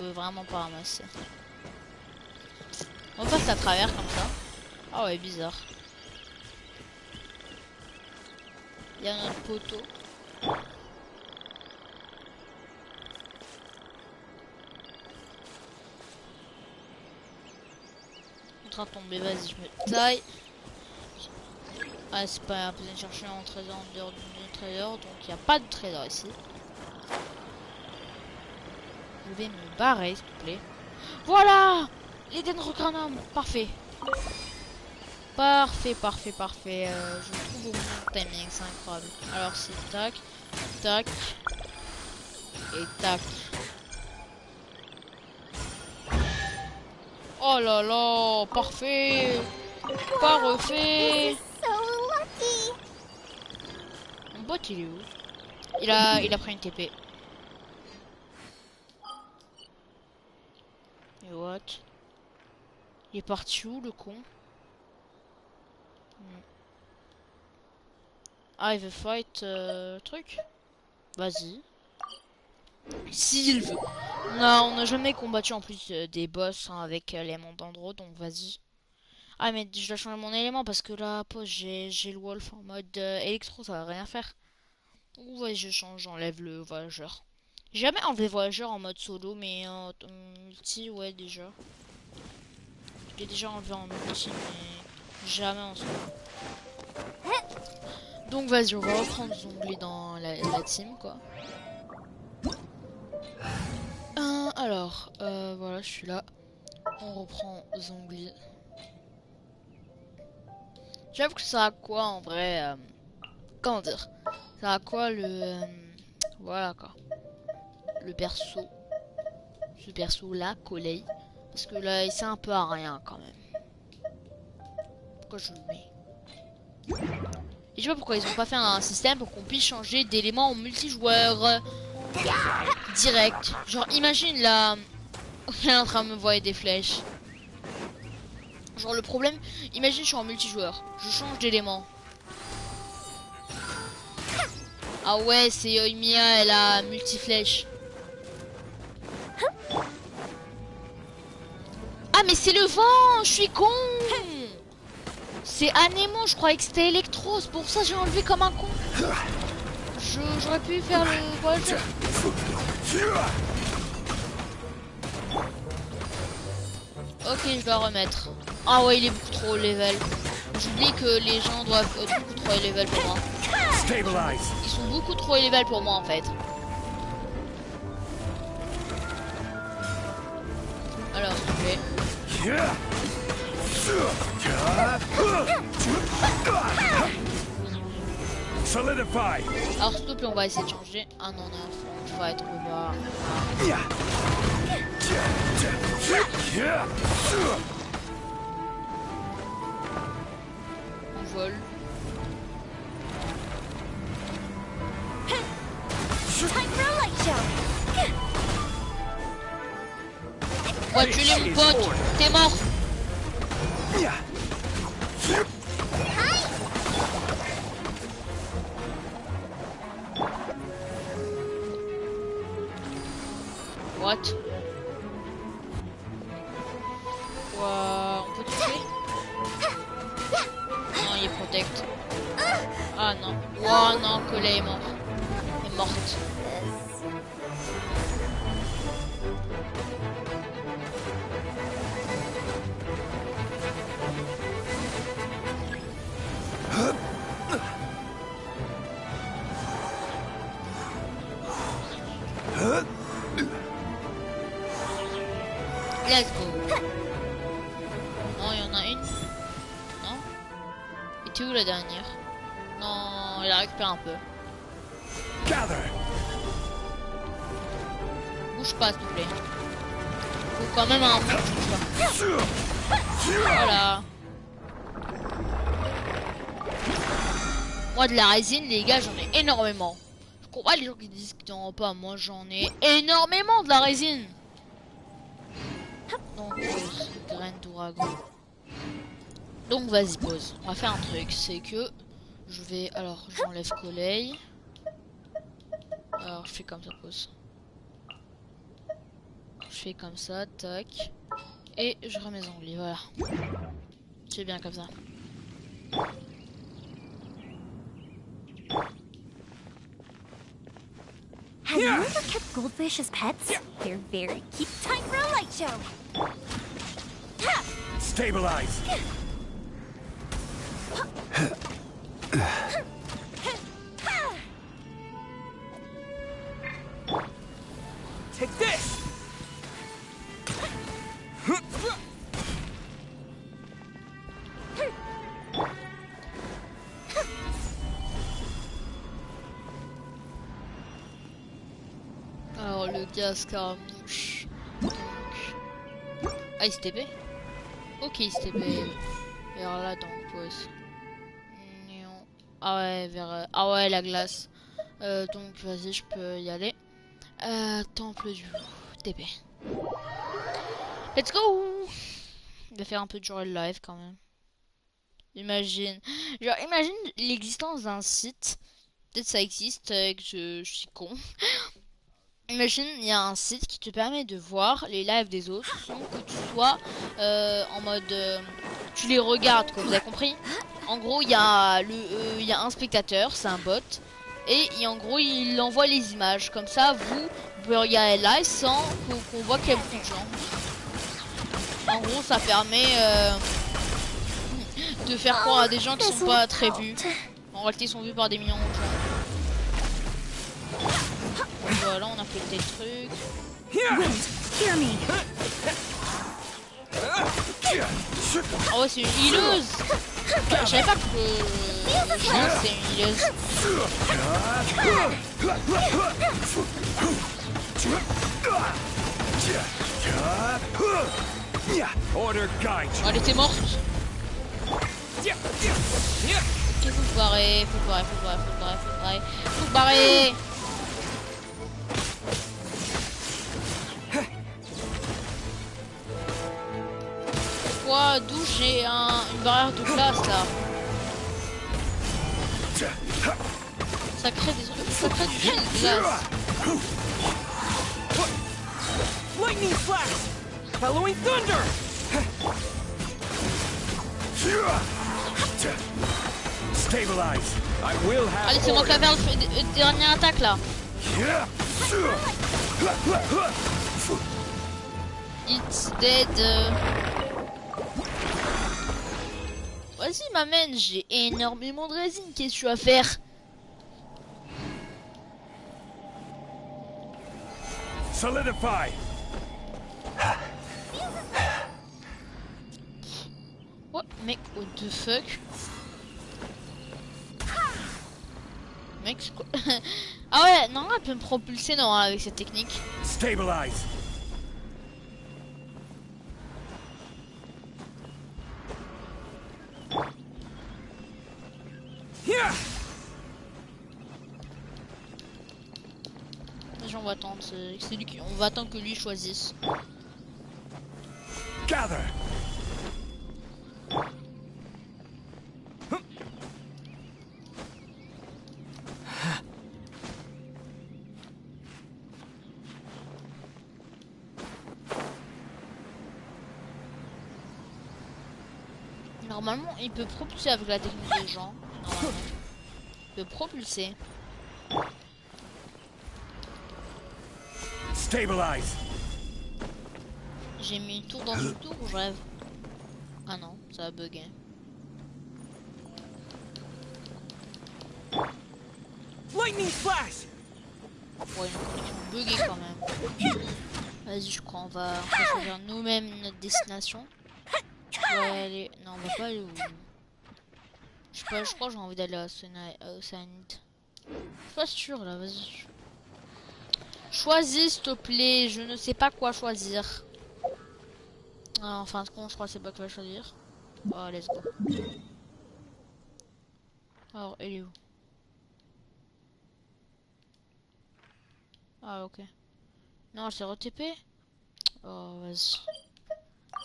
Je veux vraiment pas ramasser. On passe à travers comme ça. Ah ouais, bizarre. Il y a notre poteau. En train de tomber, vas-y, je me taille. Ah, c'est pas besoin de chercher un trésor en dehors du trésor, donc il n'y a pas de trésor ici. Je vais me barrer, s'il te plaît. Voilà! Les dendrogranum, parfait. Parfait, parfait, parfait. Je trouve au bon timing, c'est incroyable. Alors c'est tac, tac et tac. Oh là là, parfait. Pas refait. Mon bot il est où? Il a pris une TP. Et what? Il est parti où le con? Ah, il veut fight truc? Vas-y. S'il veut. Non, on n'a jamais combattu en plus des boss hein, avec l'élément d'Andro, donc vas-y. Ah, mais je dois changer mon élément parce que là, pause, j'ai le wolf en mode électro, ça va rien faire. Ouais, je change, j'enlève le voyageur. J'ai jamais enlevé voyageur en mode solo, mais en multi, ouais, déjà. Je l'ai déjà enlevé en multi, mais jamais en solo. Donc vas-y, on va reprendre Zongli dans la team, quoi. Alors, voilà, je suis là. On reprend Zongli. J'avoue que ça a quoi en vrai comment dire, ça a quoi le voilà quoi, le perso, ce perso là, Collei, parce que là il sert un peu à rien quand même. Pourquoi je le mets? Et je sais pas pourquoi ils ont pas fait un système pour qu'on puisse changer d'éléments en multijoueur direct. Genre imagine là, elle est en train de me voyer des flèches. Genre le problème, imagine je suis en multijoueur, je change d'élément. Ah ouais, c'est Yoimiya, elle a multi-flèche. Ah mais c'est le vent, je suis con. C'est Anémon, je croyais que c'était Electro, c'est pour ça que j'ai enlevé comme un con. J'aurais pu faire le... Ouais, ok, je dois remettre. Ah ouais, il est beaucoup trop haut level. J'oublie que les gens doivent être beaucoup trop haut level pour moi. Ils sont beaucoup trop haut level pour moi en fait. Alors, s'il te plaît. Alors s'il te plaît, on va essayer de changer. Ah non, non, faut être bas. On vole. Ouais, tu l'es mon pote, t'es mort. What? Wow, on peut toucher? Non, il est protect. Ah non. Oh non, Collei est mort. Elle est morte. Let's go. Non, il y en a une. Non. Et tu où la dernière? Non, il a récupéré un peu. Bouge pas, s'il te plaît. Faut quand même un peu. Voilà. Moi, de la résine, les gars, j'en ai énormément. Je comprends pas les gens qui disent qu'ils n'en ont pas. Moi, j'en ai énormément de la résine. Donc, graine d'ouragan. Donc, vas-y, pause. On va faire un truc. C'est que je vais. Alors, j'enlève Collei. Alors, je fais comme ça, pause. Je fais comme ça, tac. Et je remets mes ongles, voilà. C'est bien comme ça. Have you ever kept goldfish as pets? They're very cute. Time for a light show. Stabilize. Take this. Alors le gars scaramouche. Donc... Ah il STP. Ok il STP. Vers là donc pause. Ah ouais vers... Ah ouais la glace. Donc vas-y je peux y aller. Temple du TP. Let's go. Il va faire un peu de journal live quand même. Imagine. Genre imagine l'existence d'un site. Peut-être ça existe et que je suis con. Imagine, il y a un site qui te permet de voir les lives des autres sans que tu sois en mode... tu les regardes, quoi, vous avez compris? En gros, il y a un spectateur, c'est un bot, et en gros, il envoie les images. Comme ça, vous pouvez regarder les lives sans qu'on voit qu'il y a beaucoup de gens. En gros, ça permet de faire croire à des gens qui sont pas très vus. En réalité, ils sont vus par des millions de gens. Voilà, on a fait des trucs. Ah ouais, c'est une healeuse. Je savais pas que Jean c'est une healeuse. Oh, elle était morte. Ok, faut se barrer, faut se barrer, faut se barrer, faut se barrer, faut se barrer, faut se barrer. Pourquoi? D'où j'ai une barrière de glace là? Ça crée des trucs, ça crée du glace. Lightning flash! Following thunder! Stabilize. I will have. Allez, c'est moi qui vais faire le dernière attaque là. It's dead. Vas-y, m'amène, j'ai énormément de résine. Qu'est-ce que tu vas faire? Solidify. What, mec, what the fuck? Mec, c'est quoi? Ah ouais, non, elle peut me propulser non avec cette technique. Stabilize. Vas-y, on va attendre, c'est lui qui... on va attendre que lui choisisse. Gather. Normalement, il peut propulser avec la technique des gens. Normalement. Il peut propulser. Stabilize. J'ai mis une tour dans une tour ou je rêve? Ah non, ça a bugué. Lightning flash. Ouais, une connexion buggée quand même. Vas-y, je crois on va choisir nous-mêmes notre destination. Ouais, aller... non, on va pas aller où? Je sais pas, je crois que j'ai envie d'aller à Océanite. Je suis pas sûr là, vas-y. Choisis s'il te plaît, je ne sais pas quoi choisir. Ah, en fin de compte, je crois que c'est pas que je vais choisir. Oh, let's go. Alors, elle est où? Ah, ok. Non, elle s'est re-TP. Oh, vas-y.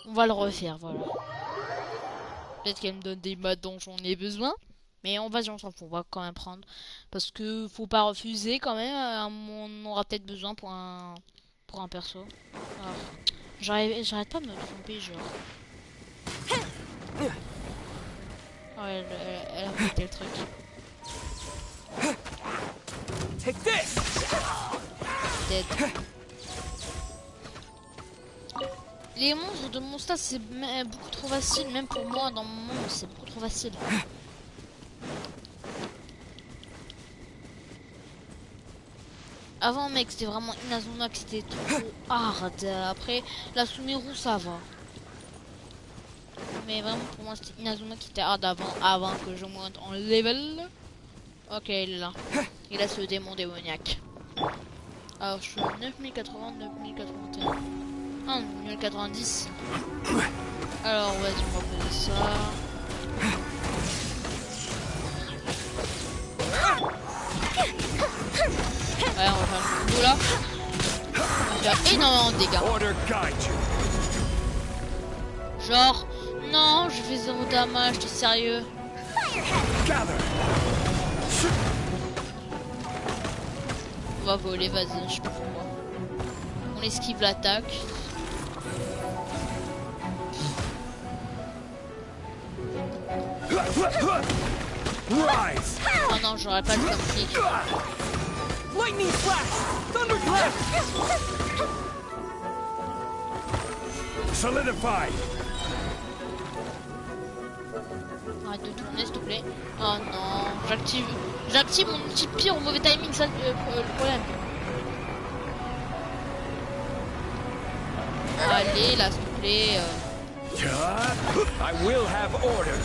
On va le refaire, voilà. Peut-être qu'elle me donne des maths dont j'en ai besoin. Mais on va, on s'en fout, on va quand même prendre. Parce que faut pas refuser quand même. On aura peut-être besoin pour un perso. Alors, j'arrête pas de me tromper, genre. Oh, elle a pété le truc. Take this. Dead. Les monstres de mon stade, c'est beaucoup trop facile. Même pour moi, dans mon monde, c'est beaucoup trop facile. Avant, mec, c'était vraiment Inazuma qui était trop hard. Après, la Sumeru, ça va. Mais vraiment, pour moi, c'était Inazuma qui était hard avant que je monte en level. Ok, il est là. Il a ce démon démoniaque. Alors, je suis à 9080, 9081. Ah, 1090. Alors, vas-y, on va poser ça. Ouais, on va faire le combo là. On va faire énormément de dégâts. Genre, non, je fais 0 damage, t'es sérieux? On va voler, vas-y, je sais pas pourquoi. On esquive l'attaque. Oh non, j'aurais pas le temps de clic. Lightning flash! Thunderclap! Solidify! Arrête de tourner, s'il te plaît. Oh non, j'active mon outil pire au mauvais timing, ça le problème. Allez, là, s'il te plaît. I will have order.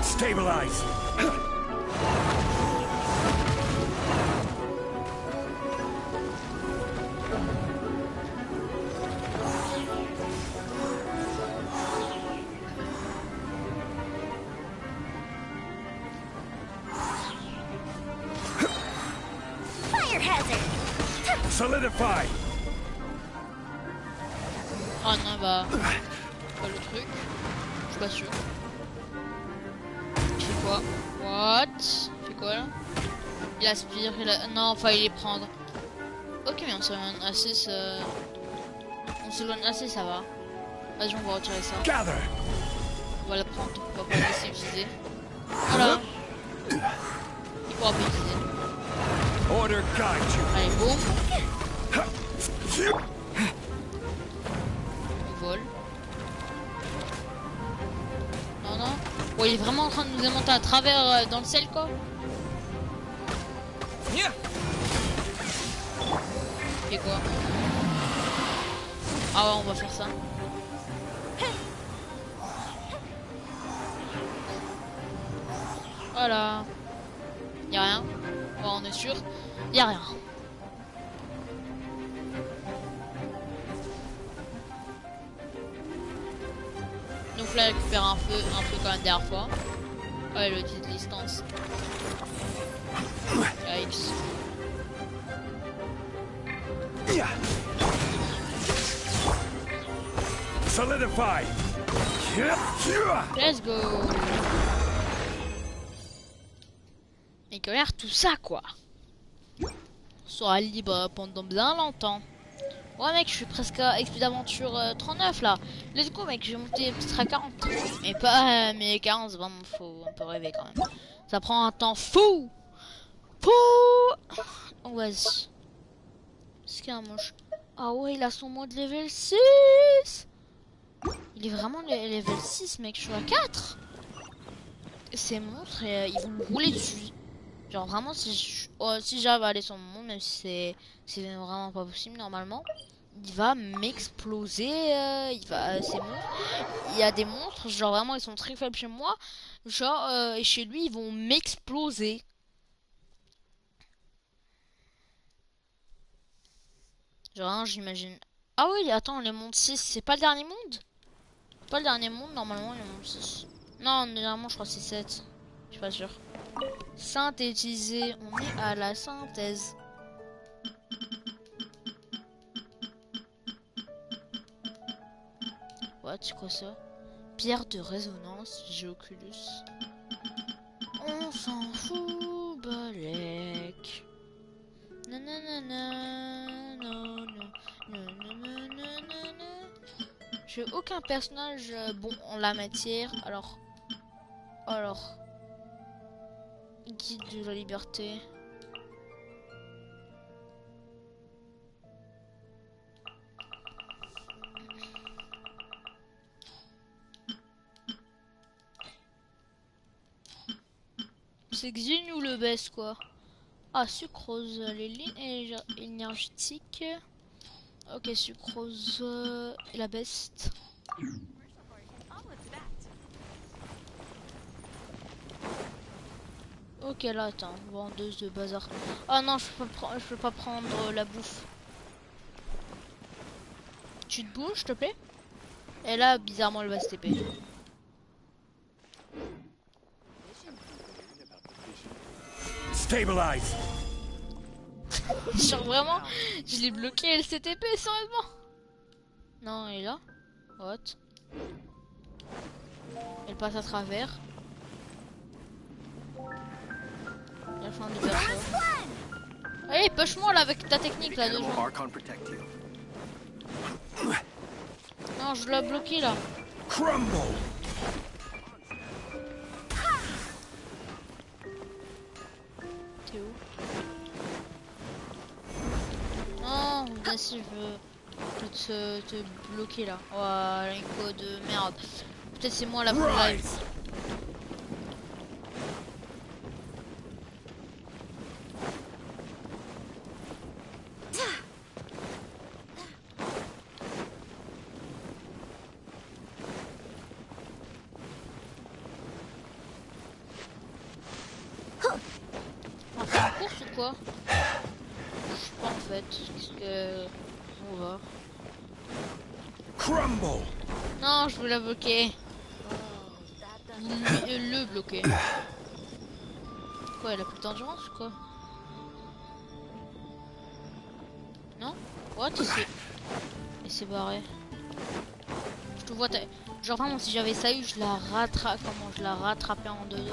Stabilize! Fire hazard! Solidify! Oh non, bah. Pas le truc. Je suis pas sûr. Il fait quoi? What? Il fait quoi là? Il aspire, non, enfin il les prendre. Ok, mais on s'éloigne assez, ça... On s'éloigne assez, ça va. Vas-y, on va retirer ça. Gather! On va la prendre, on va pas le laisser utiliser. Voilà. Il pourra pas utiliser. Order guide you. Allez, boum. On vole. Non, non. Oh, il est vraiment en train de nous démonter à travers dans le ciel, quoi. Il fait quoi? Ah ouais, on va faire ça. Voilà. Y'a rien. Bon, on est sûr. Y'a rien. Donc là, récupère un peu comme la dernière fois. Ouais, le titre distance. Yikes. Solidify! Let's go. Et que regarde tout ça, quoi. On sera libre pendant bien longtemps. Ouais mec, je suis presque à XP d'aventure 39 là. Let's go mec, j'ai monté peut-être à 40. Mais pas mais 40, vraiment faut un peu rêver quand même. Ça prend un temps fou. Fou. Oh, vas-y. C'est qu'il y a un moche. Ah ouais, il a son mode level 6. Il est vraiment level 6 mec, je suis à 4. Ces monstres, ils vont me rouler dessus. Genre vraiment si j'arrive à aller sur mon monde, même si c'est vraiment pas possible normalement, il va m'exploser. C'est monstres. Il y a des monstres, genre vraiment ils sont très faibles chez moi, genre et chez lui ils vont m'exploser. Genre hein, j'imagine. Ah oui, attends, les mondes 6, c'est pas le dernier monde? Pas le dernier monde normalement, les mondes 6. Non, normalement je crois que c'est 7. Je suis pas sûr. Synthétiser, on est à la synthèse. What, c'est quoi ça? Pierre de résonance, Géoculus. On s'en fout, Balek. Nanana, j'ai aucun personnage bon en la matière, alors. Guide de la liberté. C'est Xin ou le best quoi. Ah, sucrose, les lignes énergétiques. Ok, sucrose et la best. Ok, là, attends, vendeuse de bazar. Ah non, je peux pas prendre la bouffe. Tu te bouges, s'il te plaît? Et là, bizarrement, elle va se TP. Stabilize. Genre vraiment, je l'ai bloqué, elle s'est TP, sérieusement. Non, elle est là. What? Elle passe à travers. La fin de perso. Allez, push-moi là avec ta technique là de gens. Non, je l'ai bloqué là. Crumble. T'es où? Non, bien si je veux te bloquer là. Voilà, une code de merde. Peut-être c'est moi la plus live. quoi? Je sais pas en fait. Qu'est-ce que... On va voir. Crumble. Non, je veux la bloquer. Le bloquer. Quoi, elle a plus d'endurance ou quoi? Non? What? Il s'est barré. Je te vois, genre vraiment si j'avais ça eu, je la rattrape. Comment je la rattrapais en deux.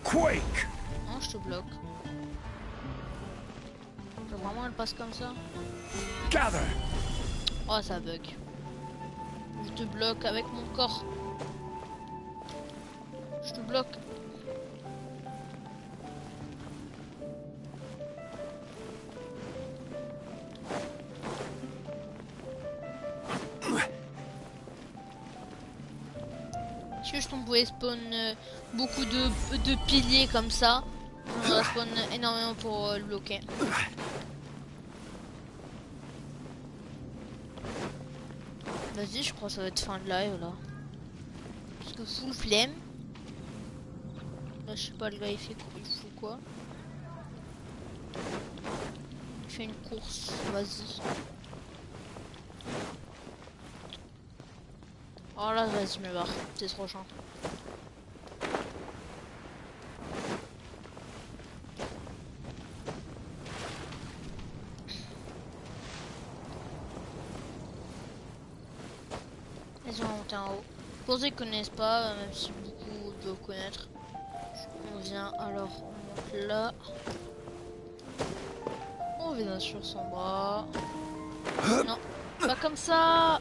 Quake. Non, je te bloque. Genre vraiment elle passe comme ça. Gather. Oh ça bug. Je te bloque avec mon corps. Je te bloque. Si je pouvais spawn beaucoup de piliers comme ça, on va spawn énormément pour le bloquer. Vas-y, je crois que ça va être fin de live là. Parce que full flemme. Là, je sais pas, le gars il fait quoi? Il fait une course, vas-y. Oh là, vas-y, je me barre, c'est trop chiant. Vas-y, on va monter en haut. Pour ceux qui connaissent pas, même si beaucoup doivent connaître, on vient, alors on monte là. On vient sur son bras. Non, pas comme ça.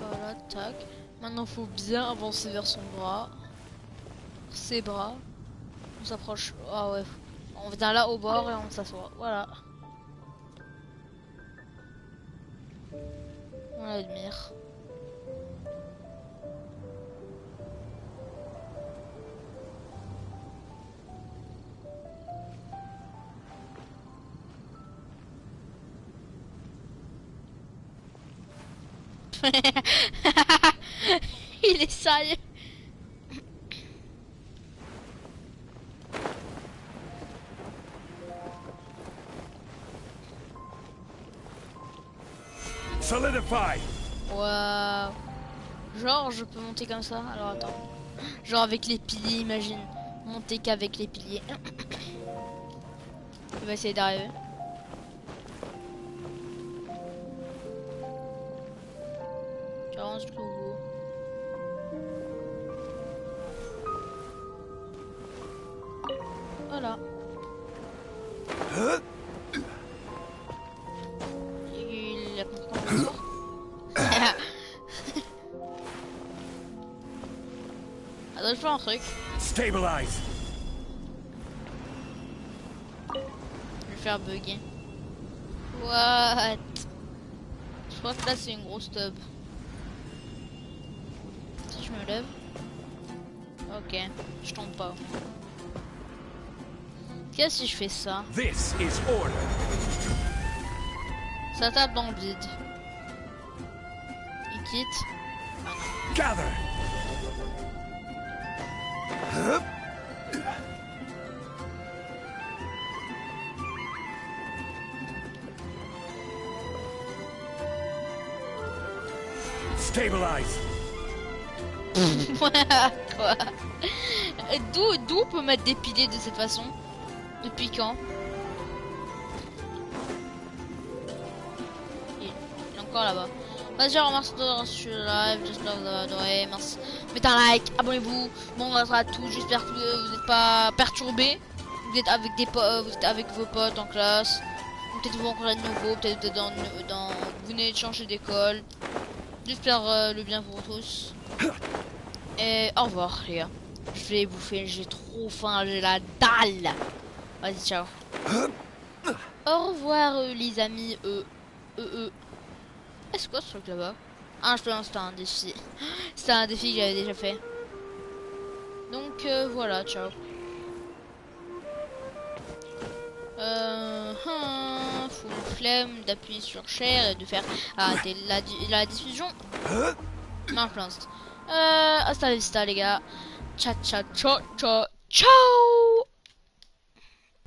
Voilà, tac. Maintenant, faut bien avancer vers son bras. Ses bras. On s'approche. Ah ouais. On vient là au bord et on s'assoit. Voilà. On l'admire. Il est sérieux. Solidify. Waouh. Genre je peux monter comme ça. Alors attends. Genre avec les piliers, imagine. Monter qu'avec les piliers. Il va essayer d'arriver. Tu avances jusqu'au bout. Voilà. Il a compris comment on sort. Attends, je fais un truc. Stabilize. Je vais faire bugger. What? Je crois que là c'est une grosse tub. Si je me lève. Ok, je tombe pas. Qu'est-ce si je fais ça? This is order. Ça tape dans le vide. Il quitte. Ah non. Gather. Stabilize. Quoi? D'où on peut mettre des piliers de cette façon? Depuis quand? Il est encore là-bas. Vas-y, remercie de sur le live, j'espère que vous avez adoré, merci. Mettez un like, abonnez-vous, bon on sera tout, j'espère que vous n'êtes pas perturbés. Vous êtes avec des vous êtes avec vos potes en classe. Peut-être vous rencontrez de nouveau, peut-être vous êtes vous venez de changer d'école. J'espère le bien pour vous tous. Et au revoir les gars. Je vais bouffer, j'ai trop faim, j'ai la dalle. Vas-y, ciao. Au revoir les amis. C'est quoi ce truc là-bas? Ah, je pense que c'était un défi. C'était un défi que j'avais déjà fait. Donc voilà, ciao. Full flemme d'appuyer sur share et de faire la diffusion. Mince, hasta la vista les gars. Ciao ciao ciao ciao ciao.